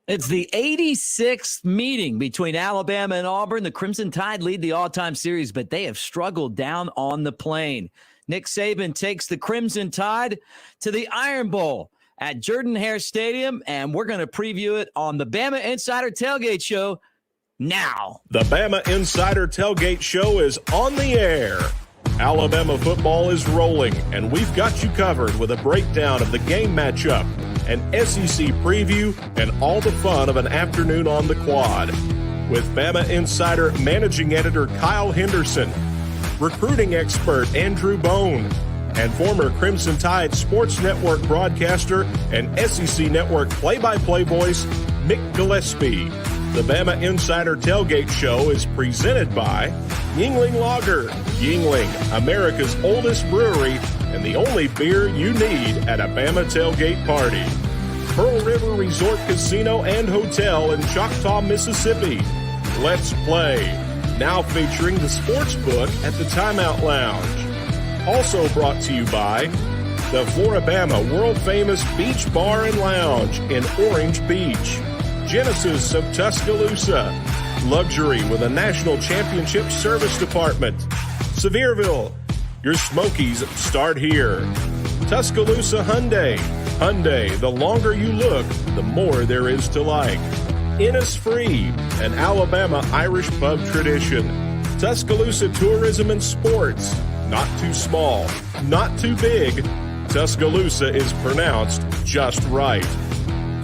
It's the 86th meeting between Alabama and Auburn. The Crimson Tide lead the all-time series, but they have struggled down on the plain. Nick Saban takes the Crimson Tide to the Iron Bowl at Jordan-Hare Stadium, and we're going to preview it on the Bama Insider Tailgate Show now. The Bama Insider Tailgate Show is on the air. Alabama football is rolling, and we've got you covered with a breakdown of the game matchup, an SEC preview, and all the fun of an afternoon on the quad. With Bama Insider Managing Editor Kyle Henderson, recruiting expert Andrew Bone, and former Crimson Tide Sports Network broadcaster and SEC Network play-by-play voice Mick Gillispie. The Bama Insider Tailgate Show is presented by Yuengling Lager. Yuengling, America's oldest brewery and the only beer you need at a Bama tailgate party. Pearl River Resort Casino and Hotel in Choctaw, Mississippi. Let's Play, now featuring the sports book at the Timeout Lounge. Also brought to you by the Floribama world-famous Beach Bar and Lounge in Orange Beach. Genesis of Tuscaloosa, luxury with a national championship service department. Sevierville, your Smokies start here. Tuscaloosa Hyundai, the longer you look, the more there is to like. Innisfree, an Alabama Irish pub tradition. Tuscaloosa Tourism and Sports, not too small, not too big. Tuscaloosa is pronounced just right.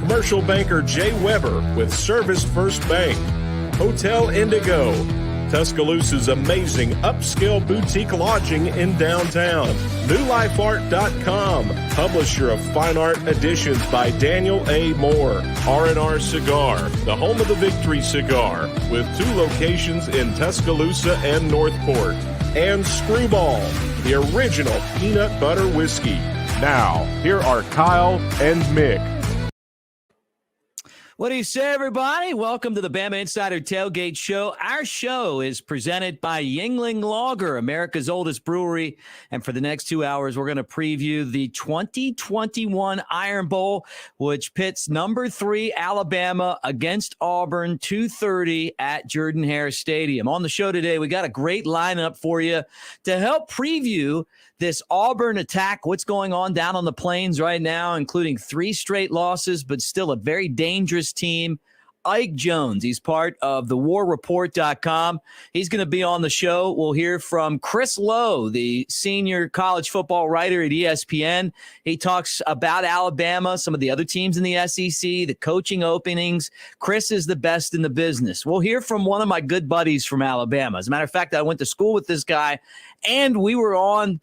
Commercial banker Jay Weber with Service First Bank. Hotel Indigo, Tuscaloosa's amazing upscale boutique lodging in downtown. NewLifeArt.com, publisher of fine art editions by Daniel A. Moore. R&R Cigar, the home of the Victory Cigar, with 2 locations in Tuscaloosa and Northport. And Screwball, the original peanut butter whiskey. Now, here are Kyle and Mick. What do you say, everybody? Welcome to the Bama Insider Tailgate Show. Our show is presented by Yuengling Lager, America's oldest brewery. And for the next 2 hours, we're going to preview the 2021 Iron Bowl, which pits number 3 Alabama against Auburn, 2:30 at Jordan-Hare Stadium. On the show today, we got a great lineup for you to help preview this Auburn attack, what's going on down on the plains right now, including 3 straight losses, but still a very dangerous team. Ike Jones, he's part of the warreport.com. He's going to be on the show. We'll hear from Chris Lowe, the senior college football writer at ESPN. He talks about Alabama, some of the other teams in the SEC, the coaching openings. Chris is the best in the business. We'll hear from one of my good buddies from Alabama. As a matter of fact, I went to school with this guy, and we were on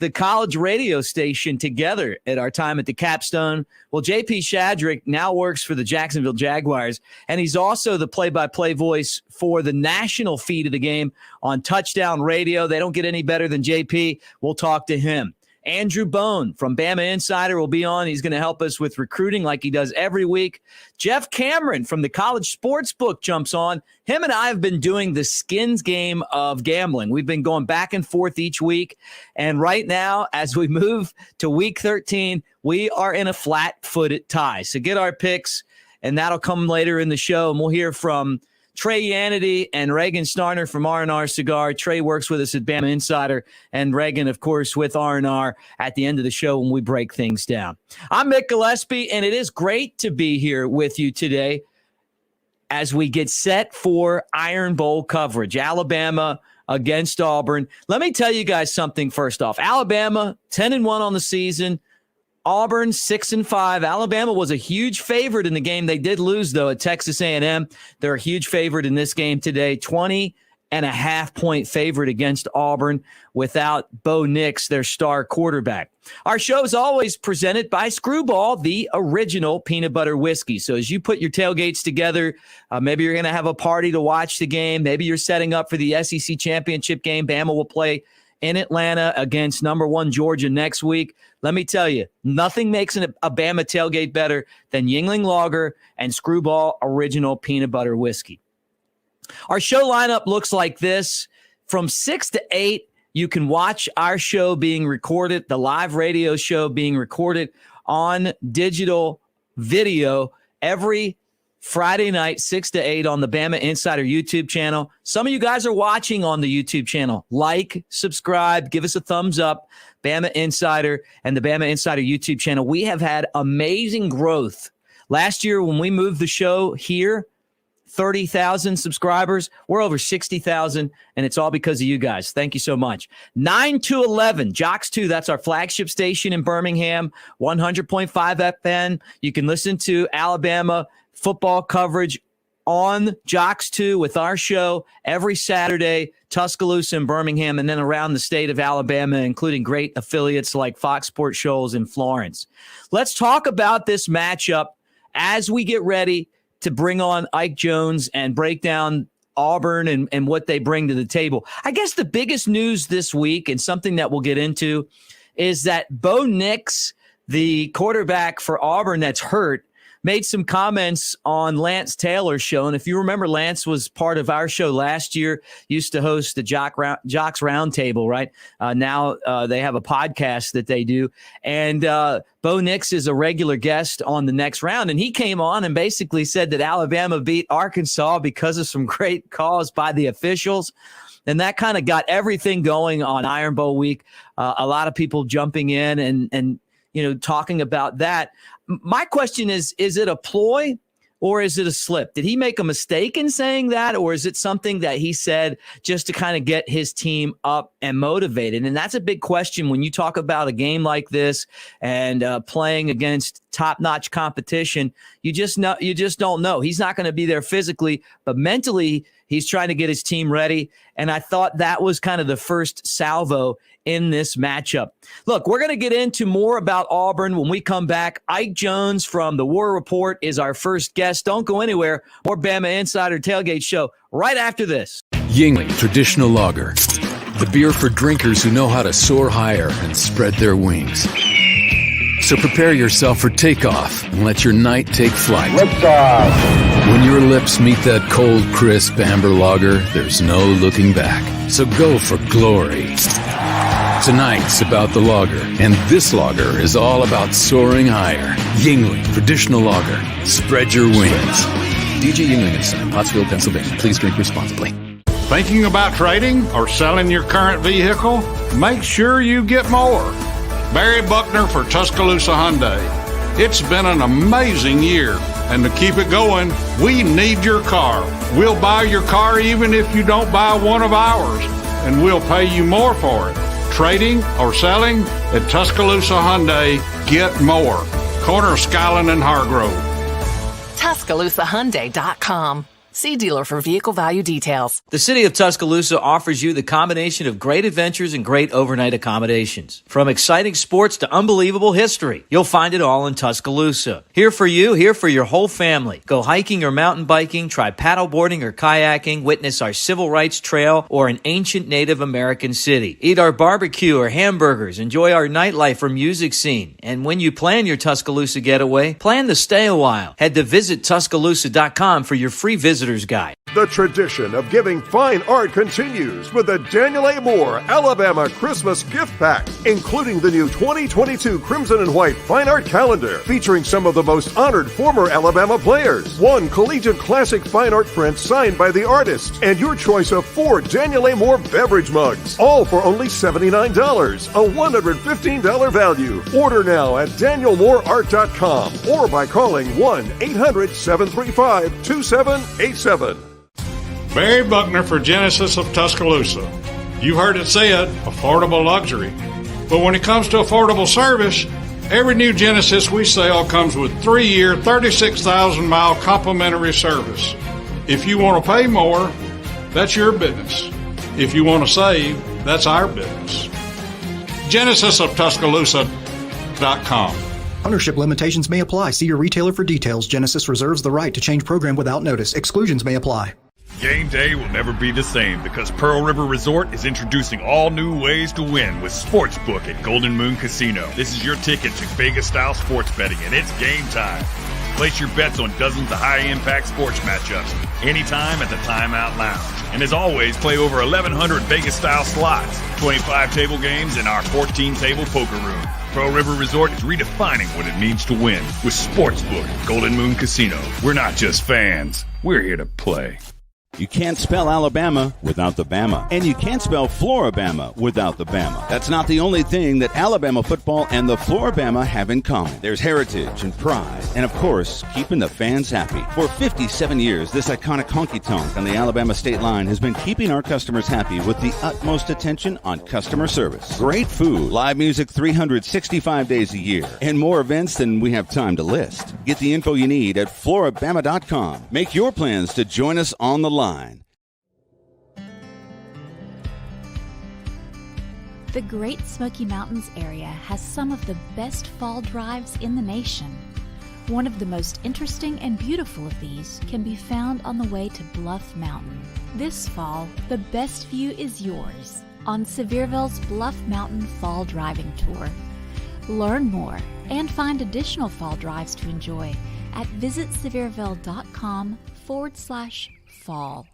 the college radio station together at our time at the Capstone. Well, J.P. Shadrick now works for the Jacksonville Jaguars, and he's also the play-by-play voice for the national feed of the game on Touchdown Radio. They don't get any better than J.P. We'll talk to him. Andrew Bone from Bama Insider will be on. He's going to help us with recruiting like he does every week. Jeff Cameron from the College Sports Book jumps on. Him and I have been doing the skins game of gambling. We've been going back and forth each week. And right now, as we move to week 13, we are in a flat-footed tie. So get our picks, and that'll come later in the show. And we'll hear from Trey Yanity and Reagan Starner from R&R Cigar. Trey works with us at Bama Insider, and Reagan, of course, with R&R at the end of the show when we break things down. I'm Mick Gillispie, and it is great to be here with you today as we get set for Iron Bowl coverage. Alabama against Auburn. Let me tell you guys something first off. Alabama, 10-1 on the season. Auburn 6-5. Alabama was a huge favorite in the game. They did lose, though, at Texas A&M. They're a huge favorite in this game today. 20.5-point favorite against Auburn without Bo Nix, their star quarterback. Our show is always presented by Screwball, the original peanut butter whiskey. So as you put your tailgates together, maybe you're going to have a party to watch the game. Maybe you're setting up for the SEC championship game. Bama will play in Atlanta against number 1 Georgia next week. Let me tell you, nothing makes a Bama tailgate better than Yuengling Lager and Screwball Original Peanut Butter Whiskey. Our show lineup looks like this. From 6 to 8, you can watch our show being recorded, the live radio show being recorded on digital video every Friday night, 6 to 8 on the Bama Insider YouTube channel. Some of you guys are watching on the YouTube channel. Like, subscribe, give us a thumbs up. Bama Insider and the Bama Insider YouTube channel. We have had amazing growth. Last year when we moved the show here, 30,000 subscribers. We're over 60,000, and it's all because of you guys. Thank you so much. 9 to 11, Jocks 2, that's our flagship station in Birmingham, 100.5 FM. You can listen to Alabama football coverage on Jocks 2 with our show every Saturday, Tuscaloosa and Birmingham, and then around the state of Alabama, including great affiliates like Fox Sports Shoals in Florence. Let's talk about this matchup as we get ready to bring on Ike Jones and break down Auburn and what they bring to the table. I guess the biggest news this week, and something that we'll get into, is that Bo Nix, the quarterback for Auburn that's hurt, made some comments on Lance Taylor's show. And if you remember, Lance was part of our show last year, used to host the Jocks Roundtable, right? Now they have a podcast that they do. And Bo Nix is a regular guest on the next round. And he came on and basically said that Alabama beat Arkansas because of some great calls by the officials. And that kind of got everything going on Iron Bowl week. A lot of people jumping in and talking about that. My question is it a ploy or is it a slip? Did he make a mistake in saying that, or is it something that he said just to kind of get his team up and motivated? And that's a big question when you talk about a game like this and playing against top-notch competition. You just don't know. He's not going to be there physically, but mentally he's trying to get his team ready. And I thought that was kind of the first salvo in this matchup. Look, we're going to get into more about Auburn when we come back. Ike Jones from the War Report is our first guest. Don't go anywhere. More Bama Insider Tailgate Show right after this. Yingling Traditional Lager, the beer for drinkers who know how to soar higher and spread their wings. So prepare yourself for takeoff and let your night take flight. Liftoff. When your lips meet that cold, crisp amber lager, there's no looking back. So go for glory. Tonight's about the lager, and this lager is all about soaring higher. Yingling Traditional Lager. Spread your wings. DJ Yingling & Son, Pottsville, Pennsylvania. Please drink responsibly. Thinking about trading or selling your current vehicle? Make sure you get more. Barry Buckner for Tuscaloosa Hyundai. It's been an amazing year, and to keep it going, we need your car. We'll buy your car even if you don't buy one of ours, and we'll pay you more for it. Trading or selling at Tuscaloosa Hyundai, get more. Corner of Skyland and Hargrove. TuscaloosaHyundai.com. See dealer for vehicle value details. The city of Tuscaloosa offers you the combination of great adventures and great overnight accommodations. From exciting sports to unbelievable history, you'll find it all in Tuscaloosa. Here for you, here for your whole family. Go hiking or mountain biking, try paddleboarding or kayaking, witness our civil rights trail or an ancient Native American city. Eat our barbecue or hamburgers, enjoy our nightlife or music scene. And when you plan your Tuscaloosa getaway, plan to stay a while. Head to visittuscaloosa.com for your free visitor's guide. The tradition of giving fine art continues with the Daniel A. Moore Alabama Christmas Gift Pack, including the new 2022 Crimson and White Fine Art Calendar featuring some of the most honored former Alabama players, one collegiate classic fine art print signed by the artist, and your choice of 4 Daniel A. Moore beverage mugs, all for only $79, a $115 value. Order now at danielmooreart.com or by calling 1-800-735-2787. Barry Buckner for Genesis of Tuscaloosa. You heard it said, affordable luxury. But when it comes to affordable service, every new Genesis we sell comes with 3-year, 36,000-mile complimentary service. If you want to pay more, that's your business. If you want to save, that's our business. GenesisofTuscaloosa.com. Ownership limitations may apply. See your retailer for details. Genesis reserves the right to change program without notice. Exclusions may apply. Game day will never be the same because Pearl River Resort is introducing all new ways to win with Sportsbook at Golden Moon Casino. This is your ticket to Vegas-style sports betting, and it's game time. Place your bets on dozens of high-impact sports matchups anytime at the Timeout Lounge. And as always, play over 1,100 Vegas-style slots, 25 table games, and our 14-table poker room. Pearl River Resort is redefining what it means to win with Sportsbook at Golden Moon Casino. We're not just fans, we're here to play. You can't spell Alabama without the Bama. And you can't spell Floribama without the Bama. That's not the only thing that Alabama football and the Floribama have in common. There's heritage and pride. And, of course, keeping the fans happy. For 57 years, this iconic honky-tonk on the Alabama state line has been keeping our customers happy with the utmost attention on customer service. Great food, live music 365 days a year, and more events than we have time to list. Get the info you need at floribama.com. Make your plans to join us on the line. The Great Smoky Mountains area has some of the best fall drives in the nation. One of the most interesting and beautiful of these can be found on the way to Bluff Mountain. This fall, the best view is yours on Sevierville's Bluff Mountain Fall Driving Tour. Learn more and find additional fall drives to enjoy at visitsevierville.com/fall.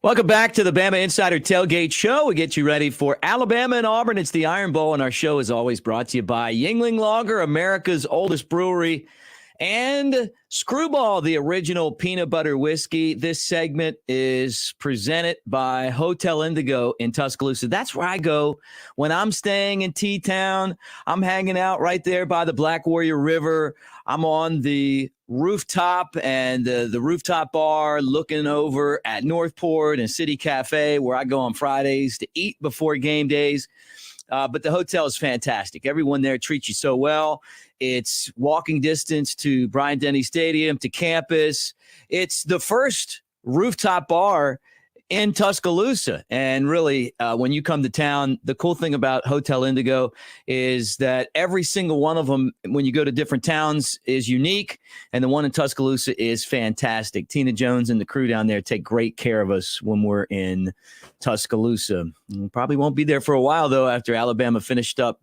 Welcome back to the Bama Insider Tailgate Show. We get you ready for Alabama and Auburn. It's the Iron Bowl, and our show is always brought to you by Yuengling Lager, America's oldest brewery, and Screwball, the original peanut butter whiskey. This segment is presented by Hotel Indigo in Tuscaloosa. That's where I go when I'm staying in T-Town. I'm hanging out right there by the Black Warrior River. I'm on the rooftop and the rooftop bar looking over at Northport and City Cafe, where I go on Fridays to eat before game days. But the hotel is fantastic. Everyone there treats you so well. It's walking distance to Bryant-Denny Stadium, to campus. It's the first rooftop bar in Tuscaloosa. And really, when you come to town, the cool thing about Hotel Indigo is that every single one of them, when you go to different towns, is unique. And the one in Tuscaloosa is fantastic. Tina Jones and the crew down there take great care of us when we're in Tuscaloosa. We probably won't be there for a while, though, after Alabama finished up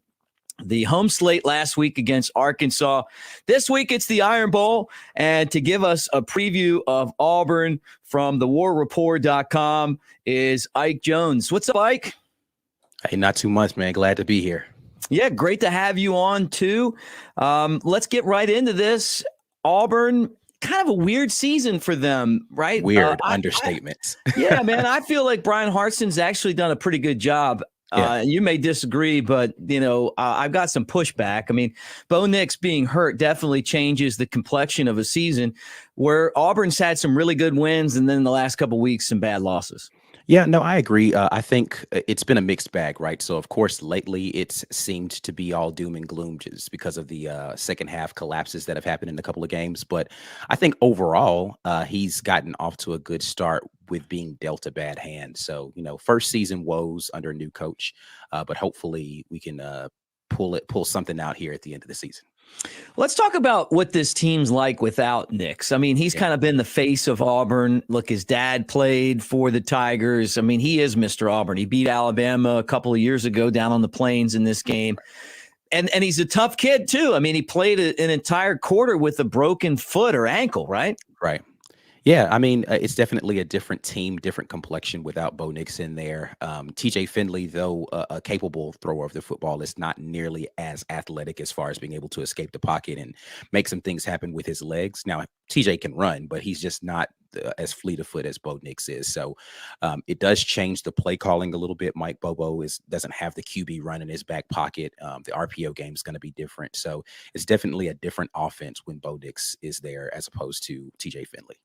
the home slate last week against Arkansas. This week, it's the Iron Bowl. And to give us a preview of Auburn from thewarreport.com is Ike Jones. What's up, Ike? Hey, not too much, man. Glad to be here. Yeah, great to have you on, too. Let's get right into this. Auburn, kind of a weird season for them, right? Weird understatements. Yeah, man. I feel like Brian Harsin's actually done a pretty good job. And you may disagree, but, I've got some pushback. I mean, Bo Nix being hurt definitely changes the complexion of a season where Auburn's had some really good wins and then the last couple of weeks, some bad losses. Yeah, no, I agree. I think it's been a mixed bag, right? So, of course, lately it's seemed to be all doom and gloom just because of the second half collapses that have happened in a couple of games. But I think overall, he's gotten off to a good start with being dealt a bad hand. So, first season woes under a new coach, but hopefully we can pull something out here at the end of the season. Let's talk about what this team's like without Nix. I mean, he's kind of been the face of Auburn. Look, his dad played for the Tigers. I mean, he is Mr. Auburn. He beat Alabama a couple of years ago down on the plains in this game. And he's a tough kid, too. I mean, he played an entire quarter with a broken foot or ankle, right? Right. Yeah, I mean, it's definitely a different team, different complexion without Bo Nix in there. TJ Finley, though a capable thrower of the football, is not nearly as athletic as far as being able to escape the pocket and make some things happen with his legs. Now, TJ can run, but he's just not as fleet of foot as Bo Nix is. So it does change the play calling a little bit. Mike Bobo doesn't have the QB run in his back pocket. The RPO game is going to be different. So it's definitely a different offense when Bo Nix is there as opposed to TJ Finley.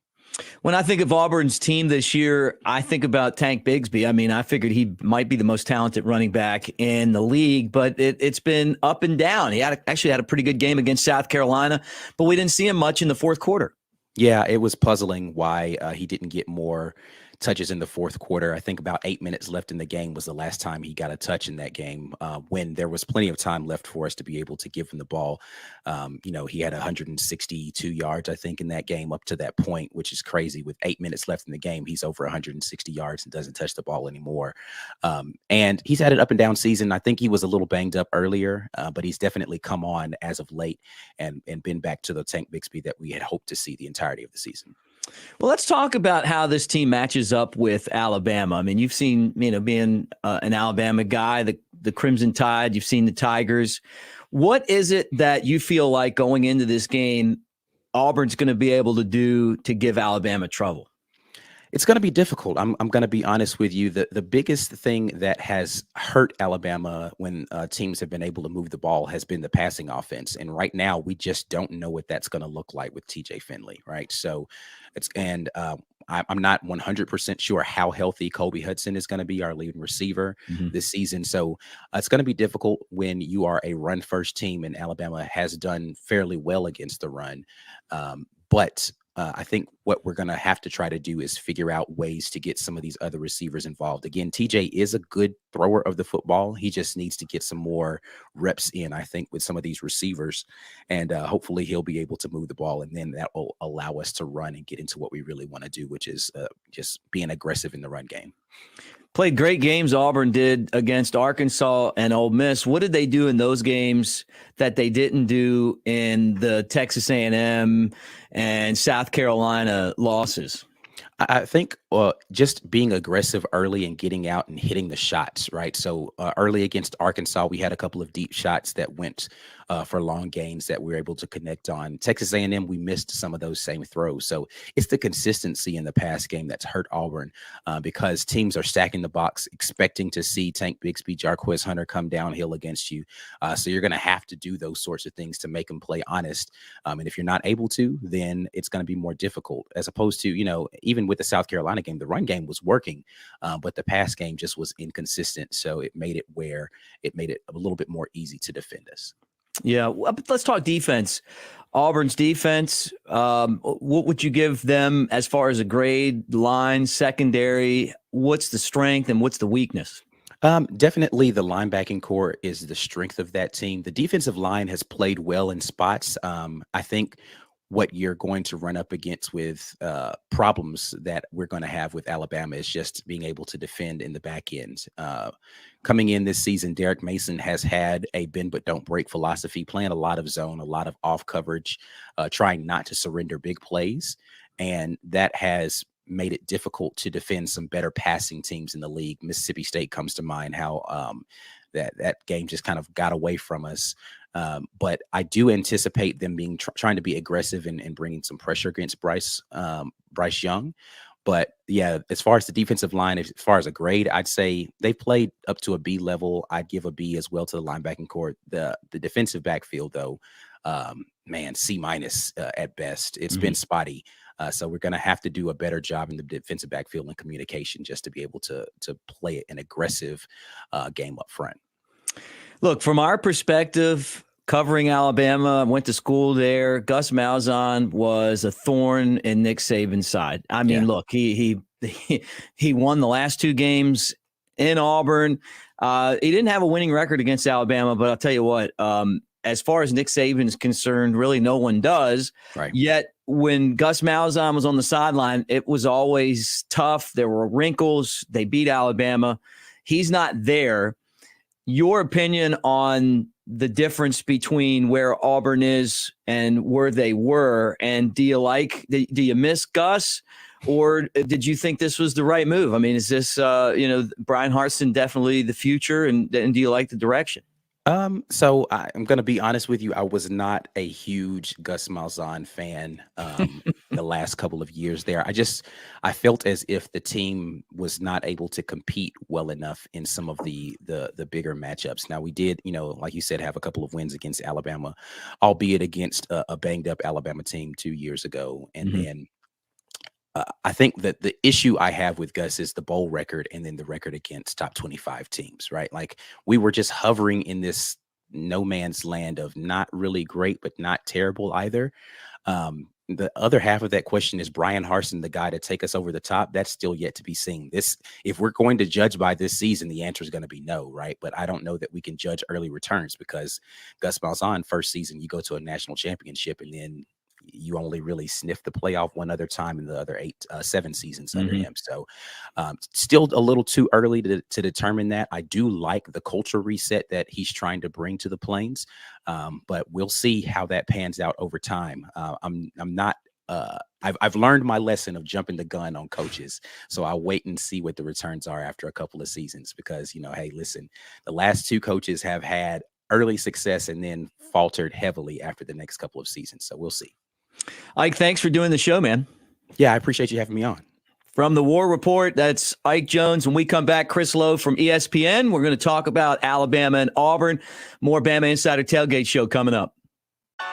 When I think of Auburn's team this year, I think about Tank Bigsby. I mean, I figured he might be the most talented running back in the league, but it's been up and down. He actually had a pretty good game against South Carolina, but we didn't see him much in the fourth quarter. Yeah, it was puzzling why he didn't get more touches in the fourth quarter. I think about 8 minutes left in the game was the last time he got a touch in that game, when there was plenty of time left for us to be able to give him the ball. He had 162 yards, I think, in that game up to that point, which is crazy. With 8 minutes left in the game, he's over 160 yards and doesn't touch the ball anymore. And he's had an up and down season. I think he was a little banged up earlier, but he's definitely come on as of late and been back to the Tank Bigsby that we had hoped to see the entirety of the season. Well, let's talk about how this team matches up with Alabama. I mean, you've seen, being an Alabama guy, the Crimson Tide, you've seen the Tigers. What is it that you feel like going into this game, Auburn's going to be able to do to give Alabama trouble? It's going to be difficult. I'm going to be honest with you. The biggest thing that has hurt Alabama when teams have been able to move the ball has been the passing offense. And right now, we just don't know what that's going to look like with TJ Finley, right? So I'm not 100% sure how healthy Kobe Hudson is going to be, our leading receiver this season. So it's going to be difficult when you are a run-first team, and Alabama has done fairly well against the run. But I think what we're going to have to try to do is figure out ways to get some of these other receivers involved. Again, TJ is a good thrower of the football. He just needs to get some more reps in, I think, with some of these receivers. And hopefully he'll be able to move the ball. And then that will allow us to run and get into what we really want to do, which is just being aggressive in the run game. Played great games, Auburn did, against Arkansas and Ole Miss. What did they do in those games that they didn't do in the Texas A&M and South Carolina losses? I think just being aggressive early and getting out and hitting the shots, right? So early against Arkansas, we had a couple of deep shots that went for long gains that we were able to connect on. Texas A&M, we missed some of those same throws. So it's the consistency in the pass game that's hurt Auburn because teams are stacking the box, expecting to see Tank Bigsby, Jarquez Hunter come downhill against you. So you're going to have to do those sorts of things to make them play honest. And if you're not able to, then it's going to be more difficult, as opposed to, even with the South Carolina game, the run game was working, but the pass game just was inconsistent. So it made it a little bit more easy to defend us. Yeah. Let's talk defense. Auburn's defense, what would you give them as far as a grade, line, secondary? What's the strength and what's the weakness? Definitely the linebacking core is the strength of that team. The defensive line has played well in spots. I think what you're going to run up against with problems that we're going to have with Alabama is just being able to defend in the back end. Coming in this season, Derek Mason has had a bend but don't break philosophy, playing a lot of zone, a lot of off coverage, trying not to surrender big plays. And that has made it difficult to defend some better passing teams in the league. Mississippi State comes to mind, how that game just kind of got away from us. But I do anticipate them being trying to be aggressive and bringing some pressure against Bryce Young. But yeah, as far as the defensive line, as far as a grade, I'd say they played up to a B level. I'd give a B as well to the linebacking core. The defensive backfield, though, C- at best. It's been spotty. So we're going to have to do a better job in the defensive backfield and communication just to be able to play an aggressive game up front. Look, from our perspective, covering Alabama, went to school there. Gus Malzahn was a thorn in Nick Saban's side. I mean, Look, he won the last two games in Auburn. He didn't have a winning record against Alabama, but I'll tell you what, as far as Nick Saban is concerned, really no one does. Right. Yet when Gus Malzahn was on the sideline, it was always tough. There were wrinkles. They beat Alabama. He's not there. Your opinion on the difference between where Auburn is and where they were, and do you miss Gus, or did you think this was the right move? I mean, is this Brian Harsin definitely the future, and do you like the direction? So I'm going to be honest with you. I was not a huge Gus Malzahn fan the last couple of years there. I felt as if the team was not able to compete well enough in some of the bigger matchups. Now we did, like you said, have a couple of wins against Alabama, albeit against a banged up Alabama team 2 years ago. And then I think that the issue I have with Gus is the bowl record and then the record against top 25 teams, right? Like we were just hovering in this no man's land of not really great, but not terrible either. The other half of that question is Brian Harsin, the guy to take us over the top. That's still yet to be seen. If we're going to judge by this season, the answer is going to be no, right? But I don't know that we can judge early returns because Gus Malzahn, first season, you go to a national championship and then you only really sniffed the playoff one other time in the other 7 seasons under him. So still a little too early to determine that. I do like the culture reset that he's trying to bring to the Plains, but we'll see how that pans out over time. I'm not I've learned my lesson of jumping the gun on coaches. So I'll wait and see what the returns are after a couple of seasons, because, hey, listen, the last 2 coaches have had early success and then faltered heavily after the next couple of seasons. So we'll see. Ike, thanks for doing the show, man. Yeah, I appreciate you having me on. From the War Report, that's Ike Jones. When we come back, Chris Lowe from ESPN. We're going to talk about Alabama and Auburn. More Bama Insider Tailgate Show coming up.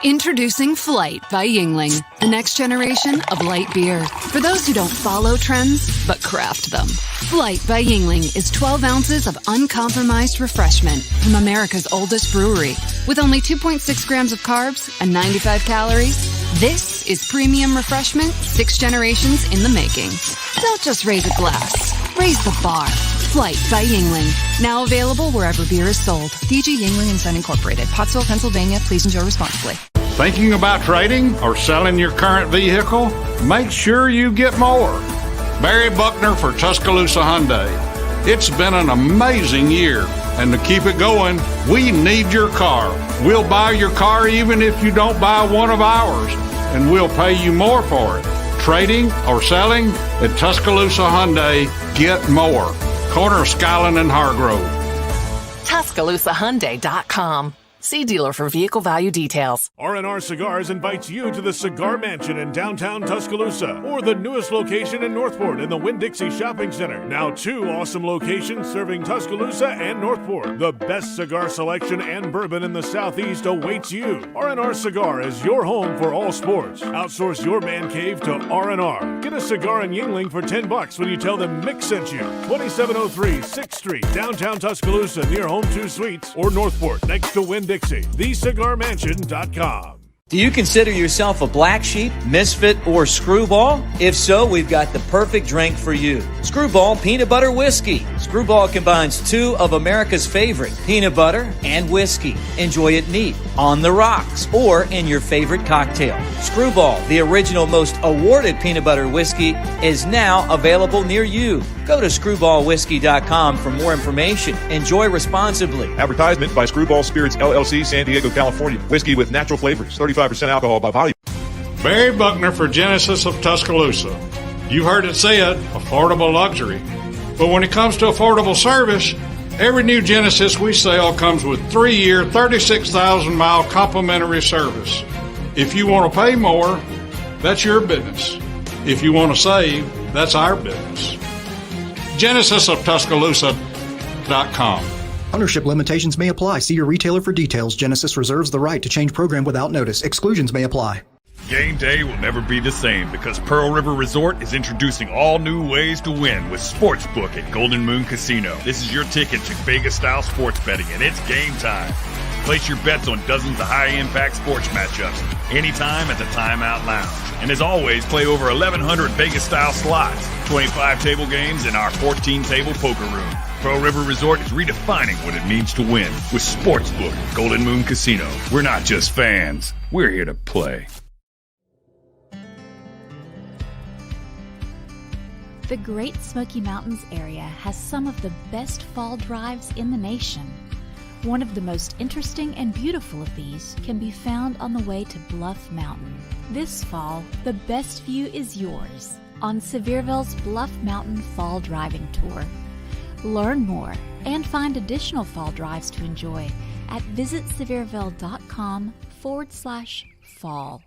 Introducing Flight by Yingling, the next generation of light beer. For those who don't follow trends, but craft them. Flight by Yingling is 12 ounces of uncompromised refreshment from America's oldest brewery. With only 2.6 grams of carbs and 95 calories, this is premium refreshment 6 generations in the making. Don't just raise a glass, raise the bar. Flight by Yingling. Now available wherever beer is sold. DG Yingling and Son Incorporated. Pottsville, Pennsylvania. Please enjoy responsibly. Thinking about trading or selling your current vehicle? Make sure you get more. Barry Buckner for Tuscaloosa Hyundai. It's been an amazing year, and to keep it going, we need your car. We'll buy your car even if you don't buy one of ours, and we'll pay you more for it. Trading or selling? At Tuscaloosa Hyundai, get more. Corner of Skyland and Hargrove. TuscaloosaHyundai.com. See dealer for vehicle value details. R&R Cigars invites you to the Cigar Mansion in downtown Tuscaloosa, or the newest location in Northport in the Winn-Dixie Shopping Center. Now 2 awesome locations serving Tuscaloosa and Northport. The best cigar selection and bourbon in the Southeast awaits you. R&R Cigar is your home for all sports. Outsource your man cave to R&R. Get a cigar in Yingling for $10 when you tell them Mick sent you. 2703 6th Street, downtown Tuscaloosa, near Home 2 Suites, or Northport, next to Winn-Dixie. TheCigarMansion.com. Do you consider yourself a black sheep, misfit, or screwball? If so, we've got the perfect drink for you. Screwball Peanut Butter Whiskey. Screwball combines 2 of America's favorite, peanut butter and whiskey. Enjoy it neat, on the rocks, or in your favorite cocktail. Screwball, the original most awarded peanut butter whiskey, is now available near you. Go to screwballwhiskey.com for more information. Enjoy responsibly. Advertisement by Screwball Spirits, LLC, San Diego, California. Whiskey with natural flavors, 35% alcohol by volume. Barry Buckner for Genesis of Tuscaloosa. You heard it said, affordable luxury. But when it comes to affordable service, every new Genesis we sell comes with 3-year, 36,000-mile complimentary service. If you want to pay more, that's your business. If you want to save, that's our business. GenesisofTuscaloosa.com. Ownership limitations may apply. See your retailer for details. Genesis reserves the right to change program without notice. Exclusions may apply. Game day will never be the same because Pearl River Resort is introducing all new ways to win with Sportsbook at Golden Moon Casino. This is your ticket to Vegas-style sports betting, and it's game time. Place your bets on dozens of high-impact sports matchups anytime at the Timeout Lounge. And as always, play over 1,100 Vegas-style slots, 25 table games, and our 14-table poker room. Pearl River Resort is redefining what it means to win with Sportsbook at Golden Moon Casino. We're not just fans. We're here to play. The Great Smoky Mountains area has some of the best fall drives in the nation. One of the most interesting and beautiful of these can be found on the way to Bluff Mountain. This fall, the best view is yours on Sevierville's Bluff Mountain Fall Driving Tour. Learn more and find additional fall drives to enjoy at visitsevierville.com/fall.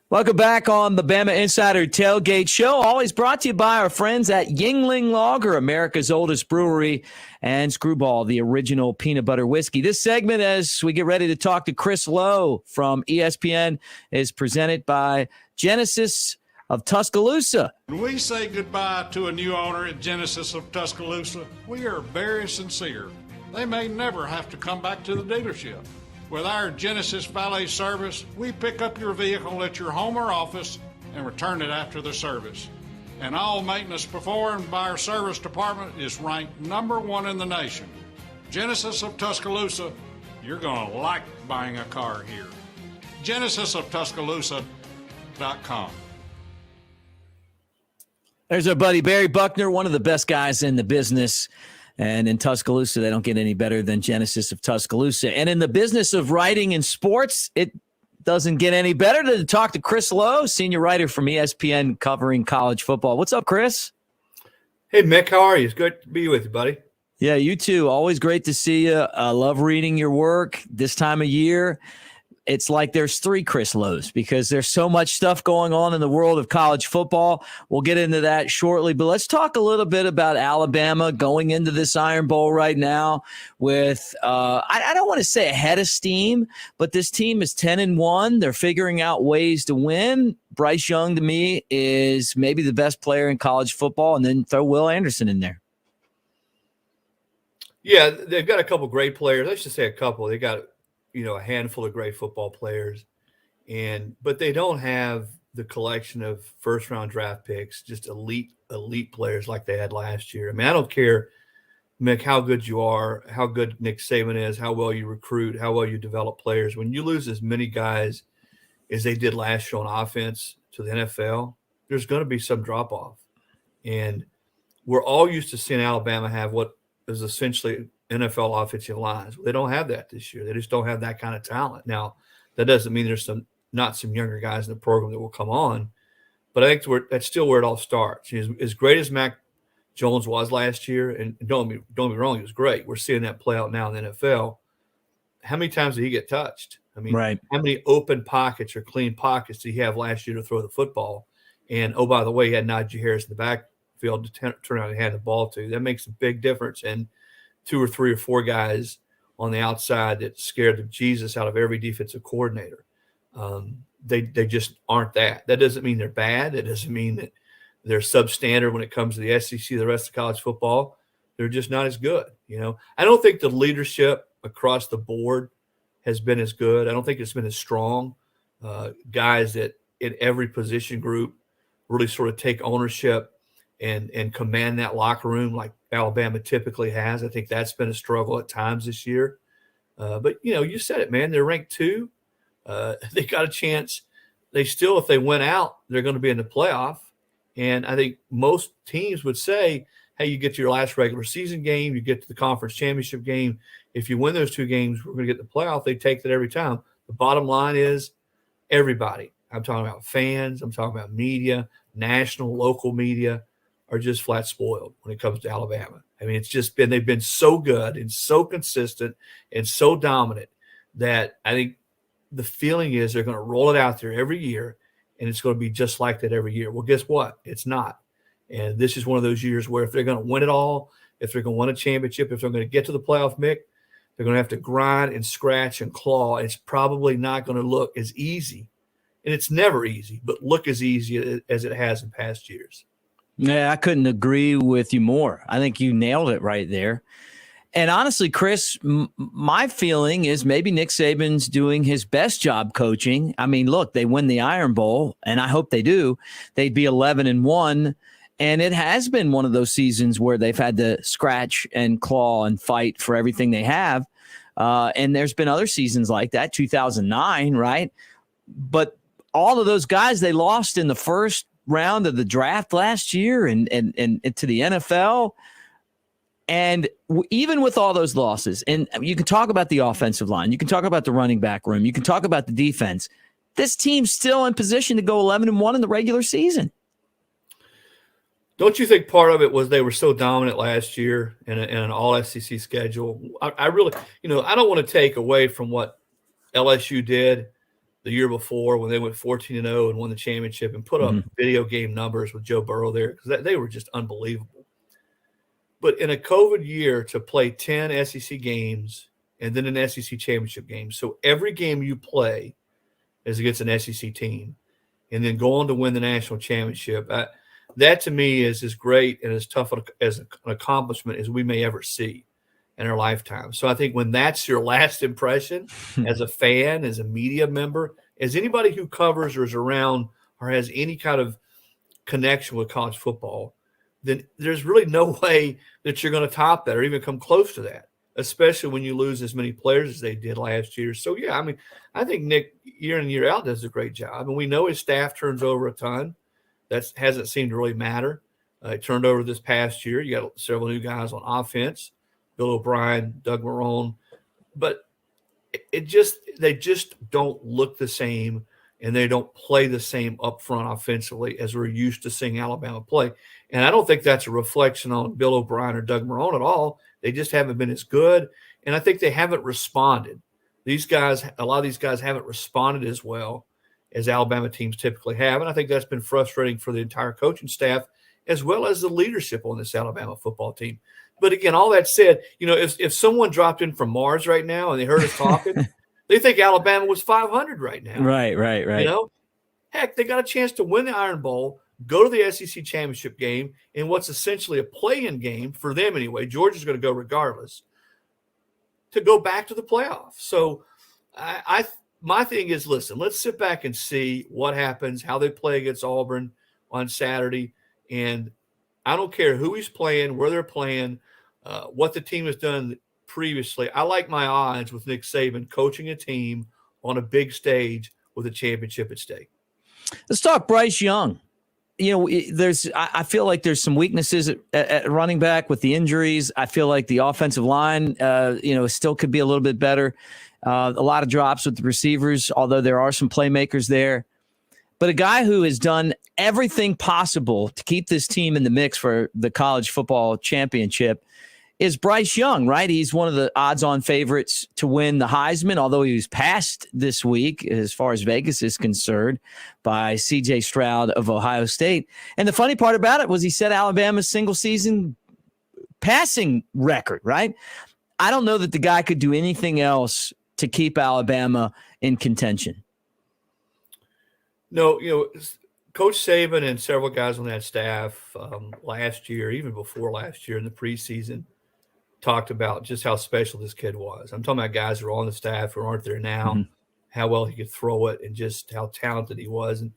Welcome back on the Bama Insider Tailgate Show, always brought to you by our friends at Yingling Lager, America's oldest brewery, and Screwball, the original peanut butter whiskey. This segment, as we get ready to talk to Chris Lowe from ESPN, is presented by Genesis of Tuscaloosa. When we say goodbye to a new owner at Genesis of Tuscaloosa, we are very sincere. They may never have to come back to the dealership. With our Genesis Valet service, we pick up your vehicle at your home or office and return it after the service. And all maintenance performed by our service department is ranked #1 in the nation. Genesis of Tuscaloosa, you're going to like buying a car here. GenesisofTuscaloosa.com. There's our buddy Barry Buckner, one of the best guys in the business. And in Tuscaloosa, they don't get any better than Genesis of Tuscaloosa. And in the business of writing in sports, it doesn't get any better to talk to Chris Lowe, senior writer from ESPN covering college football. What's up, Chris? Hey, Mick, how are you? It's good to be with you, buddy. Yeah, you too. Always great to see you. I love reading your work this time of year. It's like there's 3 Chris Lowe's because there's so much stuff going on in the world of college football. We'll get into that shortly, but let's talk a little bit about Alabama going into this Iron Bowl right now with, I don't want to say ahead of steam, but this team is 10-1. They're figuring out ways to win. Bryce Young, to me, is maybe the best player in college football, and then throw Will Anderson in there. Yeah, they've got a couple great players. I should say a couple. They got a handful of great football players, but they don't have the collection of first-round draft picks, just elite players like they had last year. I mean, I don't care, Mick, how good you are, how good Nick Saban is, how well you recruit, how well you develop players. When you lose as many guys as they did last year on offense to the NFL, there's going to be some drop-off. And we're all used to seeing Alabama have what is essentially NFL offensive lines. They don't have that this year. They just don't have that kind of talent. Now, that doesn't mean there's not some younger guys in the program that will come on, but I think that's still where it all starts. As great as Mac Jones was last year, and don't be wrong, he was great. We're seeing that play out now in the NFL. How many times did he get touched? I mean, right. How many open pockets or clean pockets did he have last year to throw the football? And, oh, by the way, he had Najee Harris in the backfield to turn out and hand the ball to. That makes a big difference. And 2 or 3 or 4 guys on the outside that scared the Jesus out of every defensive coordinator. They just aren't that. That doesn't mean they're bad. It doesn't mean that they're substandard when it comes to the SEC, the rest of college football. They're just not as good. I don't think the leadership across the board has been as good. I don't think it's been as strong. Guys that in every position group really sort of take ownership and command that locker room like Alabama typically has. I think that's been a struggle at times this year. But, you said it, man. They're ranked 2. They got a chance. They still, if they went out, they're going to be in the playoff. And I think most teams would say, hey, you get to your last regular season game, you get to the conference championship game. If you win those 2 games, we're going to get the playoff. They take that every time. The bottom line is everybody. I'm talking about fans. I'm talking about media, national, local media, are just flat spoiled when it comes to Alabama. I mean, they've been so good and so consistent and so dominant that I think the feeling is they're going to roll it out there every year, and it's going to be just like that every year. Well, guess what? It's not. And this is one of those years where if they're going to win it all, if they're going to win a championship, if they're going to get to the playoff, Mick, they're going to have to grind and scratch and claw. It's probably not going to look as easy, and it's never easy, but look as easy as it has in past years. Yeah, I couldn't agree with you more. I think you nailed it right there. And honestly, Chris, my feeling is maybe Nick Saban's doing his best job coaching. I mean, look, they win the Iron Bowl, and I hope they do. They'd be 11-1, and it has been one of those seasons where they've had to scratch and claw and fight for everything they have. And there's been other seasons like that, 2009, right? But all of those guys they lost in the first round of the draft last year and to the NFL. And even with all those losses, and you can talk about the offensive line, you can talk about the running back room, you can talk about the defense, this team's still in position to go 11-1 in the regular season. Don't you think part of it was they were so dominant last year in an all-SEC schedule? I really, I don't want to take away from what LSU did the year before when they went 14-0 and won the championship and put up video game numbers with Joe Burrow there, because they were just unbelievable. But in a COVID year to play 10 SEC games and then an SEC championship game, so every game you play is against an SEC team, and then go on to win the national championship, that to me is as great and as tough as an accomplishment as we may ever see in our lifetime. So I think when that's your last impression as a fan, as a media member, as anybody who covers or is around or has any kind of connection with college football, then there's really no way that you're going to top that or even come close to that, especially when you lose as many players as they did last year. So, yeah, I mean, I think Nick year in and year out does a great job. And we know his staff turns over a ton. That hasn't seemed to really matter. It turned over this past year. You got several new guys on offense, Bill O'Brien, Doug Marrone. But they just don't look the same, and they don't play the same up front offensively as we're used to seeing Alabama play. And I don't think that's a reflection on Bill O'Brien or Doug Marrone at all. They just haven't been as good, and I think they haven't responded. A lot of these guys haven't responded as well as Alabama teams typically have, and I think that's been frustrating for the entire coaching staff as well as the leadership on this Alabama football team. But again, all that said, if someone dropped in from Mars right now and they heard us talking, they think Alabama was 500 right now. Right. Heck, they got a chance to win the Iron Bowl, go to the SEC championship game in what's essentially a play-in game for them anyway. Georgia's going to go regardless, to go back to the playoffs. So my thing is, listen, let's sit back and see what happens, how they play against Auburn on Saturday. And I don't care who he's playing, where they're playing, what the team has done previously. I like my odds with Nick Saban coaching a team on a big stage with a championship at stake. Let's talk Bryce Young. I feel like there's some weaknesses at running back with the injuries. I feel like the offensive line, still could be a little bit better. A lot of drops with the receivers, although there are some playmakers there. But a guy who has done everything possible to keep this team in the mix for the college football championship is Bryce Young, right? He's one of the odds-on favorites to win the Heisman, although he was passed this week, as far as Vegas is concerned, by C.J. Stroud of Ohio State. And the funny part about it was he set Alabama's single-season passing record, right? I don't know that the guy could do anything else to keep Alabama in contention. No, Coach Saban and several guys on that staff last year, even before last year in the preseason, talked about just how special this kid was. I'm talking about guys who are on the staff who aren't there now, how well he could throw it, and just how talented he was. And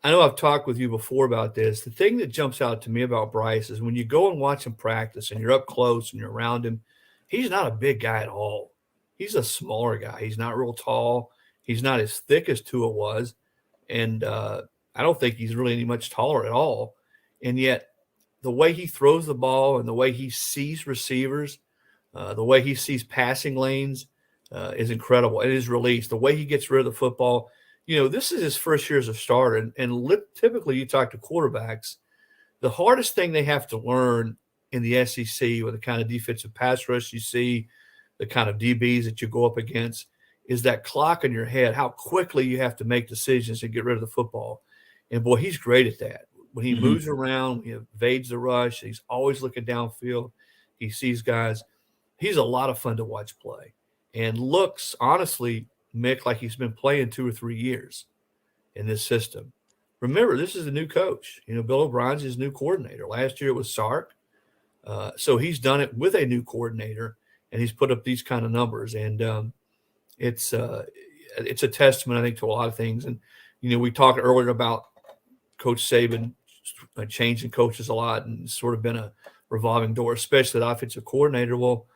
I know I've talked with you before about this. The thing that jumps out to me about Bryce is when you go and watch him practice and you're up close and you're around him, he's not a big guy at all. He's a smaller guy. He's not real tall. He's not as thick as Tua was. And I don't think he's really any much taller at all. And yet the way he throws the ball and the way he sees receivers, the way he sees passing lanes is incredible. And his release, the way he gets rid of the football. This is his first year as a starter. And typically you talk to quarterbacks, the hardest thing they have to learn in the SEC with the kind of defensive pass rush you see, the kind of DBs that you go up against, is that clock in your head, how quickly you have to make decisions and get rid of the football. And, boy, he's great at that. When he moves around, he evades the rush. He's always looking downfield. He sees guys. He's a lot of fun to watch play and looks, honestly, Mick, like he's been playing 2 or 3 years in this system. Remember, this is a new coach. Bill O'Brien's his new coordinator. Last year it was Sark. So he's done it with a new coordinator, and he's put up these kind of numbers. And it's a testament, I think, to a lot of things. And, we talked earlier about Coach Saban changing coaches a lot, and it's sort of been a revolving door, especially the offensive coordinator. Well,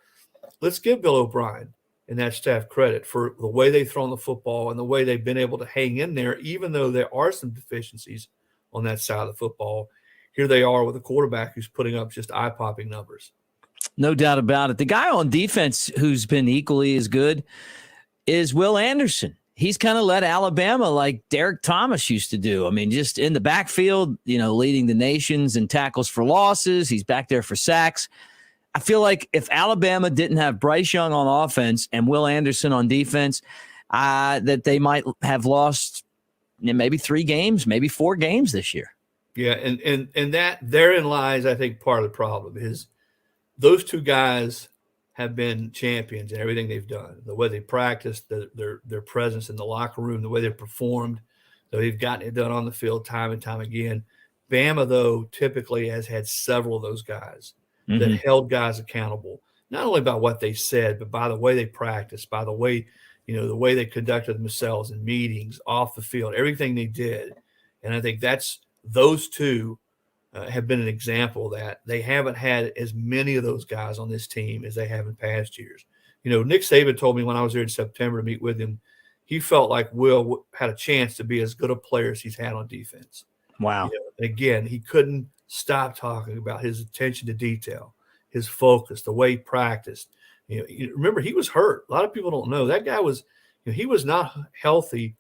let's give Bill O'Brien and that staff credit for the way they've thrown the football and the way they've been able to hang in there, even though there are some deficiencies on that side of the football. Here they are with a quarterback who's putting up just eye-popping numbers. No doubt about it. The guy on defense who's been equally as good is Will Anderson. He's kind of led Alabama like Derek Thomas used to do. I mean, just in the backfield, leading the nations in tackles for losses. He's back there for sacks. I feel like if Alabama didn't have Bryce Young on offense and Will Anderson on defense, that they might have lost maybe 3 games, maybe 4 games this year. Yeah, and that therein lies, I think, part of the problem is those 2 guys have been champions in everything they've done. The way they practiced, their presence in the locker room, the way they performed, they've gotten it done on the field time and time again. Bama, though, typically has had several of those guys that held guys accountable, not only by what they said, but by the way they practiced, by the way, the way they conducted themselves in meetings, off the field, everything they did. And I think those 2 have been an example that they haven't had as many of those guys on this team as they have in past years. Nick Saban told me when I was there in September to meet with him, he felt like Will had a chance to be as good a player as he's had on defense. Wow. Again, he couldn't stop talking about his attention to detail, his focus, the way he practiced, Remember, he was hurt. A lot of people don't know that guy was, he was not healthy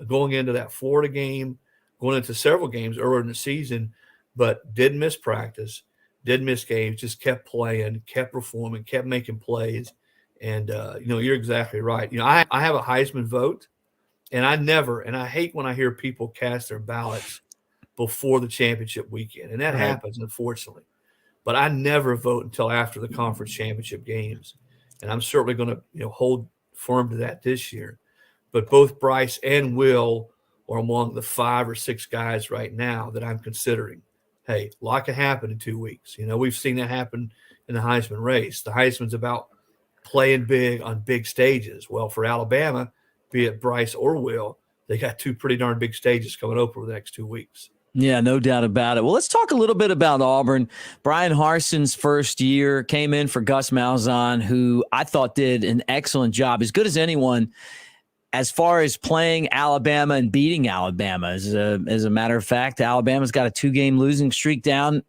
going into that Florida game, going into several games earlier in the season, but didn't miss practice, didn't miss games, just kept playing, kept performing, kept making plays. And, you're exactly right. I have a Heisman vote, and I hate when I hear people cast their ballots before the championship weekend. And that happens, unfortunately. But I never vote until after the conference championship games. And I'm certainly going to, hold firm to that this year. But both Bryce and Will are among the 5 or 6 guys right now that I'm considering. Hey, a lot can happen in 2 weeks. We've seen that happen in the Heisman race. The Heisman's about playing big on big stages. Well, for Alabama, be it Bryce or Will, they got 2 pretty darn big stages coming up over the next 2 weeks. Yeah, no doubt about it. Well, let's talk a little bit about Auburn. Brian Harson's first year came in for Gus Malzahn, who I thought did an excellent job, as good as anyone, as far as playing Alabama and beating Alabama. As a matter of fact, Alabama's got a 2-game losing streak down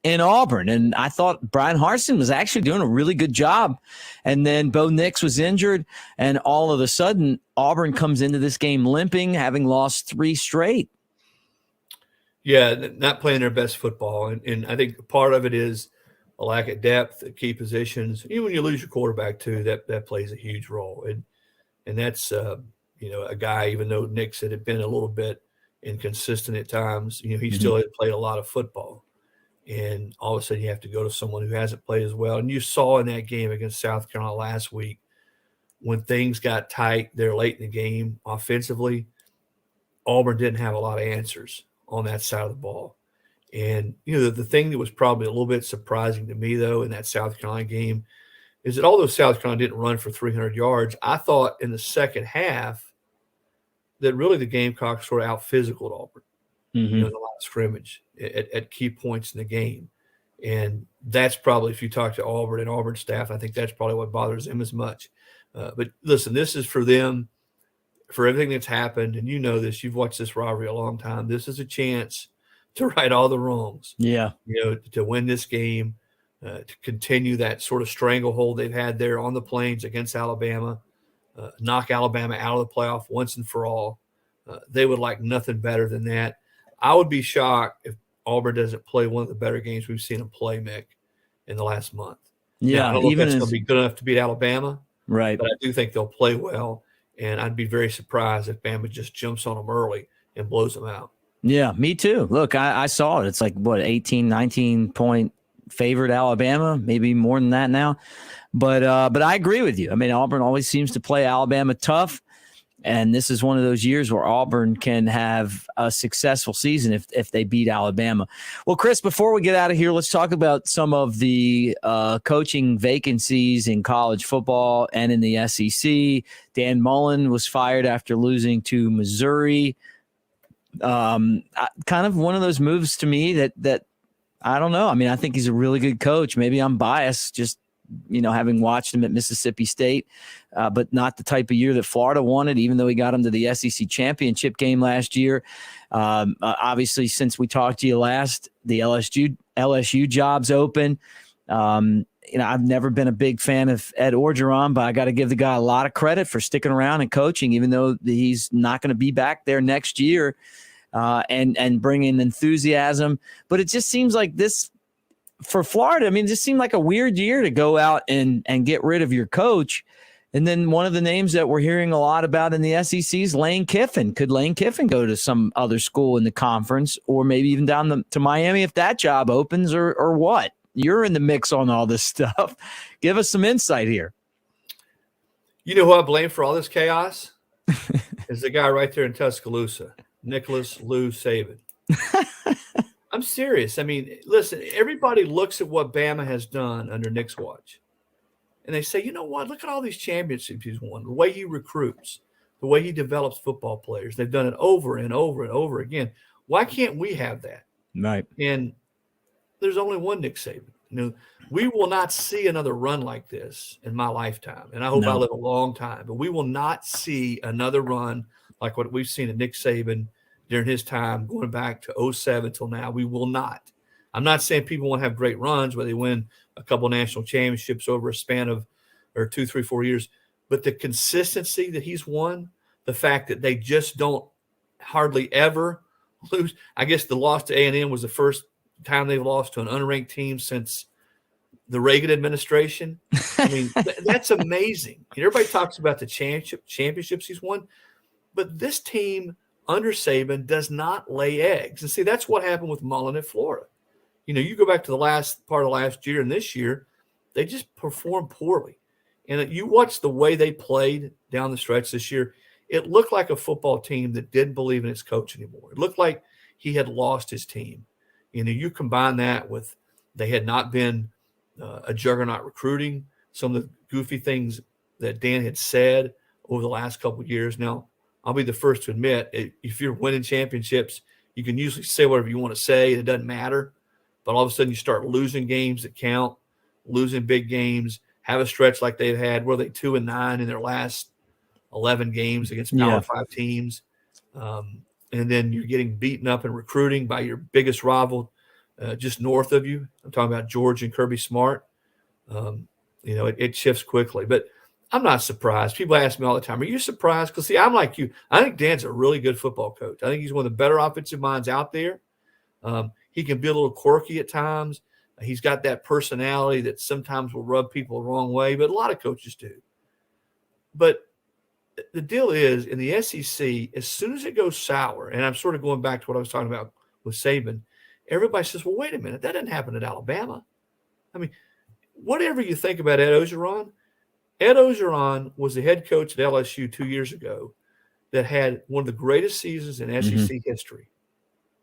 in Auburn. And I thought Brian Harsin was actually doing a really good job. And then Bo Nix was injured. And all of a sudden, Auburn comes into this game limping, having lost 3 straight. Yeah, not playing their best football. And I think part of it is a lack of depth at key positions. Even when you lose your quarterback, too, that plays a huge role. And that's, a guy, even though Nix had been a little bit inconsistent at times, he still had played a lot of football. And all of a sudden you have to go to someone who hasn't played as well. And you saw in that game against South Carolina last week, when things got tight there late in the game offensively, Auburn didn't have a lot of answers on that side of the ball. And, the thing that was probably a little bit surprising to me, though, in that South Carolina game is that although South Carolina didn't run for 300 yards, I thought in the second half that really the Gamecocks sort of out-physicaled Auburn. The line of scrimmage at key points in the game. And that's probably, if you talk to Auburn and Auburn staff, I think that's probably what bothers them as much. But listen, this is for them, for everything that's happened. And you know this, you've watched this rivalry a long time. This is a chance to right all the wrongs. Yeah. To win this game, to continue that sort of stranglehold they've had there on the plains against Alabama, knock Alabama out of the playoff once and for all. They would like nothing better than that. I would be shocked if Auburn doesn't play one of the better games we've seen them play, Mick, in the last month. Yeah, now, I don't know if that's going to be good enough to beat Alabama, right? But I do think they'll play well, and I'd be very surprised if Bama just jumps on them early and blows them out. Yeah, me too. Look, I saw it. It's like, 18, 19-point favorite Alabama, maybe more than that now. But I agree with you. I mean, Auburn always seems to play Alabama tough. And this is one of those years where Auburn can have a successful season if they beat Alabama. Well, Chris, before we get out of here, let's talk about some of the coaching vacancies in college football and in the SEC. Dan Mullen was fired after losing to Missouri. Kind of one of those moves to me that I don't know. I mean, I think he's a really good coach. Maybe I'm biased, just having watched him at Mississippi State, but not the type of year that Florida wanted, even though he got him to the SEC championship game last year. Obviously, since we talked to you last, the LSU job's open. I've never been a big fan of Ed Orgeron, but I got to give the guy a lot of credit for sticking around and coaching, even though he's not going to be back there next year, and bringing enthusiasm. But it just seems like this, for Florida, I mean, it just seemed like a weird year to go out and get rid of your coach. And then one of the names that we're hearing a lot about in the SEC is Lane Kiffin. Could Lane Kiffin go to some other school in the conference, or maybe even down to Miami if that job opens, or what? You're in the mix on all this stuff. Give us some insight here. You know who I blame for all this chaos? Is the guy right there in Tuscaloosa, Nicholas Lou Saban. I'm serious. I mean, listen, everybody looks at what Bama has done under Nick's watch, and they say, you know what? Look at all these championships he's won, the way he recruits, the way he develops football players. They've done it over and over and over again. Why can't we have that? Right. And there's only one Nick Saban. We will not see another run like this in my lifetime, and I hope I live a long time, but we will not see another run like what we've seen at Nick Saban during his time, going back to 2007 till now. We will not. I'm not saying people won't have great runs where they win a couple national championships over a span of or 2, 3, 4 years. But the consistency that he's won, the fact that they just don't hardly ever lose. I guess the loss to A&M was the first time they've lost to an unranked team since the Reagan administration. I mean, that's amazing. And everybody talks about the championships he's won, but this team under Saban does not lay eggs. And see, that's what happened with Mullen at Florida. You know, you go back to the last part of last year and this year, they just performed poorly. And you watch the way they played down the stretch this year, it looked like a football team that didn't believe in its coach anymore. It looked like he had lost his team. You know, you combine that with they had not been a juggernaut recruiting, some of the goofy things that Dan had said over the last couple of years. Now, I'll be the first to admit, if you're winning championships, you can usually say whatever you want to say. It doesn't matter. But all of a sudden you start losing games that count, losing big games, have a stretch like they've had where they 2-9 in their last 11 games against Power 5 teams. And then you're getting beaten up in recruiting by your biggest rival just north of you. I'm talking about Georgia and Kirby Smart. You know, it shifts quickly. But I'm not surprised. People ask me all the time, are you surprised? Because, see, I'm like you. I think Dan's a really good football coach. I think he's one of the better offensive minds out there. He can be a little quirky at times. He's got that personality that sometimes will rub people the wrong way, but a lot of coaches do. But the deal is, in the SEC, as soon as it goes sour, and I'm sort of going back to what I was talking about with Saban, everybody says, well, wait a minute, that didn't happen at Alabama. I mean, whatever you think about Ed Ogeron was the head coach at LSU 2 years ago that had one of the greatest seasons in SEC history.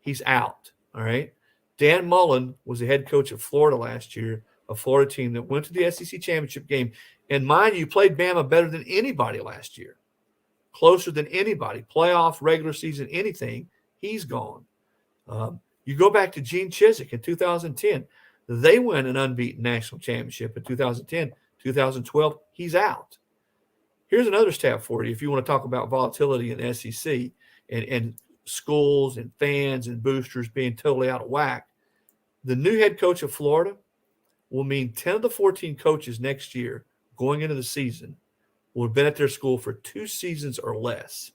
He's out, all right? Dan Mullen was the head coach of Florida last year, a Florida team that went to the SEC championship game. And mind you, played Bama better than anybody last year, closer than anybody, playoff, regular season, anything. He's gone. You go back to Gene Chizik in 2010. They win an unbeaten national championship in 2010. 2012, he's out. Here's another stat for you if you want to talk about volatility in the SEC and schools and fans and boosters being totally out of whack. The new head coach of Florida will mean 10 of the 14 coaches next year going into the season will have been at their school for 2 seasons or less.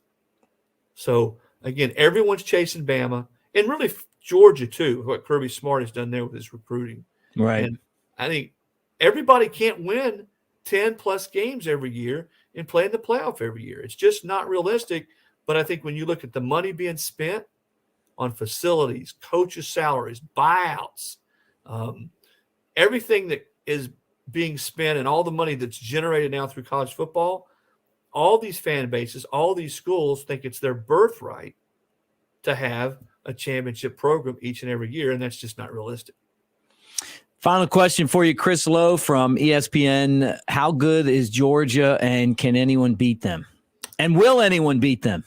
So, again, everyone's chasing Bama, and really Georgia too, what Kirby Smart has done there with his recruiting. Right. And I think everybody can't win 10-plus games every year and play in the playoff every year. It's just not realistic. But I think when you look at the money being spent on facilities, coaches' salaries, buyouts, everything that is being spent and all the money that's generated now through college football, all these fan bases, all these schools think it's their birthright to have a championship program each and every year, and that's just not realistic. Final question for you, Chris Lowe from ESPN. How good is Georgia, and can anyone beat them? And will anyone beat them?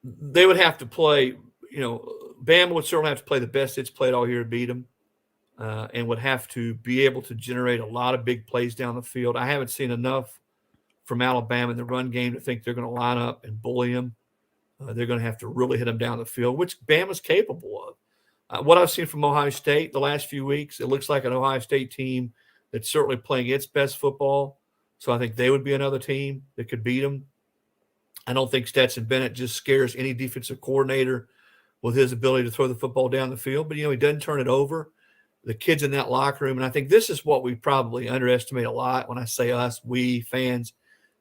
They would have to play, Bama would certainly have to play the best it's played all year to beat them, and would have to be able to generate a lot of big plays down the field. I haven't seen enough from Alabama in the run game to think they're going to line up and bully them. They're going to have to really hit them down the field, which Bama's capable of. What I've seen from Ohio State the last few weeks, it looks like an Ohio State team that's certainly playing its best football. So I think they would be another team that could beat them. I don't think Stetson Bennett just scares any defensive coordinator with his ability to throw the football down the field. But, he doesn't turn it over. The kids in that locker room, and I think this is what we probably underestimate a lot when I say us, we, fans.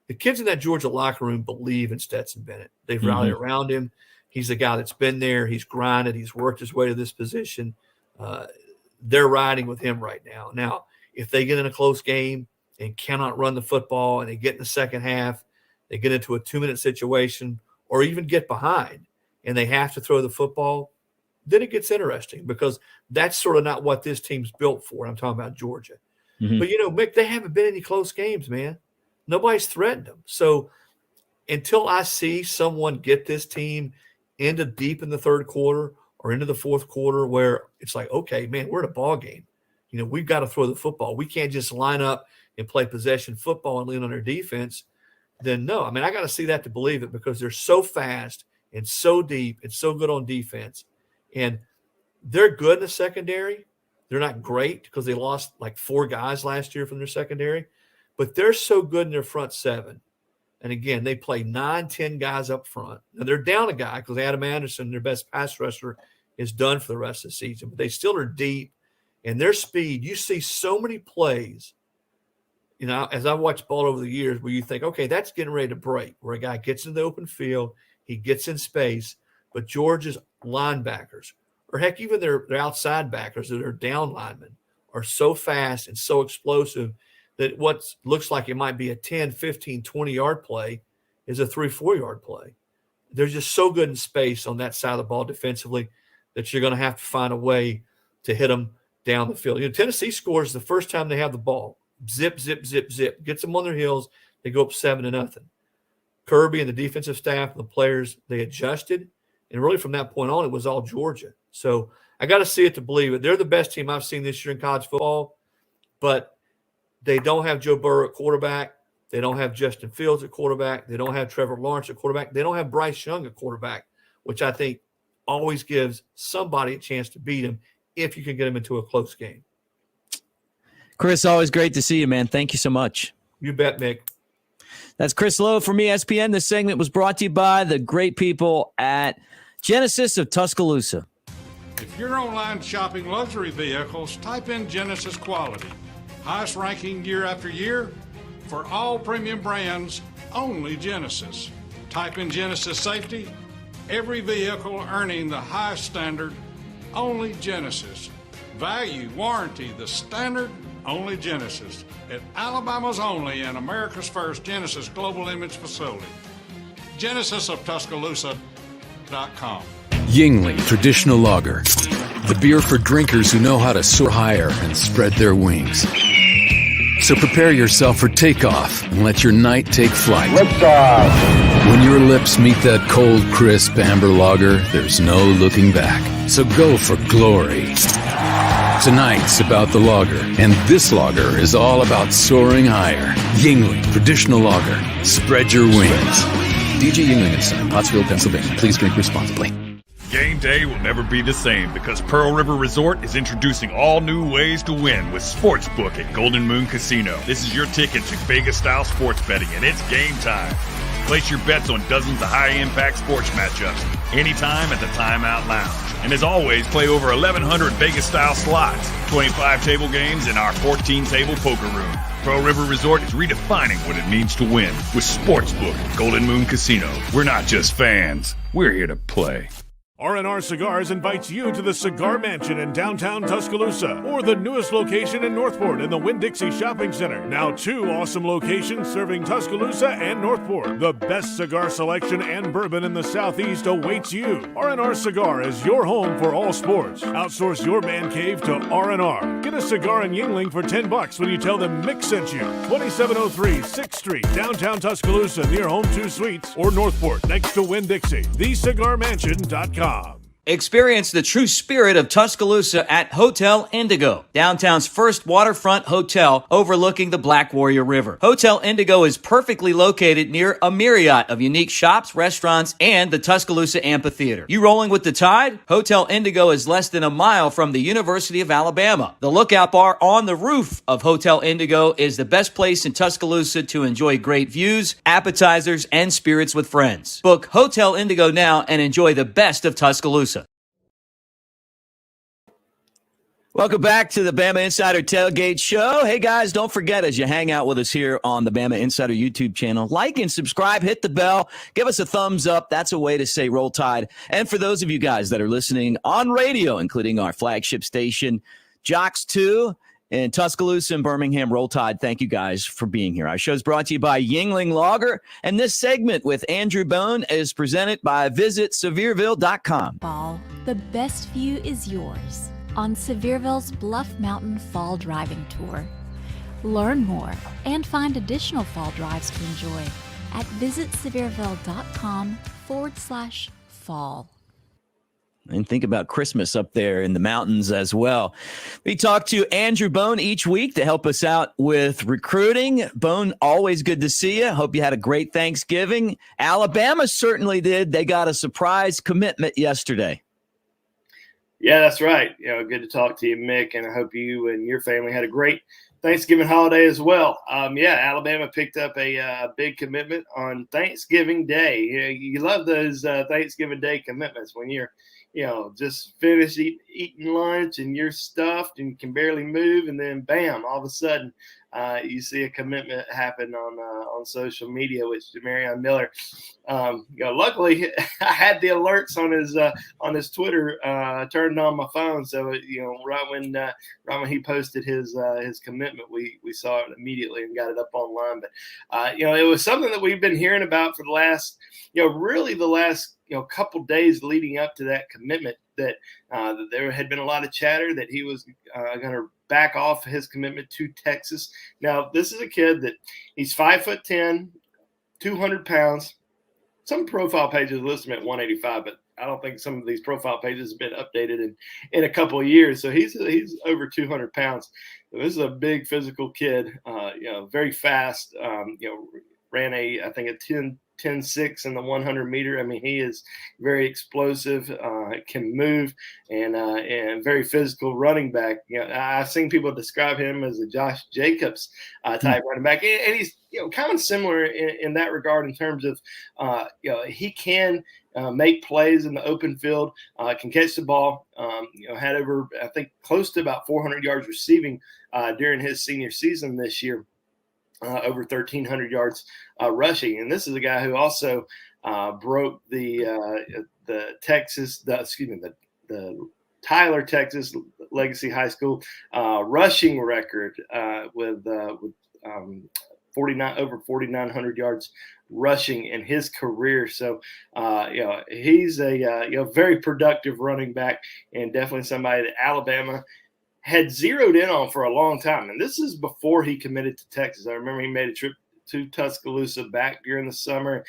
The kids in that Georgia locker room believe in Stetson Bennett. They've rallied around him. He's the guy that's been there. He's grinded. He's worked his way to this position. They're riding with him right now. Now, if they get in a close game and cannot run the football and they get in the second half, they get into a 2-minute situation or even get behind and they have to throw the football, then it gets interesting because that's sort of not what this team's built for. I'm talking about Georgia. But, Mick, they haven't been in any close games, man. Nobody's threatened them. So until I see someone get this team into deep in the third quarter or into the fourth quarter where it's like, okay, man, we're in a ball game. We've got to throw the football. We can't just line up and play possession football and lean on our defense. Then no. I mean, I got to see that to believe it because they're so fast and so deep and so good on defense. And they're good in the secondary. They're not great because they lost like 4 guys last year from their secondary. but they're so good in their front seven. And again, they play 9, 10 guys up front. Now they're down a guy because Adam Anderson, their best pass rusher, is done for the rest of the season, but they still are deep. And their speed, you see so many plays, you know, as I've watched ball over the years, where you think, okay, that's getting ready to break, where a guy gets in the open field, he gets in space, but Georgia's linebackers, or heck, even their outside backers that are down linemen, are so fast and so explosive that what looks like it might be a 10, 15, 20-yard play is a 3-4 yard play. They're just so good in space on that side of the ball defensively that you're going to have to find a way to hit them down the field. You know, Tennessee scores the first time they have the ball. Zip, zip, zip, zip. Gets them on their heels. They go up 7-0. Kirby and the defensive staff and the players, they adjusted. And really from that point on, it was all Georgia. So I got to see it to believe it. They're the best team I've seen this year in college football, but they don't have Joe Burrow at quarterback. They don't have Justin Fields at quarterback. They don't have Trevor Lawrence at quarterback. They don't have Bryce Young at quarterback, which I think always gives somebody a chance to beat him if you can get him into a close game. Chris, always great to see you, man. Thank you so much. You bet, Mick. That's Chris Lowe from ESPN. This segment was brought to you by the great people at Genesis of Tuscaloosa. If you're online shopping luxury vehicles, type in Genesis Quality. Highest ranking year after year for all premium brands, only Genesis. Type in Genesis Safety. Every vehicle earning the highest standard, only Genesis. Value, warranty, the standard, only Genesis. At Alabama's only and America's first Genesis Global Image Facility. Genesis of Tuscaloosa.com. Yingling Traditional Lager. The beer for drinkers who know how to soar higher and spread their wings. So prepare yourself for takeoff and let your night take flight. Liftoff. When your lips meet that cold, crisp amber lager, there's no looking back. So go for glory. Tonight's about the lager, and this lager is all about soaring higher. Yingling Traditional Lager. Spread your wings. DJ Yingling and Son, Pottsville, Pennsylvania. Please drink responsibly. Game day will never be the same because Pearl River Resort is introducing all new ways to win with Sportsbook at Golden Moon Casino. This is your ticket to Vegas-style sports betting, and it's game time. Place your bets on dozens of high-impact sports matchups anytime at the Timeout Lounge. And as always, play over 1,100 Vegas-style slots, 25 table games, and our 14-table poker room. Pearl River Resort is redefining what it means to win with Sportsbook at Golden Moon Casino. We're not just fans. We're here to play. R&R Cigars invites you to the Cigar Mansion in downtown Tuscaloosa, or the newest location in Northport in the Winn-Dixie Shopping Center. Now 2 awesome locations serving Tuscaloosa and Northport. The best cigar selection and bourbon in the Southeast awaits you. R&R Cigar is your home for all sports. Outsource your man cave to R&R. Get a cigar in Yingling for $10 when you tell them Mick sent you. 2703 6th Street, downtown Tuscaloosa, near Home 2 Suites, or Northport, next to Winn-Dixie. TheCigarMansion.com. Experience the true spirit of Tuscaloosa at Hotel Indigo, downtown's first waterfront hotel overlooking the Black Warrior River. Hotel Indigo is perfectly located near a myriad of unique shops, restaurants, and the Tuscaloosa Amphitheater. You rolling with the tide? Hotel Indigo is less than a mile from the University of Alabama. The lookout bar on the roof of Hotel Indigo is the best place in Tuscaloosa to enjoy great views, appetizers, and spirits with friends. Book Hotel Indigo now and enjoy the best of Tuscaloosa. Welcome back to the Bama Insider Tailgate Show. Hey, guys, don't forget, as you hang out with us here on the Bama Insider YouTube channel, like and subscribe, hit the bell, give us a thumbs up. That's a way to say Roll Tide. And for those of you guys that are listening on radio, including our flagship station, Jocks 2 in Tuscaloosa and Birmingham, Roll Tide, thank you guys for being here. Our show is brought to you by Yingling Lager, and this segment with Andrew Bone is presented by VisitSevierville.com. Ball, the best view is yours on Sevierville's Bluff Mountain Fall Driving Tour. Learn more and find additional fall drives to enjoy at VisitSevierville.com/fall. And think about Christmas up there in the mountains as well. We talk to Andrew Bone each week to help us out with recruiting. Bone, always good to see you. Hope you had a great Thanksgiving. Alabama certainly did. They got a surprise commitment yesterday. Yeah, that's right. Good to talk to you, Mick, and I hope you and your family had a great Thanksgiving holiday as well. Alabama picked up a big commitment on Thanksgiving Day. You love those Thanksgiving Day commitments when you're, just finished eating lunch and you're stuffed and you can barely move, and then bam, all of a sudden you see a commitment happen on social media with Jamarion Miller. Luckily, I had the alerts on his Twitter turned on my phone, so right when he posted his commitment, we saw it immediately and got it up online. But it was something that we've been hearing about for the last couple days leading up to that commitment. That there had been a lot of chatter that he was going to back off his commitment to Texas. Now, this is a kid that he's 5'10", 200 pounds. Some profile pages list him at 185, but I don't think some of these profile pages have been updated in a couple of years. So he's over 200 pounds. So this is a big physical kid, very fast, ran I think a 10.6 in the 100 meter. I mean, he is very explosive, can move, and very physical running back. I've seen people describe him as a Josh Jacobs type running back, and he's kind of similar in that regard in terms of he can make plays in the open field, can catch the ball. Had over, I think, close to about 400 yards receiving during his senior season this year. Over 1,300 yards rushing, and this is a guy who also broke the Tyler, Texas Legacy High School rushing record with 4,900 yards rushing in his career. So he's a very productive running back, and definitely somebody that Alabama had zeroed in on for a long time. And this is before he committed to Texas. I remember he made a trip to Tuscaloosa back during the summer.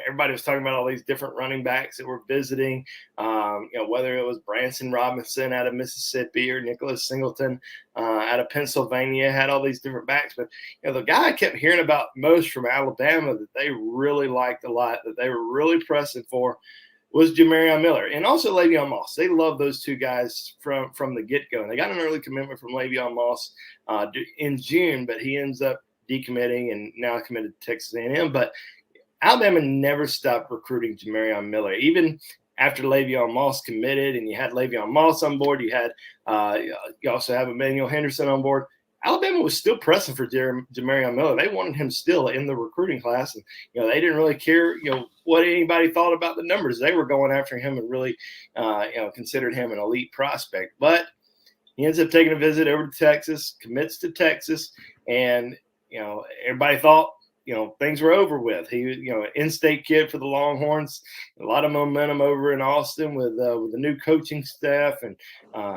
Everybody was talking about all these different running backs that were visiting, whether it was Branson Robinson out of Mississippi or Nicholas Singleton out of Pennsylvania, had all these different backs. But, the guy I kept hearing about most from Alabama that they really liked a lot, that they were really pressing for, was Jamarion Miller, and also Le'Veon Moss. They love those two guys from the get-go. And they got an early commitment from Le'Veon Moss in June, but he ends up decommitting and now committed to Texas A&M. But Alabama never stopped recruiting Jamarion Miller. Even after Le'Veon Moss committed and you had Le'Veon Moss on board, you also have Emmanuel Henderson on board, Alabama was still pressing for Jamarion Miller. They wanted him still in the recruiting class. And, they didn't really care, what anybody thought about the numbers. They were going after him and really, considered him an elite prospect. But he ends up taking a visit over to Texas, commits to Texas. And, everybody thought, things were over with. He was, an in-state kid for the Longhorns, a lot of momentum over in Austin with the new coaching staff. And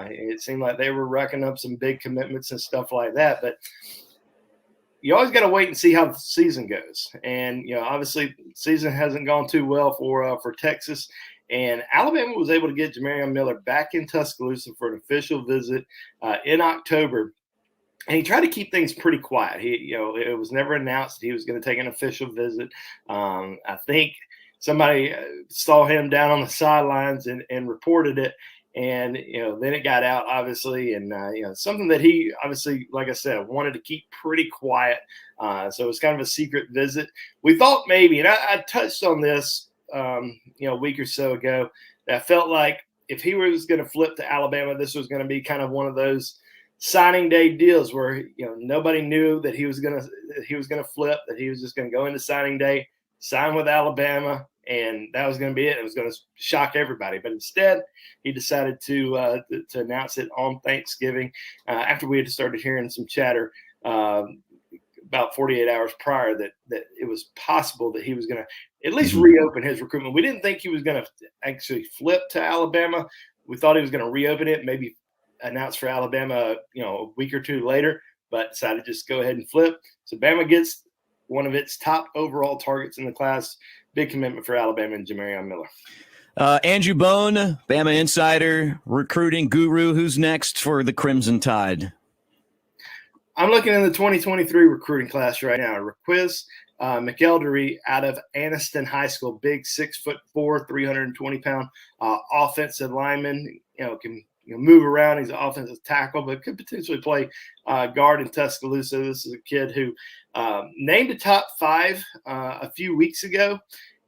it seemed like they were racking up some big commitments and stuff like that. But you always got to wait and see how the season goes. And, obviously the season hasn't gone too well for Texas. And Alabama was able to get Jamarion Miller back in Tuscaloosa for an official visit in October. And he tried to keep things pretty quiet. It was never announced that he was going to take an official visit. I think somebody saw him down on the sidelines and reported it. And, then it got out, obviously. And, something that he obviously, like I said, wanted to keep pretty quiet. So it was kind of a secret visit. We thought maybe, and I touched on this, a week or so ago, that I felt like if he was going to flip to Alabama, this was going to be kind of one of those signing day deals where nobody knew that he was gonna flip, that he was just gonna go into signing day, sign with Alabama, and that was gonna be it. It was gonna shock everybody. But instead, he decided to announce it on Thanksgiving after we had started hearing some chatter about 48 hours prior that it was possible that he was gonna at least reopen his recruitment. We didn't think he was gonna actually flip to Alabama. We thought he was gonna reopen it, maybe announced for Alabama, a week or two later, but decided to just go ahead and flip. So Bama gets one of its top overall targets in the class. Big commitment for Alabama and Jamarion Miller. Andrew Bone, BamaInsider, recruiting guru. Who's next for the Crimson Tide? I'm looking in the 2023 recruiting class right now. Raquiz McElderry out of Anniston High School, big 6'4", 320-pound offensive lineman. Can move around. He's an offensive tackle, but could potentially play guard in Tuscaloosa. This is a kid who named a top 5 a few weeks ago,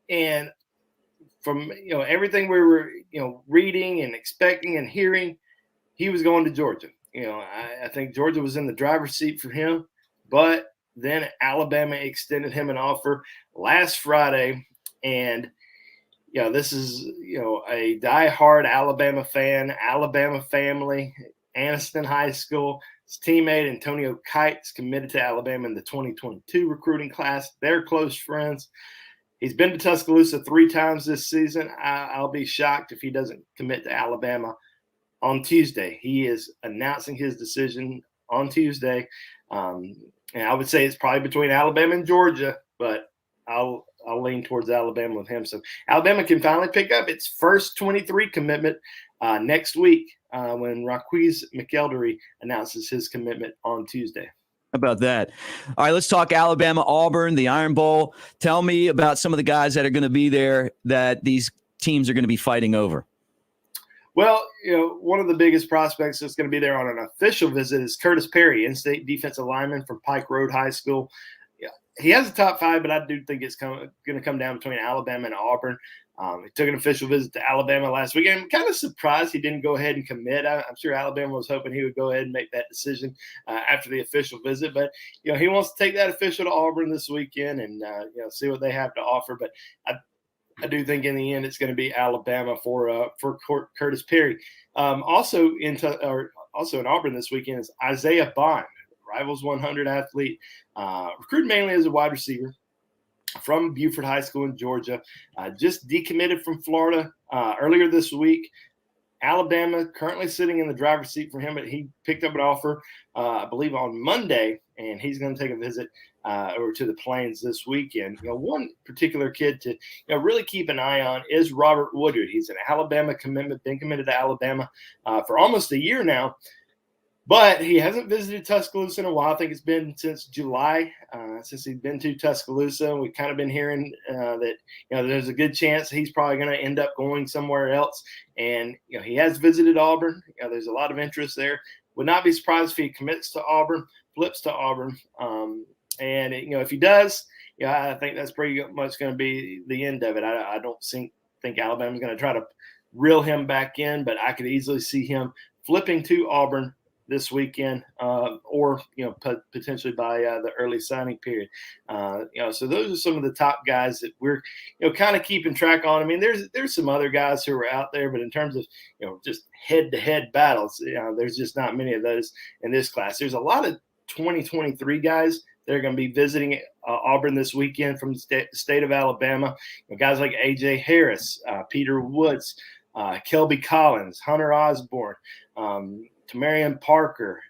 and from everything we were reading and expecting and hearing, he was going to Georgia. I think Georgia was in the driver's seat for him, but then Alabama extended him an offer last Friday, and this is a diehard Alabama fan, Alabama family, Anniston High School. His teammate Antonio Kite's committed to Alabama in the 2022 recruiting class. They're close friends. He's been to Tuscaloosa 3 times this season. I'll be shocked if he doesn't commit to Alabama on Tuesday. He is announcing his decision on Tuesday. And I would say it's probably between Alabama and Georgia, but I'll lean towards Alabama with him. So Alabama can finally pick up its first 23 commitment next week when Raquise McElderry announces his commitment on Tuesday. How about that? All right, let's talk Alabama, Auburn, the Iron Bowl. Tell me about some of the guys that are going to be there that these teams are going to be fighting over. Well, one of the biggest prospects that's going to be there on an official visit is Curtis Perry, in-state defensive lineman from Pike Road High School. He has a top 5, but I do think it's going to come down between Alabama and Auburn. He took an official visit to Alabama last week. I'm kind of surprised he didn't go ahead and commit. I'm sure Alabama was hoping he would go ahead and make that decision after the official visit. But, he wants to take that official to Auburn this weekend and, see what they have to offer. But I do think in the end it's going to be Alabama for Curtis Perry. Also in Auburn this weekend is Isaiah Bond, Rivals 100 athlete, recruited mainly as a wide receiver from Buford High School in Georgia. Just decommitted from Florida earlier this week. Alabama currently sitting in the driver's seat for him, but he picked up an offer, I believe, on Monday, and he's going to take a visit over to the Plains this weekend. One particular kid to really keep an eye on is Robert Woodward. He's an Alabama commitment, been committed to Alabama for almost a year now. But he hasn't visited Tuscaloosa in a while. I think it's been since July since he's been to Tuscaloosa. We've kind of been hearing that there's a good chance he's probably going to end up going somewhere else. And he has visited Auburn. There's a lot of interest there. Would not be surprised if he commits to Auburn, flips to Auburn. And if he does, I think that's pretty much going to be the end of it. I don't think Alabama's going to try to reel him back in, but I could easily see him flipping to Auburn this weekend, or potentially by the early signing period. So those are some of the top guys that we're kind of keeping track on. I mean, there's some other guys who are out there, but in terms of just head-to-head battles, there's just not many of those in this class. There's a lot of 2023 guys that are going to be visiting Auburn this weekend from the state of Alabama. Guys like A.J. Harris, Peter Woods, Kelby Collins, Hunter Osborne, Tamarian Parker,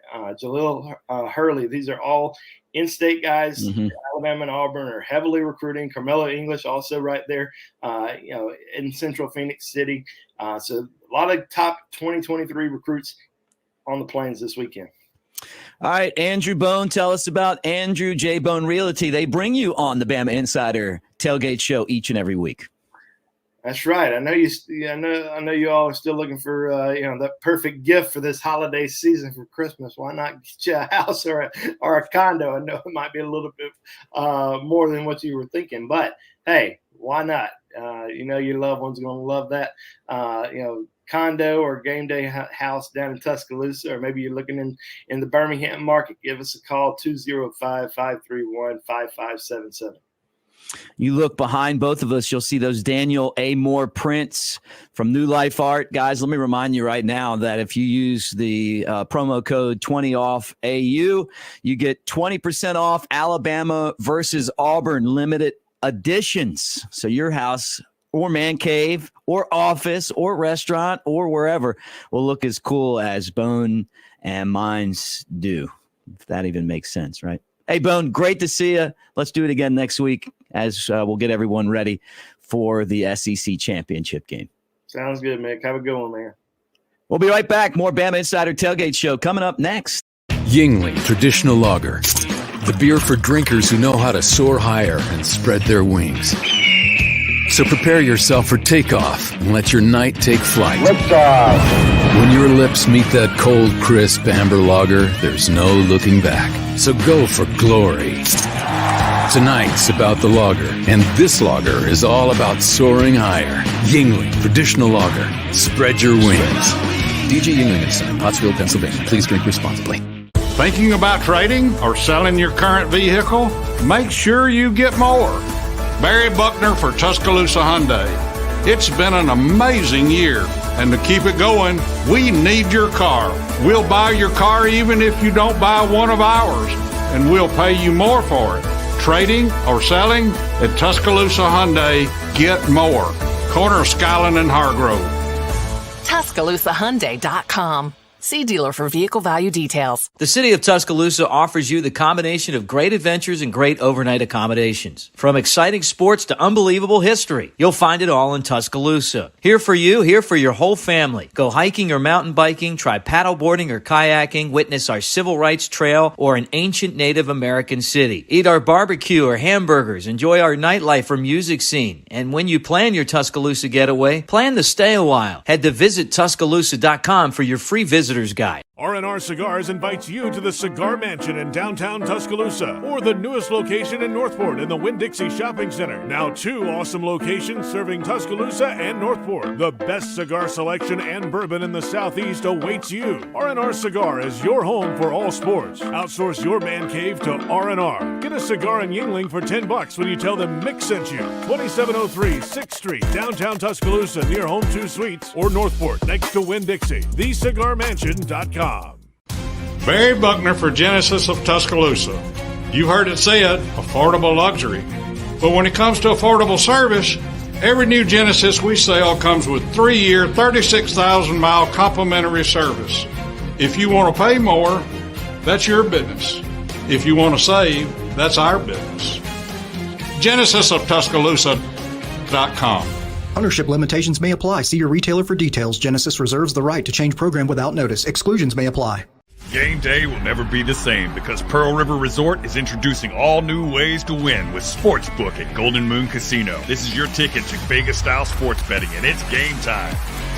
Jaleel Hurley. These are all in-state guys. Alabama and Auburn are heavily recruiting. Carmelo English also right there, in Central Phoenix City. So a lot of top 2023 recruits on the Plains this weekend. All right, Andrew Bone, tell us about Andrew J. Bone Realty. They bring you on the Bama Insider Tailgate Show each and every week. That's right. I know you all are still looking for that perfect gift for this holiday season for Christmas. Why not get you a house or a condo? I know it might be a little bit more than what you were thinking, but hey, why not? Your loved one's going to love that. Condo or game day house down in Tuscaloosa, or maybe you're looking in the Birmingham market. Give us a call, 205-531-5577. You look behind both of us, you'll see those Daniel A. Moore prints from New Life Art. Guys, let me remind you right now that if you use the promo code 20OFF-AU, you get 20% off Alabama versus Auburn limited editions. So your house or man cave or office or restaurant or wherever will look as cool as Bone and mine's do, if that even makes sense, right? Hey, Bone, great to see you. Let's do it again next week as we'll get everyone ready for the SEC championship game. Sounds good, Mick. Have a good one, man. We'll be right back. More Bama Insider Tailgate Show coming up next. Yingling Traditional Lager, the beer for drinkers who know how to soar higher and spread their wings. So prepare yourself for takeoff and let your night take flight. Liftoff. When your lips meet that cold, crisp amber lager, there's no looking back. So go for glory. Tonight's about the lager, and this lager is all about soaring higher. Yingling Traditional Lager. Spread your wings. DJ Yingling and Son, Pottsville, Pennsylvania. Please drink responsibly. Thinking about trading or selling your current vehicle? Make sure you get more. Barry Buckner for Tuscaloosa Hyundai. It's been an amazing year, and to keep it going, we need your car. We'll buy your car even if you don't buy one of ours, and we'll pay you more for it. Trading or selling? At Tuscaloosa Hyundai, get more. Corner of Skyland and Hargrove. TuscaloosaHyundai.com. See dealer for vehicle value details. The city of Tuscaloosa offers you the combination of great adventures and great overnight accommodations. From exciting sports to unbelievable history, you'll find it all in Tuscaloosa. Here for you, here for your whole family. Go hiking or mountain biking, try paddleboarding or kayaking, witness our civil rights trail or an ancient Native American city. Eat our barbecue or hamburgers, enjoy our nightlife or music scene. And when you plan your Tuscaloosa getaway, plan to stay a while. Head to visittuscaloosa.com for your free visitor's guide. R&R Cigars invites you to the Cigar Mansion in downtown Tuscaloosa, or the newest location in Northport in the Winn-Dixie Shopping Center. Now 2 awesome locations serving Tuscaloosa and Northport. The best cigar selection and bourbon in the Southeast awaits you. R&R Cigar is your home for all sports. Outsource your man cave to R&R. Get a cigar in Yingling for $10 when you tell them Mick sent you. 2703 6th Street, downtown Tuscaloosa near Home 2 Suites, or Northport next to Winn-Dixie. TheCigarMansion.com. Barry Buckner for Genesis of Tuscaloosa. You heard it said, affordable luxury. But when it comes to affordable service, every new Genesis we sell comes with 3-year, 36,000-mile complimentary service. If you want to pay more, that's your business. If you want to save, that's our business. GenesisofTuscaloosa.com. Ownership limitations may apply. See your retailer for details. Genesis reserves the right to change program without notice. Exclusions may apply. Game day will never be the same because Pearl River Resort is introducing all new ways to win with Sportsbook at Golden Moon Casino. This is your ticket to Vegas-style sports betting, and it's game time.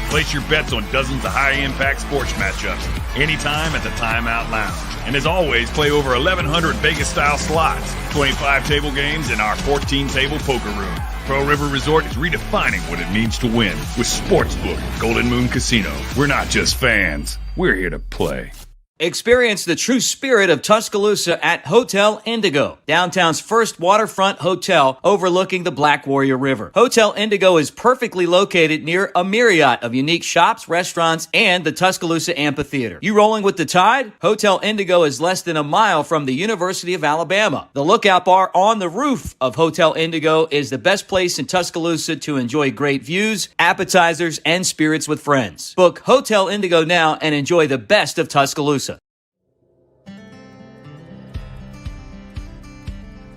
Place your bets on dozens of high-impact sports matchups anytime at the Timeout Lounge. And as always, play over 1,100 Vegas-style slots, 25 table games, and our 14-table poker room. Pearl River Resort is redefining what it means to win with Sportsbook at Golden Moon Casino. We're not just fans. We're here to play. Experience the true spirit of Tuscaloosa at Hotel Indigo, downtown's first waterfront hotel overlooking the Black Warrior River. Hotel Indigo is perfectly located near a myriad of unique shops, restaurants, and the Tuscaloosa Amphitheater. You rolling with the tide? Hotel Indigo is less than a mile from the University of Alabama. The lookout bar on the roof of Hotel Indigo is the best place in Tuscaloosa to enjoy great views, appetizers, and spirits with friends. Book Hotel Indigo now and enjoy the best of Tuscaloosa.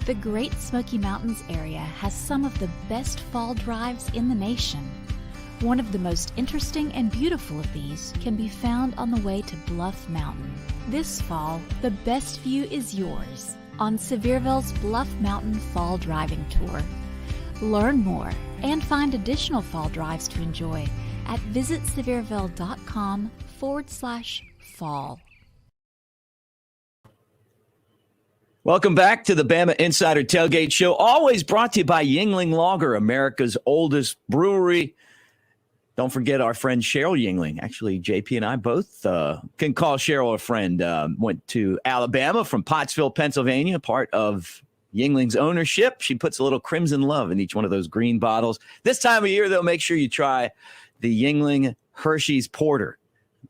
The Great Smoky Mountains area has some of the best fall drives in the nation. One of the most interesting and beautiful of these can be found on the way to Bluff Mountain. This fall, the best view is yours on Sevierville's Bluff Mountain Fall Driving Tour. Learn more and find additional fall drives to enjoy at visitsevierville.com/fall. Welcome back to the Bama Insider Tailgate Show, always brought to you by Yingling Lager, America's oldest brewery. Don't forget our friend Cheryl Yingling. Actually, JP and I both can call Cheryl a friend. Went to Alabama from Pottsville, Pennsylvania, part of Yingling's ownership. She puts a little crimson love in each one of those green bottles. This time of year, though, make sure you try the Yingling Hershey's Porter.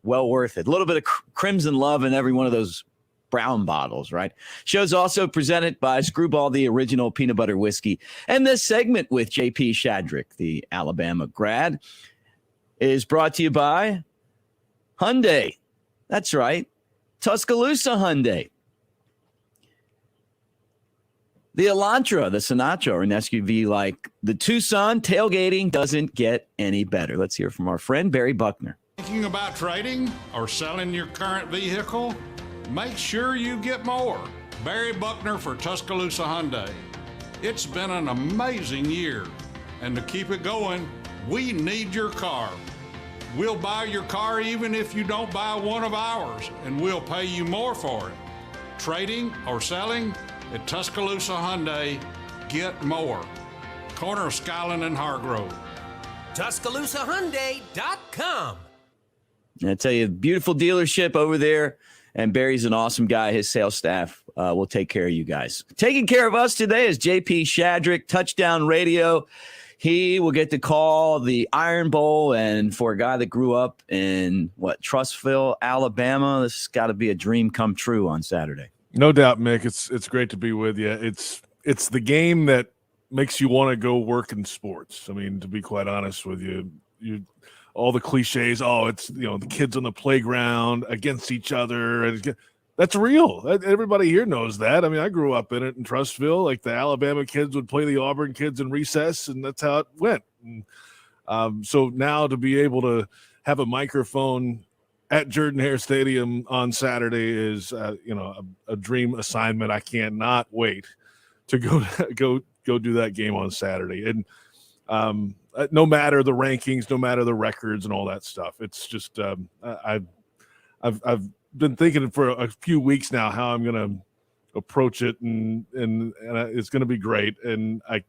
Well worth it. A little bit of crimson love in every one of those brown bottles, right? Show's also presented by Screwball, the original peanut butter whiskey. And this segment with JP Shadrick, the Alabama grad, is brought to you by Hyundai. That's right. Tuscaloosa Hyundai. The Elantra, the Sinatra, or an SUV like the Tucson, tailgating doesn't get any better. Let's hear from our friend Barry Buckner. Thinking about trading or selling your current vehicle? Make sure you get more. Barry Buckner for Tuscaloosa Hyundai. It's been an amazing year, And to keep it going, we need your car. We'll buy your car even if you don't buy one of ours, and we'll pay you more for it. Trading or selling? At Tuscaloosa Hyundai, get more. Corner of Skyland and Hargrove. TuscaloosaHyundai.com. I tell you, beautiful dealership over there. And Barry's an awesome guy. His sales staff will take care of you guys. Taking care of us today is JP Shadrick, Touchdown Radio. He will get to call the Iron Bowl. And for a guy that grew up in, Trussville, Alabama, this has got to be a dream come true on Saturday. No doubt, Mick. It's great to be with you. It's the game that makes you want to go work in sports. I mean, to be quite honest with you, all the cliches. Oh, it's the kids on the playground against each other. And that's real. Everybody here knows that. I mean, I grew up in it in Trussville. Like the Alabama kids would play the Auburn kids in recess, and that's how it went. And, so now to be able to have a microphone at Jordan-Hare Stadium on Saturday is, a dream assignment. I cannot wait to go do that game on Saturday. And no matter the rankings, no matter the records and all that stuff, it's just I've been thinking for a few weeks now how I'm going to approach it, and it's going to be great. And I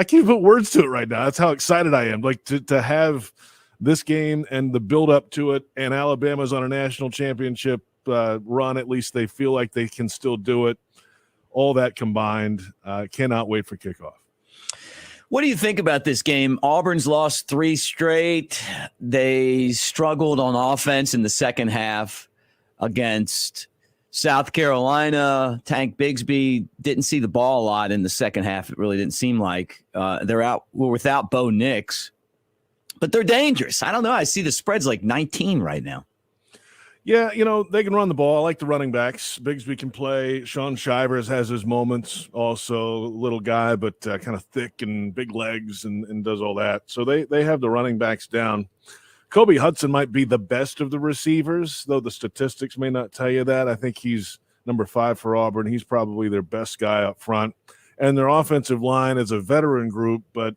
can't put words to it right now. That's how excited I am. Like to have this game and the build up to it, and Alabama's on a national championship run. At least they feel like they can still do it. All that combined, cannot wait for kickoff. What do you think about this game? Auburn's lost 3 straight. They struggled on offense in the second half against South Carolina. Tank Bigsby didn't see the ball a lot in the second half. It really didn't seem like we're without Bo Nix, but they're dangerous. I don't know. I see the spread's like 19 right now. Yeah, they can run the ball. I like the running backs. Bigsby can play. Sean Shivers has his moments. Also, little guy, but kind of thick and big legs and does all that. So they have the running backs down. Kobe Hudson might be the best of the receivers, though the statistics may not tell you that. I think he's number 5 for Auburn. He's probably their best guy up front. And their offensive line is a veteran group, but,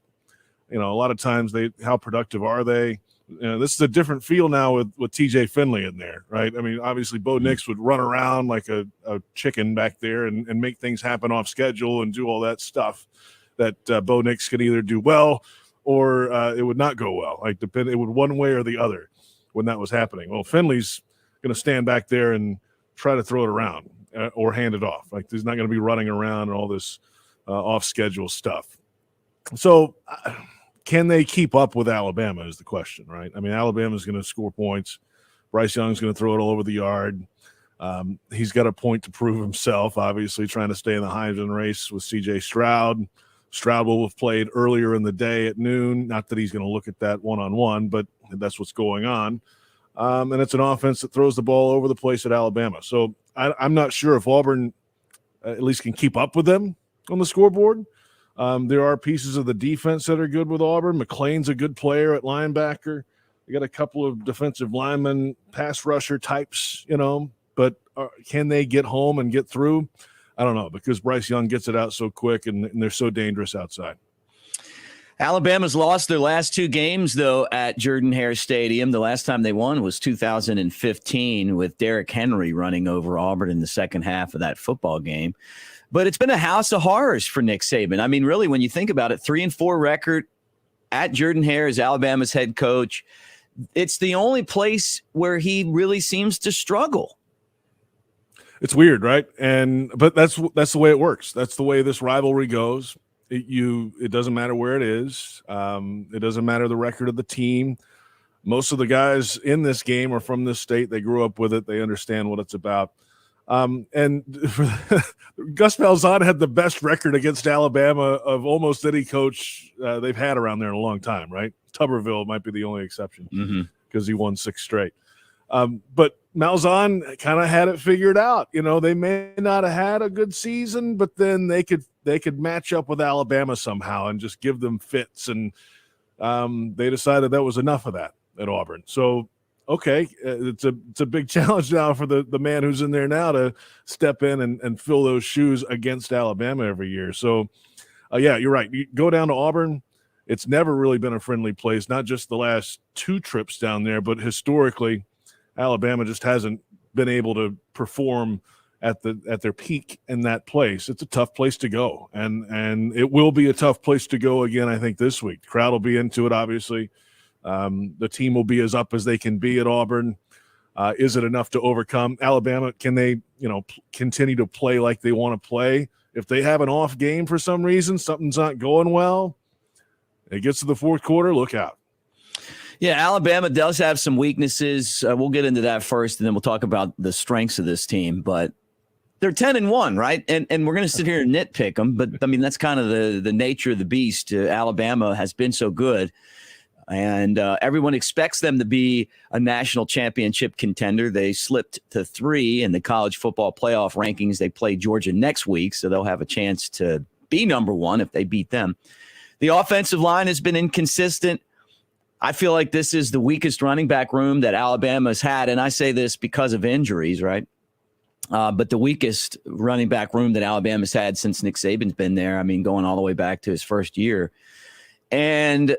a lot of times how productive are they? This is a different feel now with TJ Finley in there, right? I mean, obviously Bo Nix would run around like a chicken back there and make things happen off schedule and do all that stuff that Bo Nix could either do well or it would not go well. Like it would one way or the other when that was happening. Well, Finley's going to stand back there and try to throw it around or hand it off. Like he's not going to be running around and all this off schedule stuff. So can they keep up with Alabama is the question, right? I mean, Alabama's going to score points. Bryce Young's going to throw it all over the yard. He's got a point to prove himself, obviously, trying to stay in the Heisman race with C.J. Stroud. Stroud will have played earlier in the day at noon. Not that he's going to look at that one-on-one, but that's what's going on. And it's an offense that throws the ball over the place at Alabama. So I'm not sure if Auburn at least can keep up with them on the scoreboard. There are pieces of the defense that are good with Auburn. McClain's a good player at linebacker. They got a couple of defensive linemen, pass rusher types, but can they get home and get through? I don't know, because Bryce Young gets it out so quick and they're so dangerous outside. Alabama's lost their last 2 games, though, at Jordan-Hare Stadium. The last time they won was 2015 with Derrick Henry running over Auburn in the second half of that football game. But it's been a house of horrors for Nick Saban. I mean, really, when you think about it, 3-4 record at Jordan-Hare as Alabama's head coach. It's the only place where he really seems to struggle. It's weird, right? But that's the way it works. That's the way this rivalry goes. It doesn't matter where it is. It doesn't matter the record of the team. Most of the guys in this game are from this state. They grew up with it. They understand what it's about. And Gus Malzahn had the best record against Alabama of almost any coach they've had around there in a long time, right? Tuberville might be the only exception because he won 6 straight. But Malzahn kind of had it figured out. They may not have had a good season, but then they could match up with Alabama somehow and just give them fits. And they decided that was enough of that at Auburn. So, okay, it's a big challenge now for the man who's in there now to step in and fill those shoes against Alabama every year. So Yeah, you're right. You go down to Auburn, it's never really been a friendly place, not just the last 2 trips down there, but historically, Alabama just hasn't been able to perform at their peak in that place. It's a tough place to go, and it will be a tough place to go again, I think, this week. The crowd will be into it, obviously. The team will be as up as they can be at Auburn. Is it enough to overcome Alabama? Can they, continue to play like they want to play? If they have an off game for some reason, something's not going well, it gets to the fourth quarter, look out. Yeah, Alabama does have some weaknesses. We'll get into that first, and then we'll talk about the strengths of this team. But they're 10-1, right? And we're going to sit here and nitpick them. But, I mean, that's kind of the nature of the beast. Alabama has been so good. And everyone expects them to be a national championship contender. They slipped to 3 in the college football playoff rankings. They play Georgia next week, so they'll have a chance to be number 1 if they beat them. The offensive line has been inconsistent. I feel like this is the weakest running back room that Alabama's had, and I say this because of injuries, right? But the weakest running back room that Alabama's had since Nick Saban's been there, I mean, going all the way back to his first year. And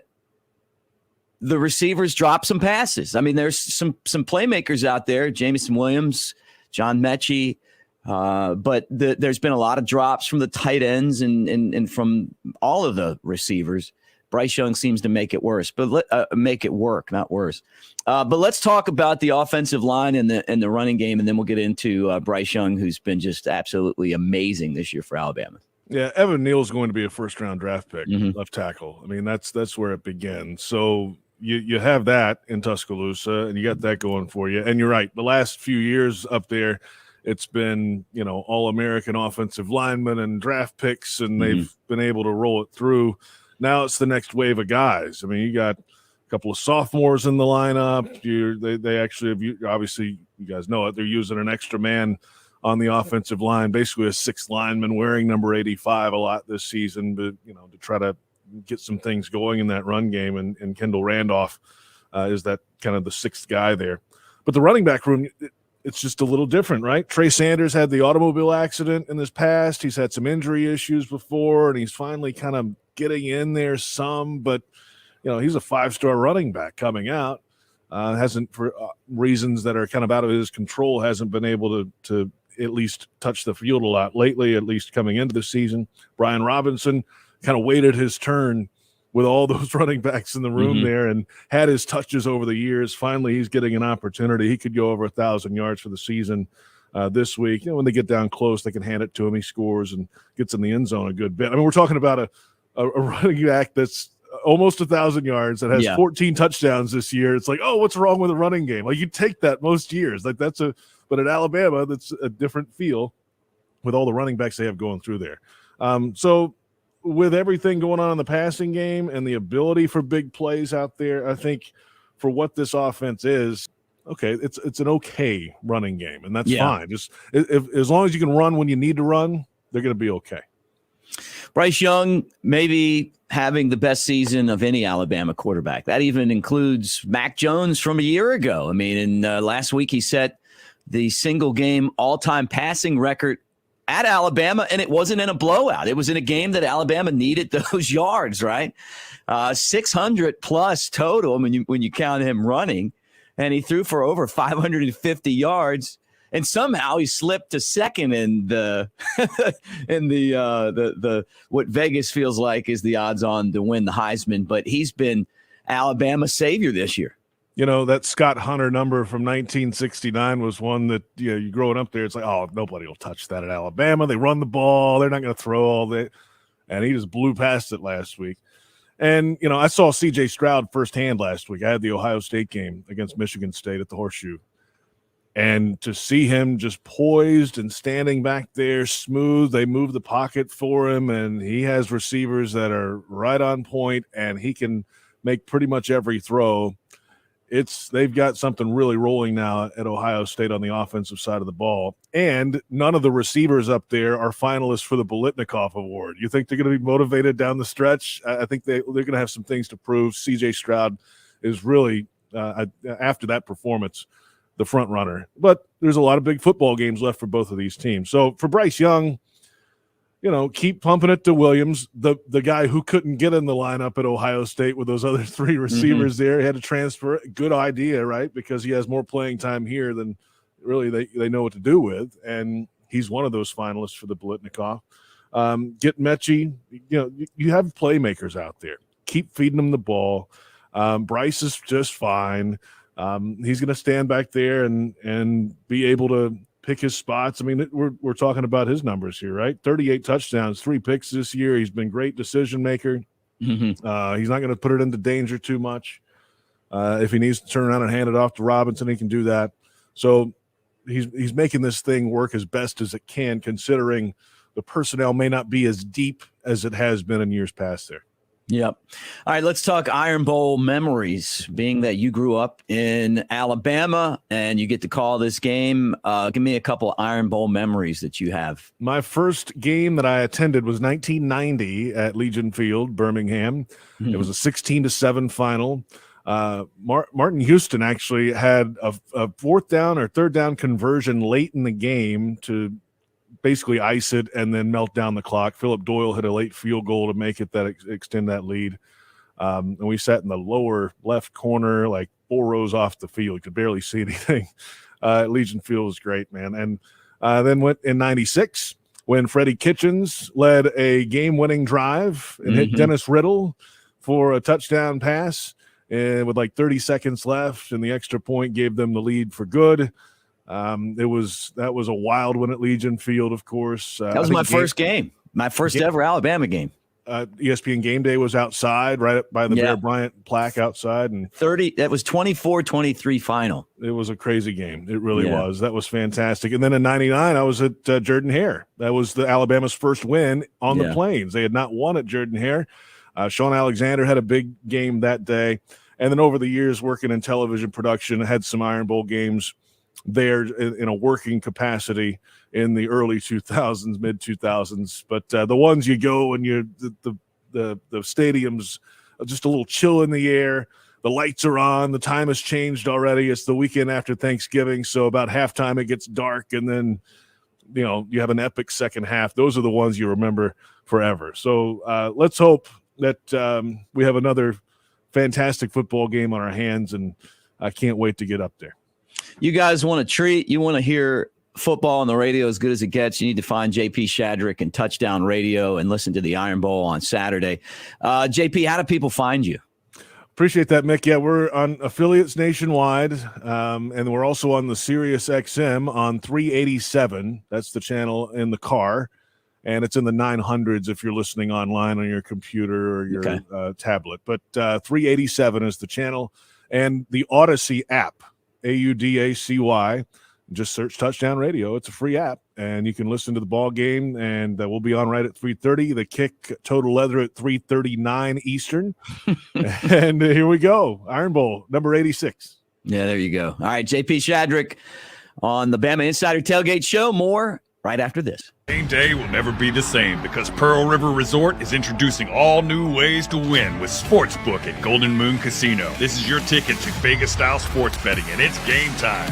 the receivers drop some passes. I mean, there's some playmakers out there, Jamison Williams, John Mechie, but there's been a lot of drops from the tight ends and from all of the receivers. Bryce Young seems to make it worse, but make it work, not worse. But let's talk about the offensive line and the running game, and then we'll get into Bryce Young, who's been just absolutely amazing this year for Alabama. Yeah, Evan Neal's going to be a first-round draft pick, left tackle. I mean, that's where it begins. So you have that in Tuscaloosa, and you got that going for you. And you're right, the last few years up there, it's been, all-American offensive linemen and draft picks, and they've been able to roll it through. Now it's the next wave of guys. I mean, you got a couple of sophomores in the lineup. They actually have, obviously, you guys know it, they're using an extra man on the offensive line, basically a 6th lineman wearing number 85 a lot this season, but, to try to get some things going in that run game. And Kendall Randolph is that kind of the 6th guy there. But the running back room, it's just a little different, right? Trey Sanders had the automobile accident in his past. He's had some injury issues before, and he's finally kind of getting in there some, but he's a 5-star running back coming out. Hasn't, for reasons that are kind of out of his control, hasn't been able to at least touch the field a lot lately, at least coming into the season. Brian Robinson kind of waited his turn with all those running backs in the room there and had his touches over the years. Finally, he's getting an opportunity. He could go over 1,000 yards for the season this week. When they get down close, they can hand it to him. He scores and gets in the end zone a good bit. I mean, we're talking about a running back that's almost 1,000 yards that has 14 touchdowns this year. It's like, oh, what's wrong with a running game? Like, you take that most years. Like, but at Alabama, that's a different feel with all the running backs they have going through there. So with everything going on in the passing game and the ability for big plays out there, I think for what this offense is, okay, it's an okay running game, and that's fine. Just as long as you can run when you need to run, they're going to be okay. Bryce Young maybe having the best season of any Alabama quarterback. That even includes Mac Jones from a year ago. I mean, in last week he set the single game all-time passing record at Alabama, and it wasn't in a blowout. It was in a game that Alabama needed those yards, right? 600 plus total when you count him running, and he threw for over 550 yards. And somehow he slipped to second in the what Vegas feels like is the odds on to win the Heisman. But he's been Alabama's savior this year. That Scott Hunter number from 1969 was one that, you growing up there, it's like, oh, nobody will touch that at Alabama. They run the ball. They're not going to throw all that. And he just blew past it last week. And, I saw C.J. Stroud firsthand last week. I had the Ohio State game against Michigan State at the Horseshoe. And to see him just poised and standing back there smooth, they move the pocket for him, and he has receivers that are right on point, and he can make pretty much every throw. They've got something really rolling now at Ohio State on the offensive side of the ball. And none of the receivers up there are finalists for the Biletnikoff Award. You think they're going to be motivated down the stretch? I think they're going to have some things to prove. C.J. Stroud is really, after that performance, the front runner. But there's a lot of big football games left for both of these teams. So for Bryce Young, keep pumping it to Williams, the guy who couldn't get in the lineup at Ohio State with those other three receivers there. He had to transfer. Good idea, right? Because he has more playing time here than really they know what to do with. And he's one of those finalists for the Biletnikoff. Get Mechie. You have playmakers out there. Keep feeding them the ball. Bryce is just fine. He's going to stand back there and be able to pick his spots. I mean, we're talking about his numbers here, right? 38 touchdowns, 3 picks this year. He's been great decision maker. He's not going to put it into danger too much. If he needs to turn around and hand it off to Robinson, he can do that. So he's making this thing work as best as it can, considering the personnel may not be as deep as it has been in years past there. Yep. All right, let's talk Iron Bowl memories. Being that you grew up in Alabama and you get to call this game, give me a couple of Iron Bowl memories that you have. My first game that I attended was 1990 at Legion Field, Birmingham. It was a 16-7 final. Martin Houston actually had a fourth down or third down conversion late in the game to basically ice it and then melt down the clock. Philip Doyle hit a late field goal to make it extend that lead. And we sat in the lower left corner, like 4 rows off the field. Could barely see anything. Legion Field was great, man. And then went in 96 when Freddie Kitchens led a game-winning drive and hit Dennis Riddle for a touchdown pass. And with like 30 seconds left, and the extra point gave them the lead for good. That was a wild one at Legion Field, of course. That was my first game, my first ever Alabama game. ESPN Game Day was outside, right up by the Bear Bryant plaque outside, and that was 24-23 final. It was a crazy game. It really was. That was fantastic. And then in '99, I was at Jordan-Hare. That was the Alabama's first win on the Plains. They had not won at Jordan-Hare. Sean Alexander had a big game that day. And then over the years, working in television production, I had some Iron Bowl games there in a working capacity in the early 2000s, mid 2000s. But the ones you go and the stadium's just a little chill in the air. The lights are on. The time has changed already. It's the weekend after Thanksgiving. So about halftime, it gets dark. And then, you have an epic second half. Those are the ones you remember forever. So let's hope that we have another fantastic football game on our hands. And I can't wait to get up there. You guys want a treat? You want to hear football on the radio as good as it gets? You need to find JP Shadrick and Touchdown Radio and listen to the Iron Bowl on Saturday. JP, how do people find you? Appreciate that, Mick. Yeah, we're on affiliates nationwide, and we're also on the Sirius XM on 387. That's the channel in the car, and it's in the 900s if you're listening online on your computer or your tablet. But 387 is the channel, and the Odyssey app. AUDACY. Just search Touchdown Radio. It's a free app, and you can listen to the ball game, and we'll be on right at 3:30. The kick, Total Leather, at 3:39 Eastern. And here we go. Iron Bowl, number 86. Yeah, there you go. All right, JP Shadrick on the Bama Insider Tailgate Show. More right after this. Game day will never be the same because Pearl River Resort is introducing all new ways to win with Sportsbook at Golden Moon Casino. This is your ticket to Vegas-style sports betting, and it's game time.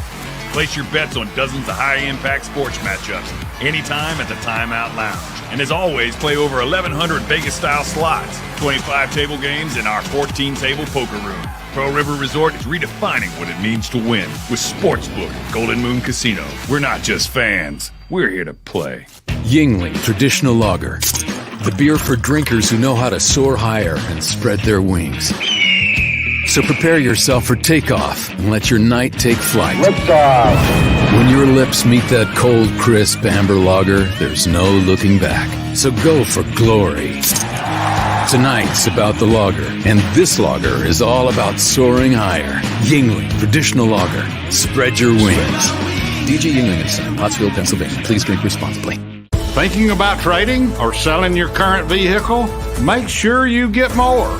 Place your bets on dozens of high-impact sports matchups anytime at the Timeout Lounge. And as always, play over 1,100 Vegas-style slots, 25 table games, and our 14-table poker room. Pearl River Resort is redefining what it means to win with Sportsbook at Golden Moon Casino. We're not just fans. We're here to play. Yingling Traditional Lager. The beer for drinkers who know how to soar higher and spread their wings. So prepare yourself for takeoff and let your night take flight. When your lips meet that cold, crisp amber lager, there's no looking back. So go for glory. Tonight's about the lager, and this lager is all about soaring higher. Yingling Traditional Lager. Spread your wings. DJ Yingling and Son, Pottsville, Pennsylvania. Please drink responsibly. Thinking about trading or selling your current vehicle? Make sure you get more.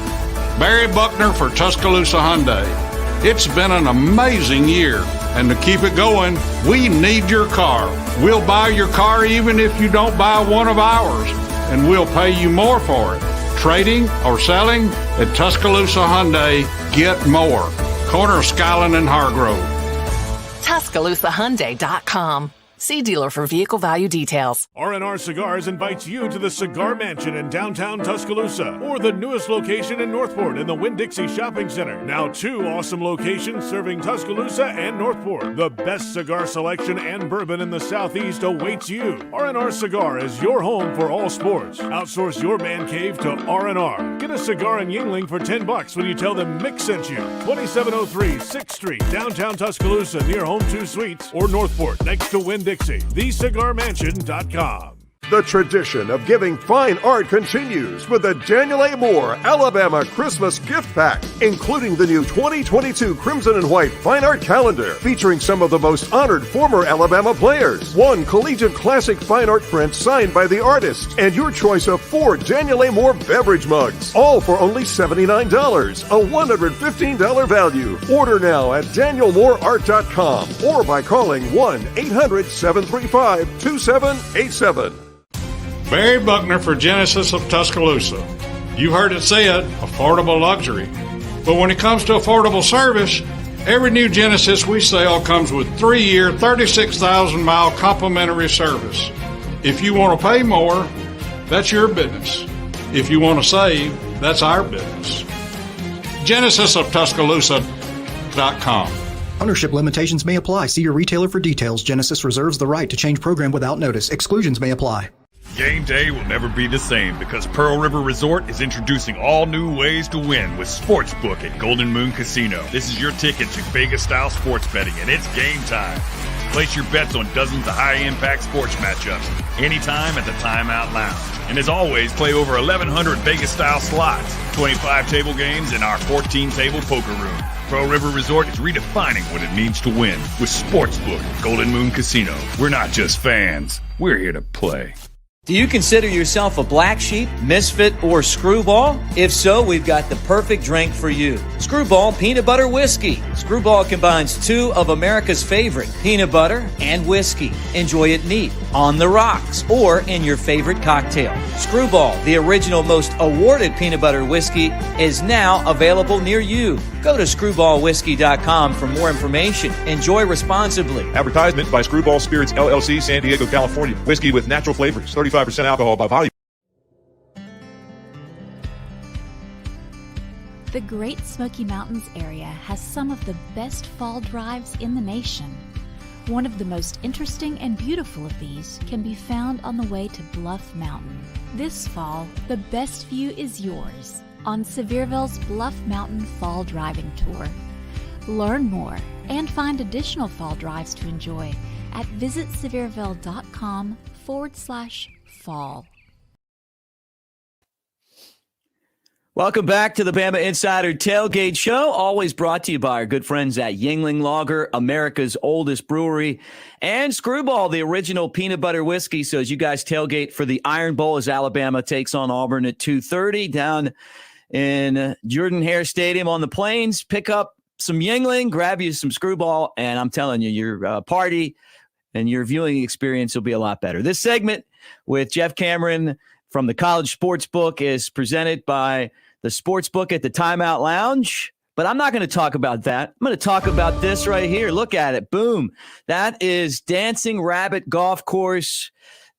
Barry Buckner for Tuscaloosa Hyundai. It's been an amazing year, and to keep it going, we need your car. We'll buy your car even if you don't buy one of ours, and we'll pay you more for it. Trading or selling at Tuscaloosa Hyundai, get more. Corner of Skyland and Hargrove. TuscaloosaHyundai.com. See dealer for vehicle value details. R&R Cigars invites you to the Cigar Mansion in downtown Tuscaloosa, or the newest location in Northport in the Winn-Dixie Shopping Center. Now 2 awesome locations serving Tuscaloosa and Northport. The best cigar selection and bourbon in the Southeast awaits you. R&R Cigar is your home for all sports. Outsource your man cave to R&R. Get a cigar in Yuengling for $10 when you tell them Mick sent you. 2703 6th Street, downtown Tuscaloosa, near Home 2 Suites, or Northport, next to Winn-Dixie. TheCigarMansion.com. The tradition of giving fine art continues with the Daniel A. Moore Alabama Christmas Gift Pack, including the new 2022 Crimson and White Fine Art Calendar, featuring some of the most honored former Alabama players, 1 collegiate classic fine art print signed by the artist, and your choice of 4 Daniel A. Moore beverage mugs, all for only $79, a $115 value. Order now at danielmooreart.com or by calling 1-800-735-2787. Barry Buckner for Genesis of Tuscaloosa. You heard it said, affordable luxury. But when it comes to affordable service, every new Genesis we sell comes with 3-year, 36,000-mile complimentary service. If you want to pay more, that's your business. If you want to save, that's our business. GenesisofTuscaloosa.com. Ownership limitations may apply. See your retailer for details. Genesis reserves the right to change program without notice. Exclusions may apply. Game day will never be the same because Pearl River Resort is introducing all new ways to win with Sportsbook at Golden Moon Casino. This is your ticket to Vegas-style sports betting, and it's game time. Place your bets on dozens of high-impact sports matchups anytime at the Timeout Lounge. And as always, play over 1,100 Vegas-style slots, 25 table games, and our 14-table poker room. Pearl River Resort is redefining what it means to win with Sportsbook at Golden Moon Casino. We're not just fans. We're here to play. Do you consider yourself a black sheep, misfit, or screwball? If so, we've got the perfect drink for you. Screwball Peanut Butter Whiskey. Screwball combines 2 of America's favorite, peanut butter and whiskey. Enjoy it neat, on the rocks, or in your favorite cocktail. Screwball, the original most awarded peanut butter whiskey, is now available near you. Go to screwballwhiskey.com for more information. Enjoy responsibly. Advertisement by Screwball Spirits, LLC, San Diego, California. Whiskey with natural flavors, 35% alcohol by volume. The Great Smoky Mountains area has some of the best fall drives in the nation. One of the most interesting and beautiful of these can be found on the way to Bluff Mountain. This fall, the best view is yours on Sevierville's Bluff Mountain Fall Driving Tour. Learn more and find additional fall drives to enjoy at visitsevierville.com/fall. Welcome back to the Bama Insider Tailgate Show, always brought to you by our good friends at Yuengling Lager, America's oldest brewery, and Screwball, the original peanut butter whiskey. So as you guys tailgate for the Iron Bowl as Alabama takes on Auburn at 2:30 down in Jordan-Hare Stadium on the Plains, pick up some Yuengling, grab you some Screwball, and I'm telling you, your party and your viewing experience will be a lot better. This segment with Jeff Cameron from the College Sportsbook is presented by the Sportsbook at the Timeout Lounge. But I'm not going to talk about that. I'm going to talk about this right here. Look at it. Boom. That is Dancing Rabbit Golf Course.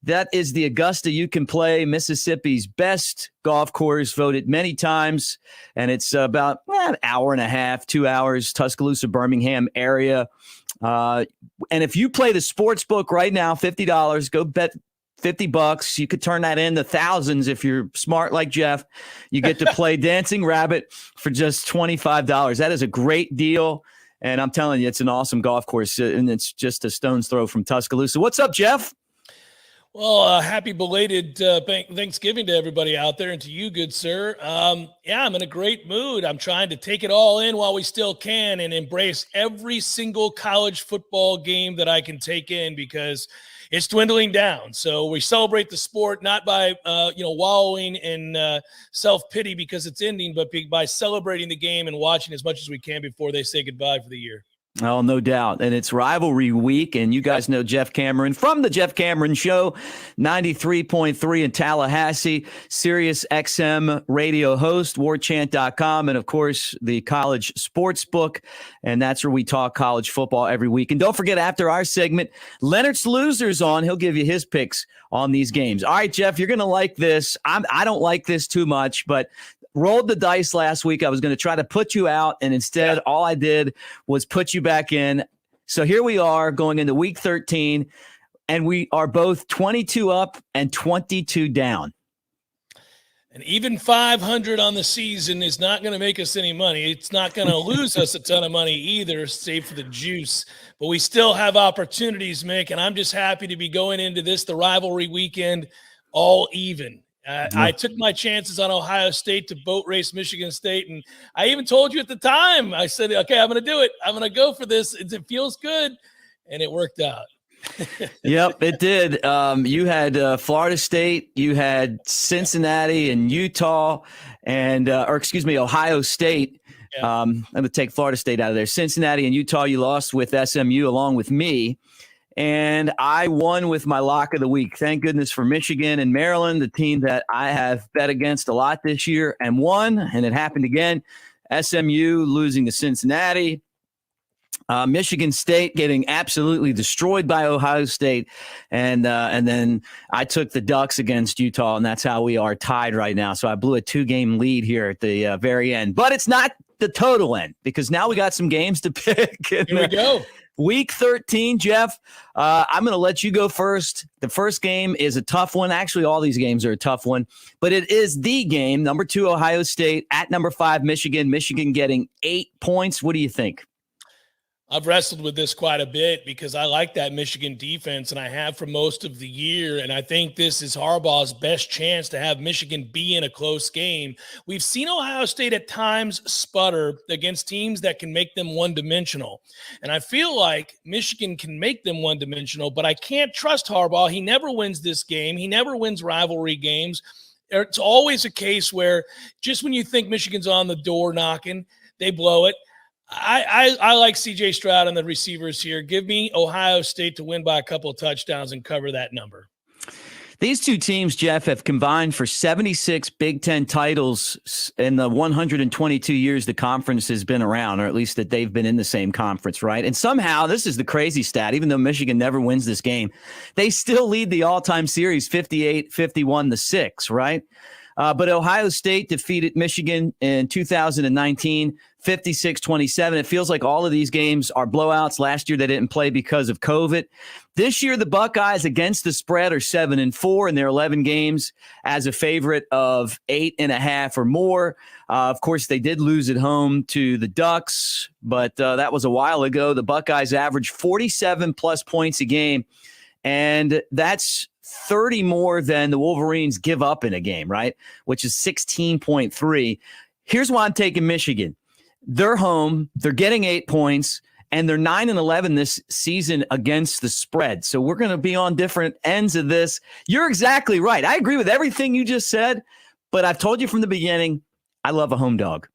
That is the Augusta You Can Play, Mississippi's best golf course, voted many times. And it's about an hour and a half, 2 hours, Tuscaloosa, Birmingham area. And if you play the Sportsbook right now, $50, go bet $50. You could turn that into thousands if you're smart like Jeff. You get to play Dancing Rabbit for just $25. That is a great deal. And I'm telling you, it's an awesome golf course. And it's just a stone's throw from Tuscaloosa. What's up, Jeff? Well, happy belated Thanksgiving to everybody out there and to you, good sir. Yeah, I'm in a great mood. I'm trying to take it all in while we still can and embrace every single college football game that I can take in because it's dwindling down. So we celebrate the sport not by wallowing in self-pity because it's ending, but by celebrating the game and watching as much as we can before they say goodbye for the year. Oh, no doubt. And it's rivalry week. And you guys know Jeff Cameron from the Jeff Cameron Show, 93.3 in Tallahassee, Sirius XM radio host, warchant.com, and of course, the college sports book. And that's where we talk college football every week. And don't forget, after our segment, Leonard's Losers on. He'll give you his picks on these games. All right, Jeff, you're going to like this. I don't like this too much, but rolled the dice last week. I was going to try to put you out, and instead all I did was put you back in. So here we are going into week 13, and we are both 22 up and 22 down. And even 500 on the season is not going to make us any money. It's not going to lose us a ton of money either, save for the juice. But we still have opportunities, Mick, and I'm just happy to be going into this, the rivalry weekend, all even. I took my chances on Ohio State to boat race Michigan State, and I even told you at the time, I said, okay, I'm going to do it. I'm going to go for this. It feels good, and it worked out. Yep, it did. You had Florida State, you had Cincinnati and Utah, and Ohio State. Yeah. I'm going to take Florida State out of there. Cincinnati and Utah, you lost with SMU along with me. And I won with my lock of the week. Thank goodness for Michigan and Maryland, the team that I have bet against a lot this year, and won. And it happened again. SMU losing to Cincinnati. Michigan State getting absolutely destroyed by Ohio State. And then I took the Ducks against Utah, and that's how we are tied right now. So I blew a 2-game lead here at the very end. But it's not the total end, because now we got some games to pick. And, here we go. Week 13, Jeff, I'm going to let you go first. The first game is a tough one. Actually, all these games are a tough one, but it is the game. Number 2, Ohio State at number 5, Michigan. Michigan getting 8 points. What do you think? I've wrestled with this quite a bit because I like that Michigan defense, and I have for most of the year. And I think this is Harbaugh's best chance to have Michigan be in a close game. We've seen Ohio State at times sputter against teams that can make them one-dimensional. And I feel like Michigan can make them one-dimensional, but I can't trust Harbaugh. He never wins this game. He never wins rivalry games. It's always a case where just when you think Michigan's on the door knocking, they blow it. I like C.J. Stroud and the receivers here. Give me Ohio State to win by a couple of touchdowns and cover that number. These two teams, Jeff, have combined for 76 Big Ten titles in the 122 years the conference has been around, or at least that they've been in the same conference, right? And somehow, this is the crazy stat, even though Michigan never wins this game, they still lead the all-time series 58-51-6, right? But Ohio State defeated Michigan in 2019, 56-27. It feels like all of these games are blowouts. Last year, they didn't play because of COVID. This year, the Buckeyes against the spread are 7-4 in their 11 games as a favorite of 8.5 or more. Of course, they did lose at home to the Ducks, but that was a while ago. The Buckeyes averaged 47-plus points a game, and that's 30 more than the Wolverines give up in a game, right? Which is 16.3. Here's why I'm taking Michigan. They're home. They're getting 8 points, and they're 9-11 this season against the spread. So we're going to be on different ends of this. You're exactly right. I agree with everything you just said, but I've told you from the beginning, I love a home dog.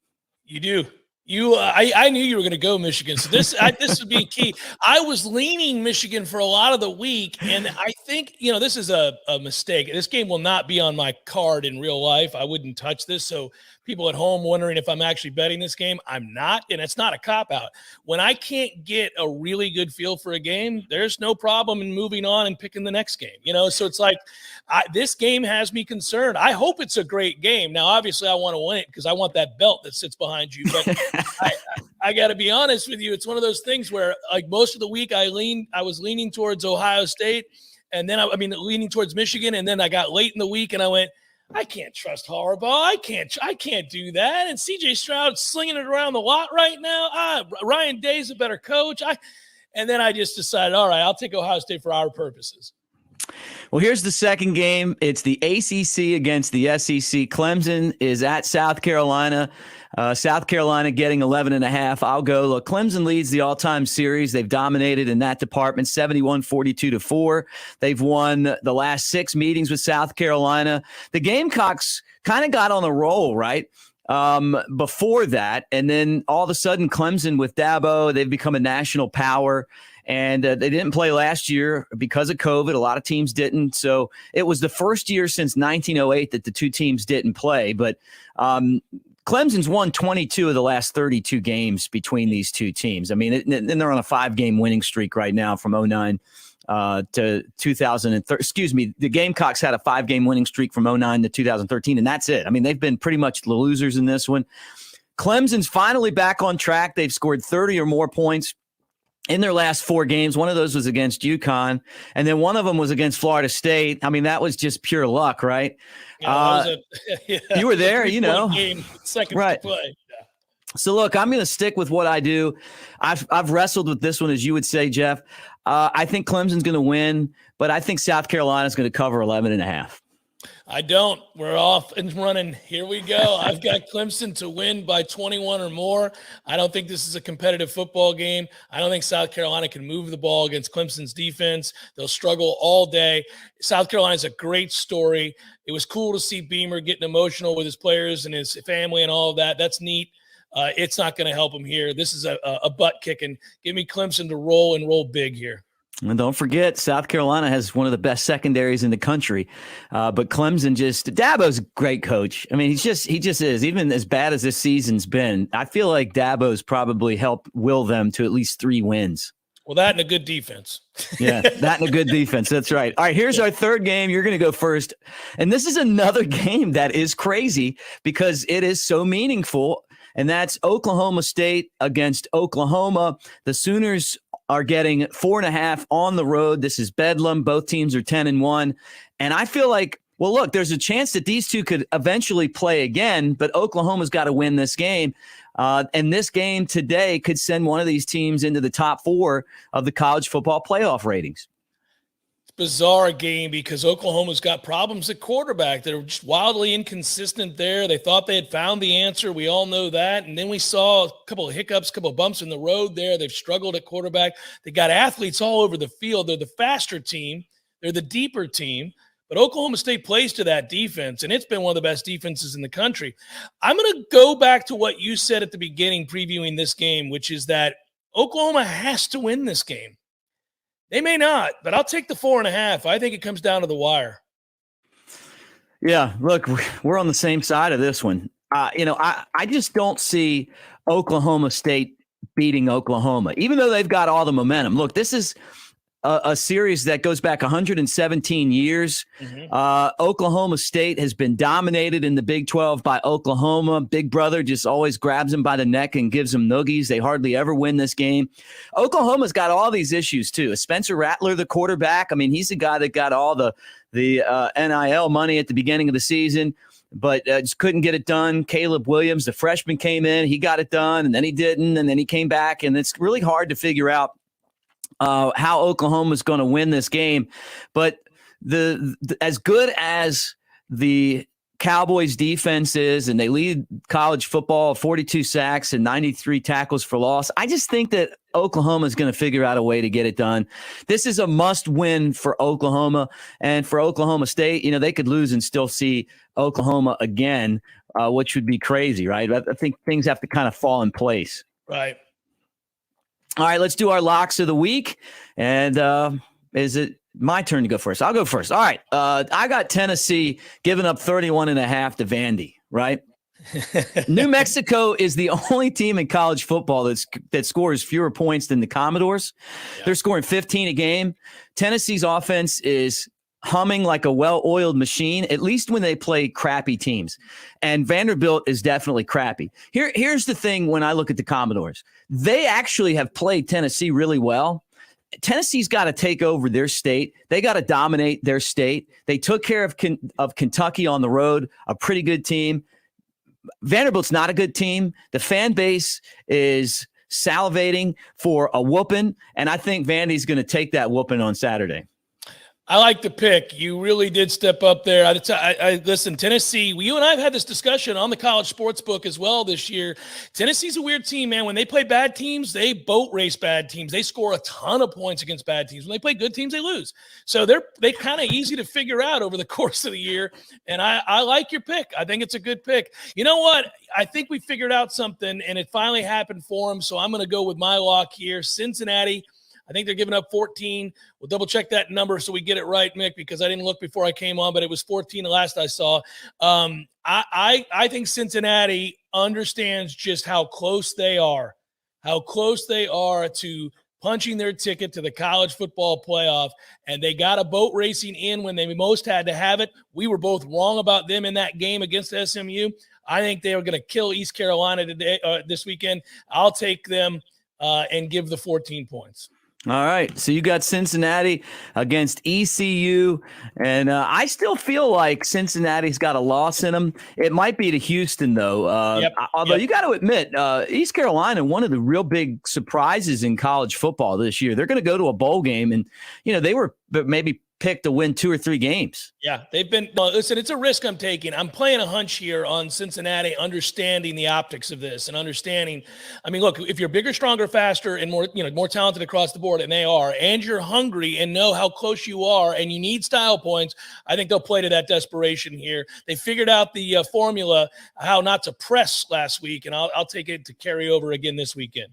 You do. I knew you were going to go Michigan. So this would be key. I was leaning Michigan for a lot of the week, and I think, this is a mistake. This game will not be on my card in real life. I wouldn't touch this. So people at home wondering if I'm actually betting this game, I'm not, and it's not a cop-out. When I can't get a really good feel for a game, there's no problem in moving on and picking the next game. So it's like this game has me concerned. I hope it's a great game. Now, obviously, I want to win it because I want that belt that sits behind you, but I got to be honest with you. It's one of those things where, like, most of the week I was leaning towards Ohio State, and then leaning towards Michigan, and then I got late in the week and I went, I can't trust Harbaugh. I can't do that. And C.J. Stroud slinging it around the lot right now. Ryan Day's a better coach. And then I just decided, all right, I'll take Ohio State for our purposes. Well, here's the second game. It's the ACC against the SEC. Clemson is at South Carolina. South Carolina getting 11.5. I'll go. Look, Clemson leads the all-time series. They've dominated in that department, 71-42-4. They've won the last 6 meetings with South Carolina. The Gamecocks kind of got on a roll, right? before that. And then all of a sudden, Clemson with Dabo, they've become a national power. And they didn't play last year because of COVID. A lot of teams didn't. So it was the first year since 1908 that the two teams didn't play. But Clemson's won 22 of the last 32 games between these two teams. I mean, and they're on a 5-game winning streak right now from 2009 to 2013. Excuse me, the Gamecocks had a 5-game winning streak from 2009 to 2013, and that's it. I mean, they've been pretty much the losers in this one. Clemson's finally back on track. They've scored 30 or more points in their last 4 games. One of those was against UConn, and then one of them was against Florida State. I mean, that was just pure luck, right? Yeah, you were there, you know. Game, second right. play. Yeah. So, look, I'm going to stick with what I do. I've wrestled with this one, as you would say, Jeff. I think Clemson's going to win, but I think South Carolina's going to cover 11.5. I don't. We're off and running. Here we go. I've got Clemson to win by 21 or more. I don't think this is a competitive football game. I don't think South Carolina can move the ball against Clemson's defense. They'll struggle all day. South Carolina's a great story. It was cool to see Beamer getting emotional with his players and his family and all of that. That's neat. It's not going to help him here. This is a butt kicking. Give me Clemson to roll and roll big here. And don't forget, South Carolina has one of the best secondaries in the country. But Clemson Dabo's a great coach. I mean, he just is. Even as bad as this season's been, I feel like Dabo's probably helped will them to at least 3 wins. Well, that and a good defense. Yeah, that and a good defense. That's right. All right, here's our third game. You're going to go first. And this is another game that is crazy because it is so meaningful. And that's Oklahoma State against Oklahoma. The Sooners are getting 4.5 on the road. This is Bedlam. Both teams are 10-1. And I feel like, well, look, there's a chance that these two could eventually play again, but Oklahoma's got to win this game. And this game today could send one of these teams into the top 4 of the college football playoff ratings. Bizarre game because Oklahoma's got problems at quarterback. They're just wildly inconsistent there. They thought they had found the answer. We all know that. And then we saw a couple of hiccups, a couple of bumps in the road there. They've struggled at quarterback. They got athletes all over the field. They're the faster team. They're the deeper team. But Oklahoma State plays to that defense, and it's been one of the best defenses in the country. I'm going to go back to what you said at the beginning previewing this game, which is that Oklahoma has to win this game. They may not, but I'll take the 4.5. I think it comes down to the wire. Yeah, look, we're on the same side of this one. I just don't see Oklahoma State beating Oklahoma, even though they've got all the momentum. Look, this is a series that goes back 117 years. Oklahoma State has been dominated in the Big 12 by Oklahoma. Big Brother just always grabs them by the neck and gives them noogies. They hardly ever win this game. Oklahoma's got all these issues too. Spencer Rattler, the quarterback, I mean, he's the guy that got all the NIL money at the beginning of the season, but just couldn't get it done. Caleb Williams, the freshman, came in. He got it done, and then he didn't, and then he came back, and it's really hard to figure out how Oklahoma is going to win this game. But the as good as the Cowboys defense is, and they lead college football 42 sacks and 93 tackles for loss, I just think that Oklahoma is going to figure out a way to get it done. This is a must win for Oklahoma, and for Oklahoma State, they could lose and still see Oklahoma again, which would be crazy, right? I think things have to kind of fall in place. Right. All right, let's do our locks of the week. And is it my turn to go first? I'll go first. All right. I got Tennessee giving up 31.5 to Vandy, right? New Mexico is the only team in college football that scores fewer points than the Commodores. Yeah. They're scoring 15 a game. Tennessee's offense is humming like a well-oiled machine, at least when they play crappy teams. And Vanderbilt is definitely crappy. Here's the thing when I look at the Commodores. They actually have played Tennessee really well. Tennessee's got to take over their state. They got to dominate their state. They took care of Kentucky on the road, a pretty good team. Vanderbilt's not a good team. The fan base is salivating for a whooping, and I think Vandy's going to take that whooping on Saturday. I like the pick. You really did step up there. I listen, Tennessee, you and I have had this discussion on the college sports book as well this year. Tennessee's a weird team, man. When they play bad teams, they boat race bad teams. They score a ton of points against bad teams. When they play good teams, they lose. So they kind of easy to figure out over the course of the year. And I like your pick. I think it's a good pick. You know what? I think we figured out something, and it finally happened for them. So I'm going to go with my lock here. Cincinnati. I think they're giving up 14. We'll double-check that number so we get it right, Mick, because I didn't look before I came on, but it was 14 the last I saw. I think Cincinnati understands just how close they are to punching their ticket to the college football playoff, and they got a boat racing in when they most had to have it. We were both wrong about them in that game against SMU. I think they were going to kill East Carolina this weekend. I'll take them and give the 14 points. All right, so you got Cincinnati against ECU, and I still feel like Cincinnati's got a loss in them. It might be to Houston, though. Although you got to admit, East Carolina, one of the real big surprises in college football this year. They're going to go to a bowl game, and they were maybe picked to win 2 or 3 games. Yeah, they've been listen, it's a risk I'm taking. I'm playing a hunch here on Cincinnati, understanding the optics of this and understanding. I mean, look, if you're bigger, stronger, faster, and more talented across the board, and they are, and you're hungry and know how close you are, and you need style points, I think they'll play to that desperation here. They figured out the formula, how not to press last week, and I'll take it to carry over again this weekend.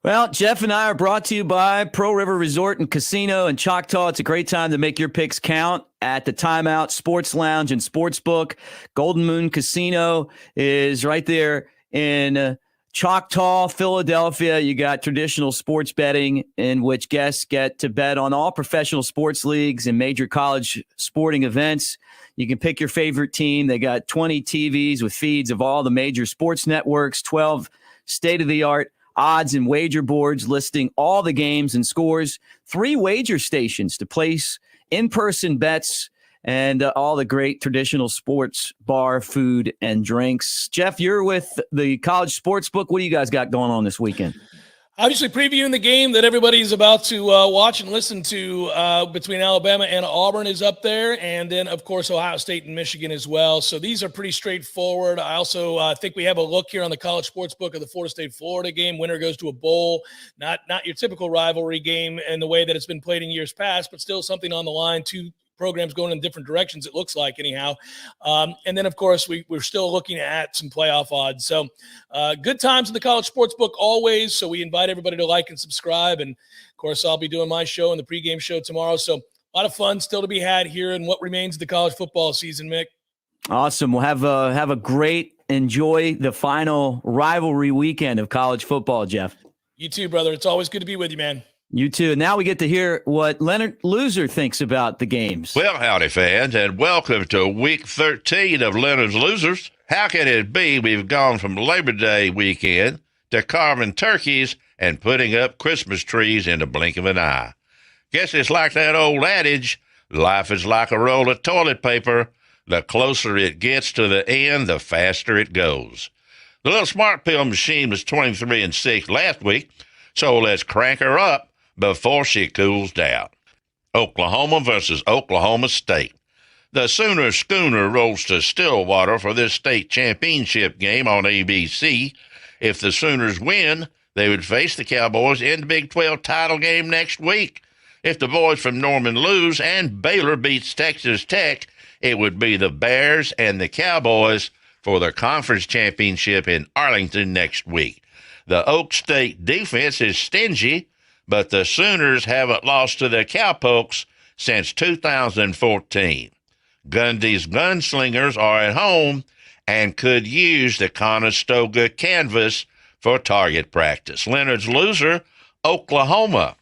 Well, Jeff and I are brought to you by Pearl River Resort and Casino in Choctaw. It's a great time to make your picks count at the Timeout Sports Lounge and Sportsbook. Golden Moon Casino is right there in Choctaw, Philadelphia. You got traditional sports betting in which guests get to bet on all professional sports leagues and major college sporting events. You can pick your favorite team. They got 20 TVs with feeds of all the major sports networks, 12 state-of-the-art odds and wager boards listing all the games and scores, 3 wager stations to place in-person bets, and all the great traditional sports bar food and drinks. Jeff, you're with the College Sportsbook. What do you guys got going on this weekend? Obviously previewing the game that everybody's about to watch and listen to between Alabama and Auburn is up there. And then, of course, Ohio State and Michigan as well. So these are pretty straightforward. I also think we have a look here on the College Sportsbook of the Florida State-Florida game. Winner goes to a bowl. Not your typical rivalry game in the way that it's been played in years past, but still something on the line. 2 programs going in different directions, it looks like, anyhow. And then, of course, we're still looking at some playoff odds. So good times in the College Sportsbook always. So we invite everybody to like and subscribe. And, of course, I'll be doing my show and the pregame show tomorrow. So a lot of fun still to be had here in what remains of the college football season, Mick. Awesome. We'll have a great, enjoy the final rivalry weekend of college football, Jeff. You too, brother. It's always good to be with you, man. You too. And now we get to hear what Leonard Loser thinks about the games. Well, howdy, fans, and welcome to Week 13 of Leonard's Losers. How can it be we've gone from Labor Day weekend to carving turkeys and putting up Christmas trees in the blink of an eye? Guess it's like that old adage, life is like a roll of toilet paper. The closer it gets to the end, the faster it goes. The little smart pill machine was 23-6 last week, so let's crank her up before she cools down. Oklahoma versus Oklahoma State. The Sooner Schooner rolls to Stillwater for this state championship game on ABC. If the Sooners win, they would face the Cowboys in the Big 12 title game next week. If the boys from Norman lose and Baylor beats Texas Tech, it would be the Bears and the Cowboys for the conference championship in Arlington next week. The Oak State defense is stingy, but the Sooners haven't lost to the Cowpokes since 2014. Gundy's gunslingers are at home and could use the Conestoga canvas for target practice. Leonard's Loser, Oklahoma.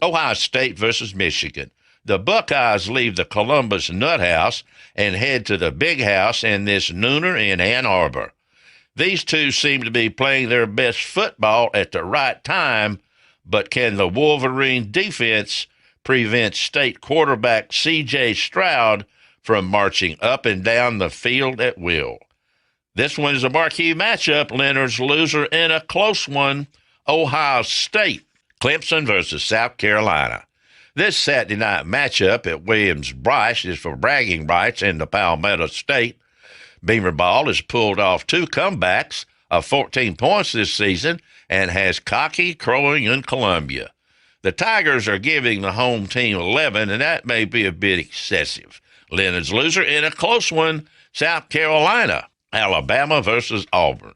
Ohio State versus Michigan. The Buckeyes leave the Columbus Nut House and head to the Big House in this nooner in Ann Arbor. These two seem to be playing their best football at the right time, but can the Wolverine defense prevent state quarterback C.J. Stroud from marching up and down the field at will? This one is a marquee matchup. Leonard's Loser in a close one. Ohio State, Clemson versus South Carolina. This Saturday night matchup at Williams-Brice is for bragging rights in the Palmetto State. Beaver Ball has pulled off 2 comebacks of 14 points this season and has cocky crowing in Columbia. The Tigers are giving the home team 11, and that may be a bit excessive. Leonard's loser in a close one, South Carolina, Alabama versus Auburn.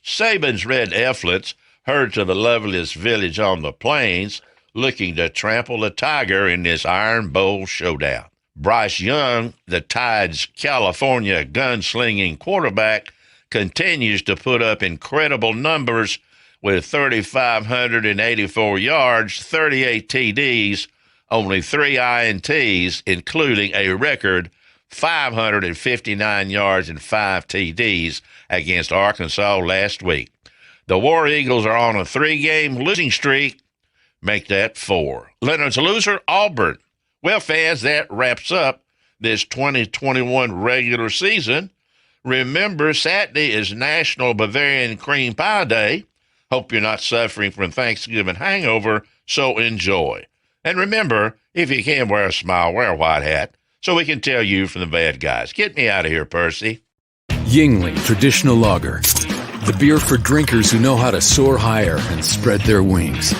Saban's Red Eflets herd to the loveliest village on the plains, looking to trample the Tiger in this Iron Bowl showdown. Bryce Young, the Tide's California gunslinging quarterback, continues to put up incredible numbers with 3,584 yards, 38 TDs, only 3 INTs, including a record 559 yards and 5 TDs against Arkansas last week. The War Eagles are on a 3-game losing streak. Make that 4. Leonard's loser, Auburn. Well, fans, that wraps up this 2021 regular season. Remember, Saturday is National Bavarian Cream Pie Day. Hope you're not suffering from Thanksgiving hangover, so enjoy. And remember, if you can wear a smile, wear a white hat, so we can tell you from the bad guys. Get me out of here, Percy. Yingling Traditional Lager. The beer for drinkers who know how to soar higher and spread their wings.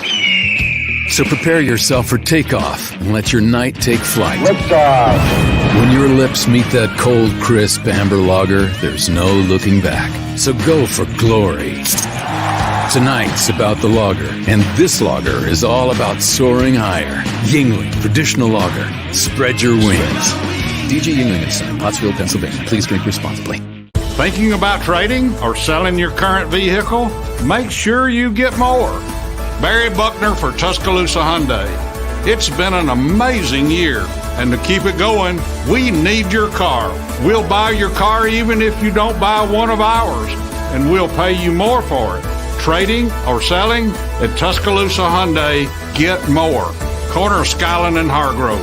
So prepare yourself for takeoff and let your night take flight. Liftoff. When your lips meet that cold, crisp amber lager, there's no looking back. So go for glory. Tonight's about the lager, and this lager is all about soaring higher. Yingling Traditional Lager. Spread your wings. DJ Yingling and Son, Pottsville, Pennsylvania. Please drink responsibly. Thinking about trading or selling your current vehicle? Make sure you get more. Barry Buckner for Tuscaloosa Hyundai. It's been an amazing year, and to keep it going, we need your car. We'll buy your car even if you don't buy one of ours, and we'll pay you more for it. Trading or selling at Tuscaloosa Hyundai, get more. Corner of Skyland and Hargrove.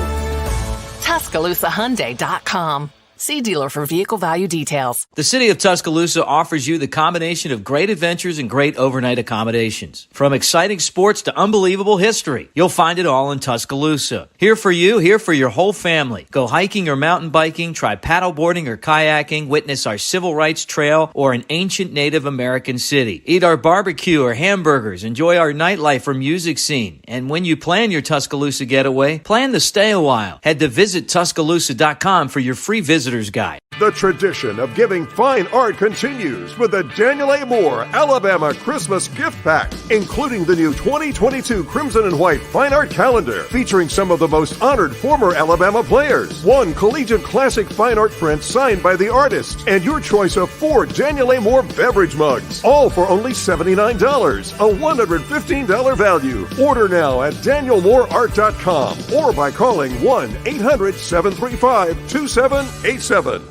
TuscaloosaHyundai.com. See dealer for vehicle value details. The city of Tuscaloosa offers you the combination of great adventures and great overnight accommodations. From exciting sports to unbelievable history, you'll find it all in Tuscaloosa. Here for you, here for your whole family. Go hiking or mountain biking, try paddleboarding or kayaking, witness our civil rights trail or an ancient Native American city. Eat our barbecue or hamburgers, enjoy our nightlife or music scene. And when you plan your Tuscaloosa getaway, plan to stay a while. Head to visittuscaloosa.com for your free visitor's guide. The tradition of giving fine art continues with the Daniel A. Moore Alabama Christmas Gift Pack, including the new 2022 Crimson and White Fine Art Calendar, featuring some of the most honored former Alabama players, 1 collegiate classic fine art print signed by the artist, and your choice of 4 Daniel A. Moore beverage mugs, all for only $79, a $115 value. Order now at danielmooreart.com or by calling 1-800-735-2787.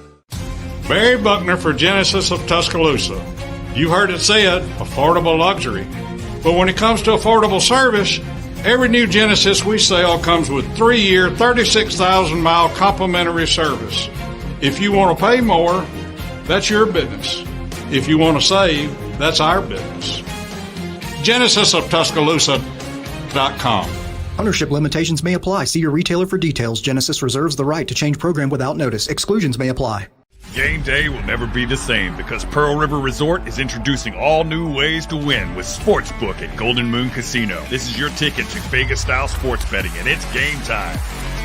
Barry Buckner for Genesis of Tuscaloosa. You heard it said, affordable luxury. But when it comes to affordable service, every new Genesis we sell comes with 3-year, 36,000-mile complimentary service. If you want to pay more, that's your business. If you want to save, that's our business. GenesisofTuscaloosa.com. Ownership limitations may apply. See your retailer for details. Genesis reserves the right to change program without notice. Exclusions may apply. Game day will never be the same because Pearl River Resort is introducing all new ways to win with Sportsbook at Golden Moon Casino. This is your ticket to Vegas-style sports betting, and it's game time.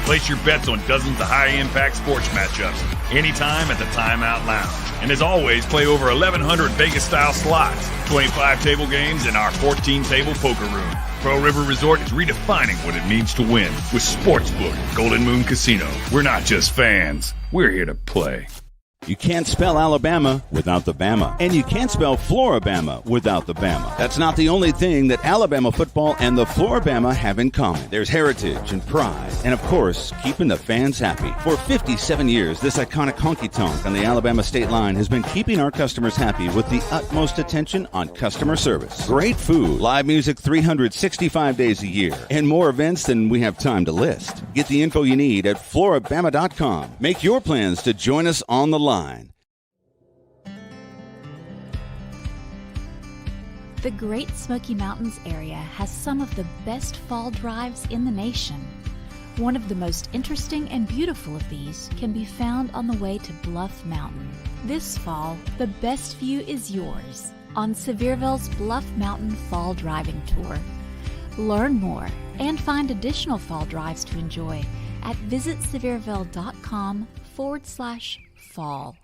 Place your bets on dozens of high-impact sports matchups anytime at the Timeout Lounge. And as always, play over 1,100 Vegas-style slots, 25 table games, and our 14-table poker room. Pearl River Resort is redefining what it means to win with Sportsbook at Golden Moon Casino. We're not just fans. We're here to play. You can't spell Alabama without the Bama. And you can't spell Floribama without the Bama. That's not the only thing that Alabama football and the Floribama have in common. There's heritage and pride. And, of course, keeping the fans happy. For 57 years, this iconic honky-tonk on the Alabama state line has been keeping our customers happy with the utmost attention on customer service. Great food, live music 365 days a year, and more events than we have time to list. Get the info you need at Floribama.com. Make your plans to join us on the line. The Great Smoky Mountains area has some of the best fall drives in the nation. One of the most interesting and beautiful of these can be found on the way to Bluff Mountain. This fall, the best view is yours on Sevierville's Bluff Mountain Fall Driving Tour. Learn more and find additional fall drives to enjoy at visitsevierville.com/fall.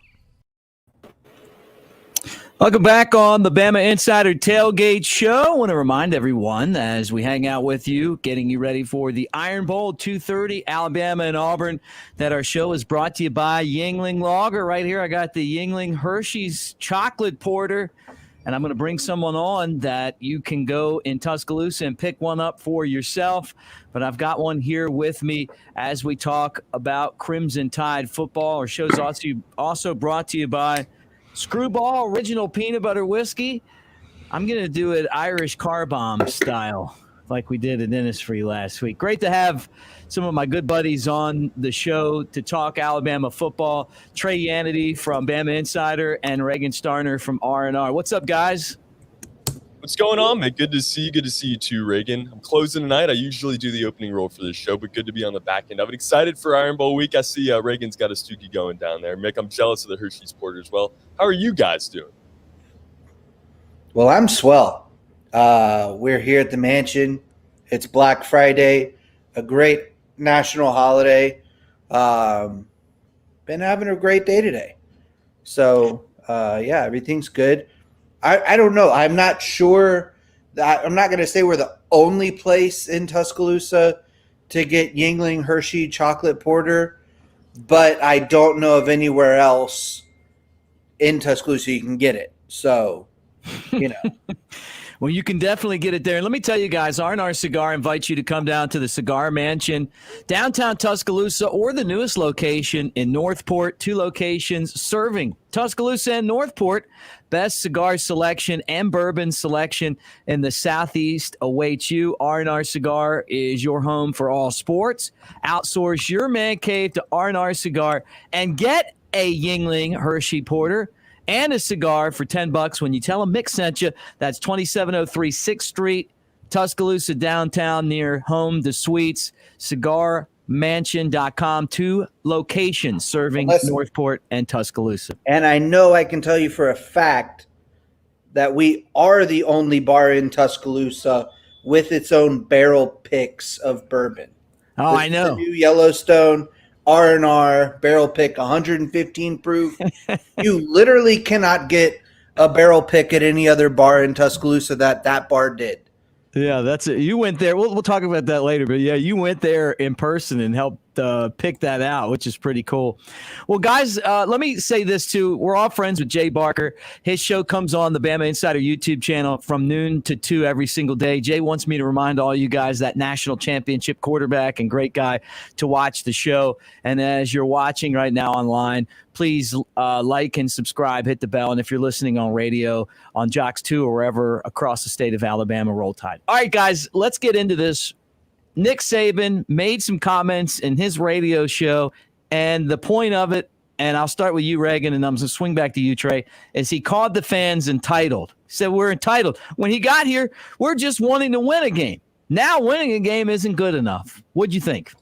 Welcome back on the Bama Insider Tailgate Show. I want to remind everyone as we hang out with you, getting you ready for the Iron Bowl 2:30, Alabama and Auburn, that our show is brought to you by Yuengling Lager. Right here, I got the Yuengling Hershey's Chocolate Porter, and I'm going to bring someone on that you can go in Tuscaloosa and pick one up for yourself. But I've got one here with me as we talk about Crimson Tide football. Our show's also brought to you by Screwball Original Peanut Butter Whiskey. I'm going to do it Irish car bomb style like we did at Innisfree last week. Great to have some of my good buddies on the show to talk Alabama football. Trey Yanity from Bama Insider and Reagan Starner from R&R. What's up, guys? What's going on, man? Good to see you. Good to see you too, Reagan. I'm closing tonight. I usually do the opening role for this show, but good to be on the back end of it. Excited for Iron Bowl week. I see Reagan's got a Stookie going down there. Mick, I'm jealous of the Hershey's Porter as well. How are you guys doing? Well, I'm swell. We're here at the mansion. It's Black Friday, a great national holiday. Been having a great day today. So, yeah, everything's good. I don't know. I'm not sure. I'm not going to say we're the only place in Tuscaloosa to get Yuengling Hershey Chocolate Porter, but I don't know of anywhere else in Tuscaloosa you can get it. So, you know. Well, you can definitely get it there. And let me tell you guys, R&R Cigar invites you to come down to the Cigar Mansion, downtown Tuscaloosa, or the newest location in Northport. 2 locations serving Tuscaloosa and Northport. Best cigar selection and bourbon selection in the Southeast awaits you. R&R Cigar is your home for all sports. Outsource your man cave to R&R Cigar and get a Yuengling Hershey Porter and a cigar for $10 when you tell them Mick sent you. That's 2703 6th Street, Tuscaloosa downtown near Home to Suites. CigarMansion.com. 2 locations serving Northport and Tuscaloosa. And I know I can tell you for a fact that we are the only bar in Tuscaloosa with its own barrel picks of bourbon. Oh, I know. The new Yellowstone R&R barrel pick, 115 proof. You literally cannot get a barrel pick at any other bar in Tuscaloosa that bar did. Yeah, that's it. You went there. We'll talk about that later. But, yeah, you went there in person and helped pick that out, which is pretty cool. Well, guys, let me say this, too. We're all friends with Jay Barker. His show comes on the Bama Insider YouTube channel from noon to 2 every single day. Jay wants me to remind all you guys, that national championship quarterback and great guy, to watch the show. And as you're watching right now online, please like and subscribe, hit the bell. And if you're listening on radio, on Jocks 2 or wherever across the state of Alabama, Roll Tide. All right, guys, let's get into this. Nick Saban made some comments in his radio show, and the point of it, and I'll start with you, Reagan, and I'm going to swing back to you, Trey, is he called the fans entitled. He said, we're entitled. When he got here, we're just wanting to win a game. Now winning a game isn't good enough. What'd you think?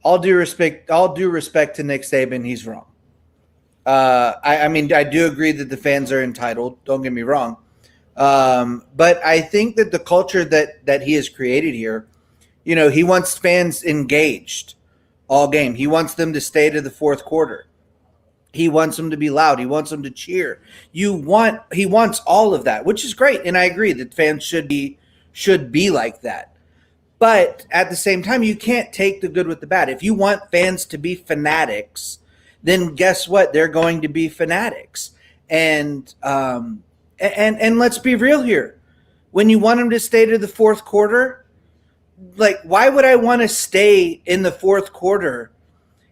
All due respect to Nick Saban, he's wrong. I mean, I do agree that the fans are entitled. Don't get me wrong. But I think that the culture that he has created here, you know, he wants fans engaged all game. He wants them to stay to the fourth quarter. He wants them to be loud. He wants them to cheer. He wants all of that, which is great. And I agree that fans should be like that. But at the same time, you can't take the good with the bad. If you want fans to be fanatics, then guess what? They're going to be fanatics. And let's be real here. When you want them to stay to the fourth quarter, like, why would I want to stay in the fourth quarter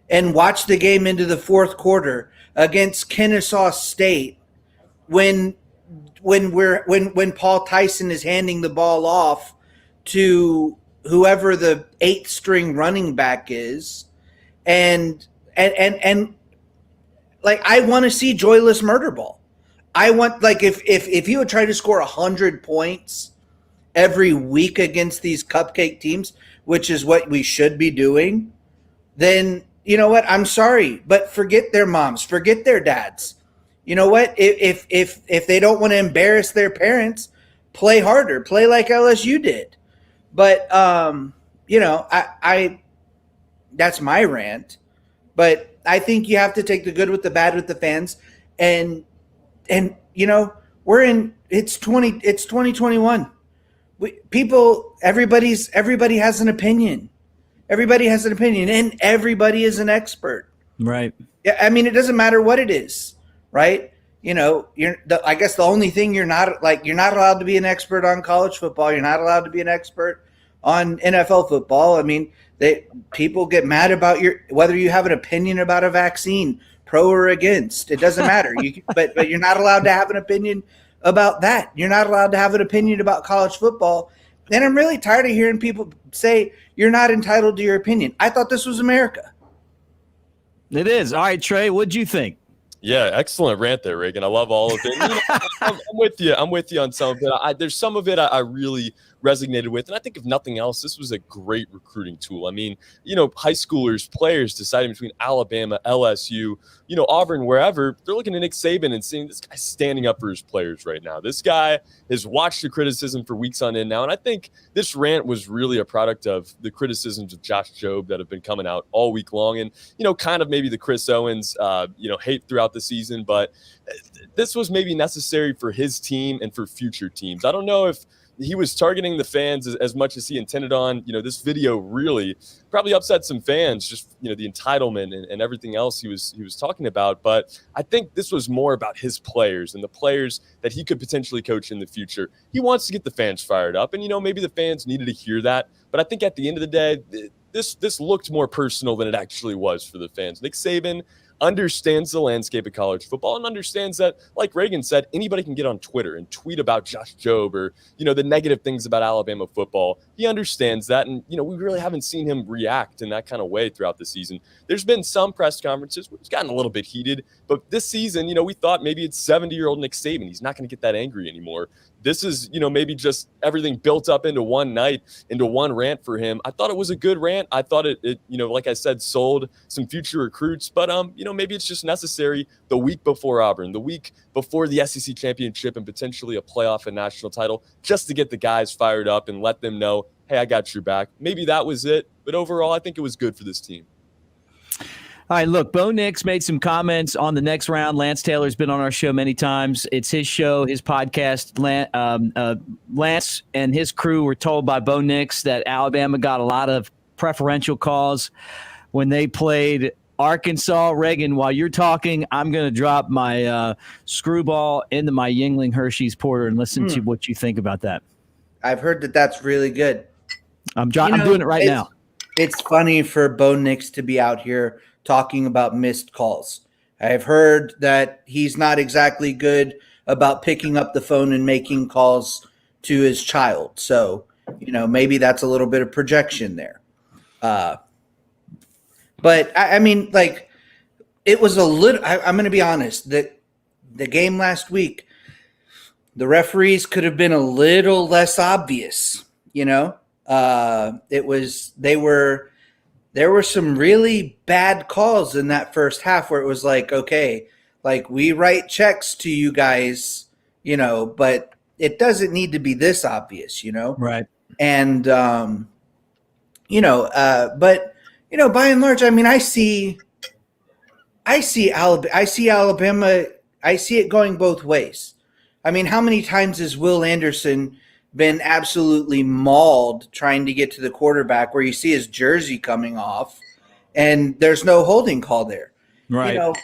and watch the game into the fourth quarter against Kennesaw State when Paul Tyson is handing the ball off to whoever the 8th string running back is, and like, I want to see joyless murder ball. I want, like, if you would try to score 100 points every week against these cupcake teams, which is what we should be doing, then you know what? I'm sorry, but forget their moms, forget their dads. You know what? If they don't want to embarrass their parents, play harder, play like LSU did. But you know, I that's my rant. But I think you have to take the good with the bad with the fans, and you know, it's 2021. Everybody has an opinion. Everybody has an opinion, and everybody is an expert. Right. Yeah, I mean, it doesn't matter what it is, right? You know, I guess the only thing you're not allowed to be an expert on college football. You're not allowed to be an expert on NFL football. I mean, people get mad about whether you have an opinion about a vaccine, pro or against. It doesn't matter. But you're not allowed to have an opinion about that. You're not allowed to have an opinion about college football. And I'm really tired of hearing people say you're not entitled to your opinion. I thought this was America. It is. All right, Trey, what'd you think? Yeah, excellent rant there, Reagan. I love all of it. You know, I'm with you. I'm with you on some of it. There's some of it I really resonated with. And I think if nothing else, this was a great recruiting tool. I mean, you know, high schoolers, players deciding between Alabama, LSU, you know, Auburn, wherever, they're looking at Nick Saban and seeing this guy standing up for his players right now. This guy has watched the criticism for weeks on end now. And I think this rant was really a product of the criticisms of Josh Jobe that have been coming out all week long. And, you know, kind of maybe the Chris Owens, you know, hate throughout the season. But this was maybe necessary for his team and for future teams. I don't know if he was targeting the fans as much as he intended on. You know, this video really probably upset some fans, just, you know, the entitlement and everything else he was talking about. But I think this was more about his players and the players that he could potentially coach in the future. He wants to get the fans fired up, and, you know, maybe the fans needed to hear that. But I think at the end of the day, this looked more personal than it actually was for the fans. Nick Saban understands the landscape of college football and understands that, like Reagan said, anybody can get on Twitter and tweet about Josh Jobe or, you know, the negative things about Alabama football. He understands that. And, you know, we really haven't seen him react in that kind of way throughout the season. There's been some press conferences where it's gotten a little bit heated, but this season, you know, we thought maybe it's 70-year-old Nick Saban. He's not going to get that angry anymore. This is, you know, maybe just everything built up into one night, into one rant for him. I thought it was a good rant. I thought it you know, like I said, sold some future recruits. But, you know, maybe it's just necessary the week before Auburn, the week before the SEC championship and potentially a playoff and national title, just to get the guys fired up and let them know, hey, I got your back. Maybe that was it. But overall, I think it was good for this team. All right, look, Bo Nix made some comments on the next round. Lance Taylor's been on our show many times. It's his show, his podcast. Lance and his crew were told by Bo Nix that Alabama got a lot of preferential calls when they played Arkansas. Reagan, while you're talking, I'm going to drop my screwball into my Yingling Hershey's Porter and listen to what you think about that. I've heard that that's really good. I'm doing it right now. It's funny for Bo Nix to be out here talking about missed calls. I've heard that he's not exactly good about picking up the phone and making calls to his child. So, you know, maybe that's a little bit of projection there. But I mean, like, it was a little, I'm going to be honest, that the game last week, the referees could have been a little less obvious, you know? There were some really bad calls in that first half where it was like, okay, like, we write checks to you guys, you know, but it doesn't need to be this obvious, you know? Right. And, you know, but, you know, by and large, I mean, I see Alabama, I see it going both ways. I mean, how many times has Will Anderson been absolutely mauled trying to get to the quarterback where you see his jersey coming off and there's no holding call there? Right. You know,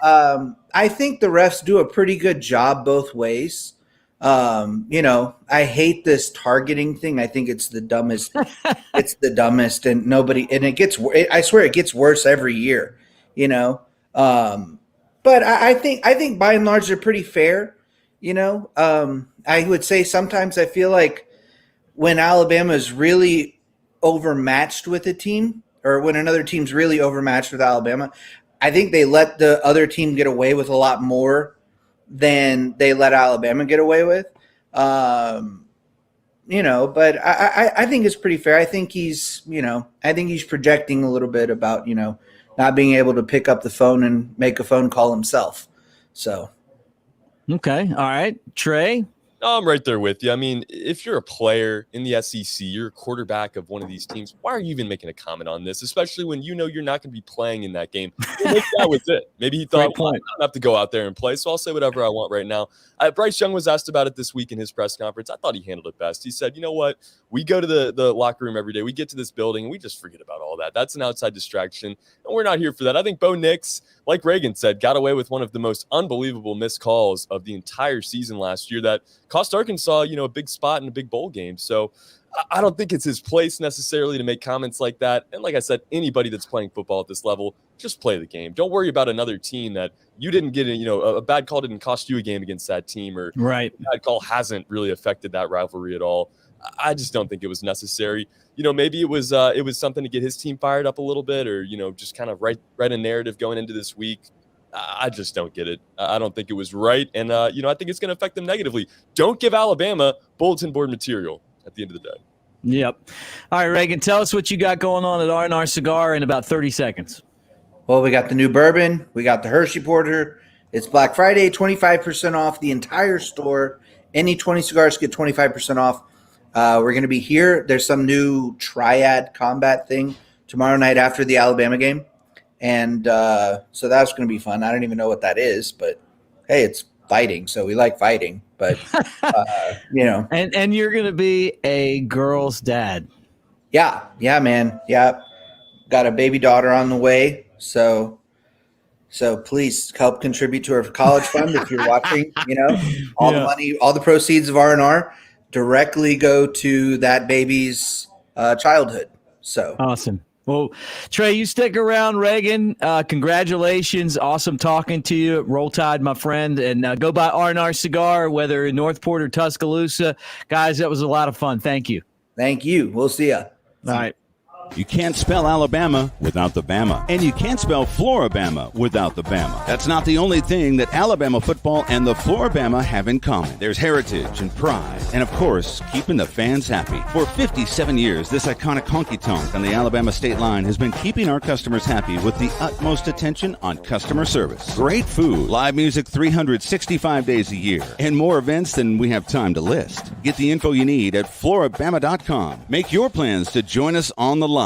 I think the refs do a pretty good job both ways. You know, I hate this targeting thing. I think it's the dumbest. It's the dumbest, and I swear it gets worse every year, you know? But I think by and large, they're pretty fair. You know, I would say sometimes I feel like when Alabama is really overmatched with a team, or when another team's really overmatched with Alabama, I think they let the other team get away with a lot more than they let Alabama get away with. but I think it's pretty fair. I think he's projecting a little bit about, not being able to pick up the phone and make a phone call himself. So. Okay. All right. Trey? I'm right there with you. I mean, if you're a player in the SEC, you're a quarterback of one of these teams, why are you even making a comment on this, especially when you're not going to be playing in that game? Maybe that was it. Maybe he thought, well, I don't have to go out there and play, so I'll say whatever I want right now. Bryce Young was asked about it this week in his press conference. I thought he handled it best. He said, you know what? We go to the locker room every day. We get to this building, and we just forget about all that. That's an outside distraction, and we're not here for that. I think Bo Nix, like Reagan said, got away with one of the most unbelievable missed calls of the entire season last year that cost Arkansas, a big spot in a big bowl game. So I don't think it's his place necessarily to make comments like that. And like I said, anybody that's playing football at this level, just play the game. Don't worry about another team that you didn't get, a bad call didn't cost you a game against that team, or right. A bad call hasn't really affected that rivalry at all. I just don't think it was necessary. Maybe it was something to get his team fired up a little bit, or, just kind of write a narrative going into this week. I just don't get it. I don't think it was right. And, I think it's going to affect them negatively. Don't give Alabama bulletin board material at the end of the day. Yep. All right, Reagan, tell us what you got going on at R&R Cigar in about 30 seconds. Well, we got the new bourbon. We got the Hershey Porter. It's Black Friday, 25% off the entire store. Any 20 cigars get 25% off. We're going to be here. There's some new triad combat thing tomorrow night after the Alabama game. And so that's going to be fun. I don't even know what that is, but hey, it's fighting. So we like fighting, but And you're going to be a girl's dad. Yeah, man. Yeah. Got a baby daughter on the way. So please help contribute to her college fund if you're watching, all the money, all the proceeds of R&R directly go to that baby's childhood. So awesome. Well, Trey, you stick around. Reagan, congratulations. Awesome talking to you. Roll Tide, my friend. And go buy R&R Cigar, whether in Northport or Tuscaloosa. Guys, that was a lot of fun. Thank you. Thank you. We'll see ya. All right. You can't spell Alabama without the Bama. And you can't spell Floribama without the Bama. That's not the only thing that Alabama football and the Floribama have in common. There's heritage and pride. And, of course, keeping the fans happy. For 57 years, this iconic honky-tonk on the Alabama state line has been keeping our customers happy with the utmost attention on customer service. Great food, live music 365 days a year, and more events than we have time to list. Get the info you need at Floribama.com. Make your plans to join us on the line.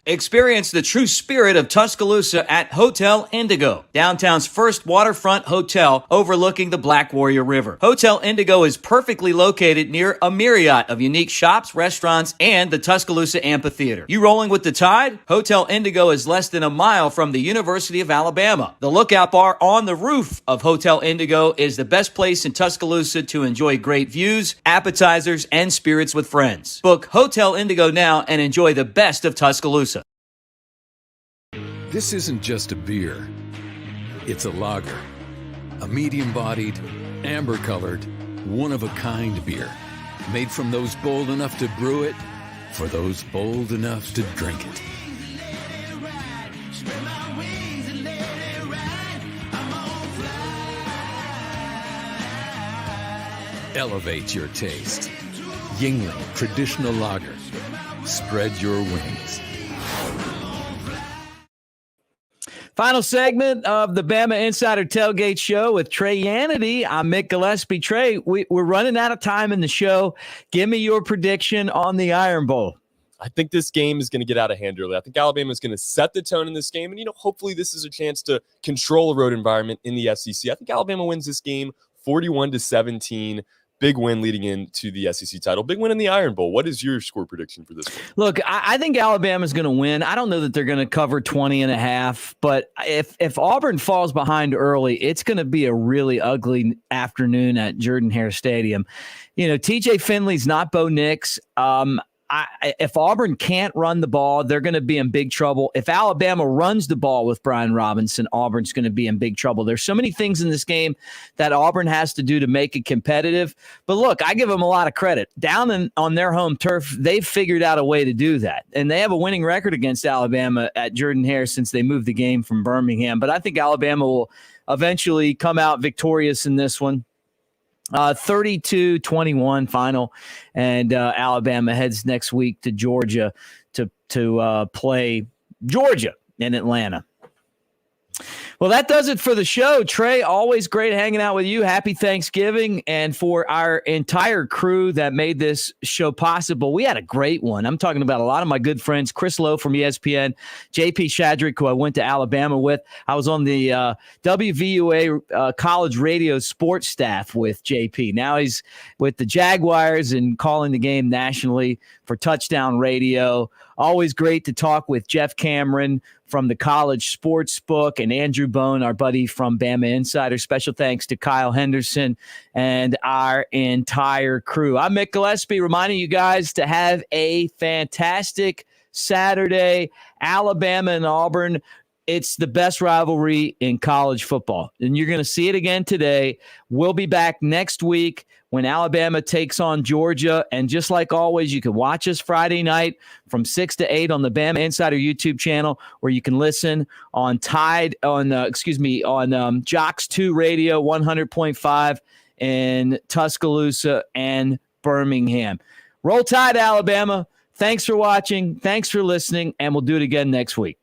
Experience the true spirit of Tuscaloosa at Hotel Indigo, downtown's first waterfront hotel overlooking the Black Warrior River. Hotel Indigo is perfectly located near a myriad of unique shops, restaurants, and the Tuscaloosa Amphitheater. You rolling with the tide? Hotel Indigo is less than a mile from the University of Alabama. The Lookout Bar on the roof of Hotel Indigo is the best place in Tuscaloosa to enjoy great views, appetizers, and spirits with friends. Book Hotel Indigo now and enjoy the best of Tuscaloosa. This isn't just a beer. It's a lager. A medium-bodied, amber-colored, one-of-a-kind beer. Made from those bold enough to brew it, for those bold enough to drink it. Elevate your taste. Yingling Traditional Lager. Spread your wings. Final segment of the Bama Insider Tailgate Show with Trey Yannity. I'm Mick Gillispie. Trey, we're running out of time in the show. Give me your prediction on the Iron Bowl. I think this game is going to get out of hand early. I think Alabama is going to set the tone in this game. And, hopefully this is a chance to control a road environment in the SEC. I think Alabama wins this game 41-17. Big win leading into the SEC title. Big win in the Iron Bowl. What is your score prediction for this one? Look, I think Alabama's going to win. I don't know that they're going to cover 20.5, but if Auburn falls behind early, it's going to be a really ugly afternoon at Jordan-Hare Stadium. TJ Finley's not Bo Nix. If Auburn can't run the ball, they're going to be in big trouble. If Alabama runs the ball with Brian Robinson, Auburn's going to be in big trouble. There's so many things in this game that Auburn has to do to make it competitive. But look, I give them a lot of credit. Down on their home turf, they've figured out a way to do that. And they have a winning record against Alabama at Jordan-Hare since they moved the game from Birmingham. But I think Alabama will eventually come out victorious in this one. 32-21 final, and Alabama heads next week to Georgia to play Georgia in Atlanta. Well, that does it for the show. Trey, always great hanging out with you. Happy Thanksgiving. And for our entire crew that made this show possible, we had a great one. I'm talking about a lot of my good friends, Chris Lowe from ESPN, JP Shadrick, who I went to Alabama with. I was on the WVUA college radio sports staff with JP. Now he's with the Jaguars and calling the game nationally for Touchdown Radio. Always great to talk with Jeff Cameron from the College Sports Book and Andrew Bone, our buddy from BamaInsider. Special thanks to Kyle Henderson and our entire crew. I'm Mick Gillispie, reminding you guys to have a fantastic Saturday. Alabama and Auburn. It's the best rivalry in college football, and you're going to see it again today. We'll be back next week when Alabama takes on Georgia, and just like always, you can watch us Friday night from 6 to 8 on the BamaInsider YouTube channel, or you can listen on Jocks 2 Radio 100.5 in Tuscaloosa and Birmingham. Roll Tide, Alabama. Thanks for watching. Thanks for listening, and we'll do it again next week.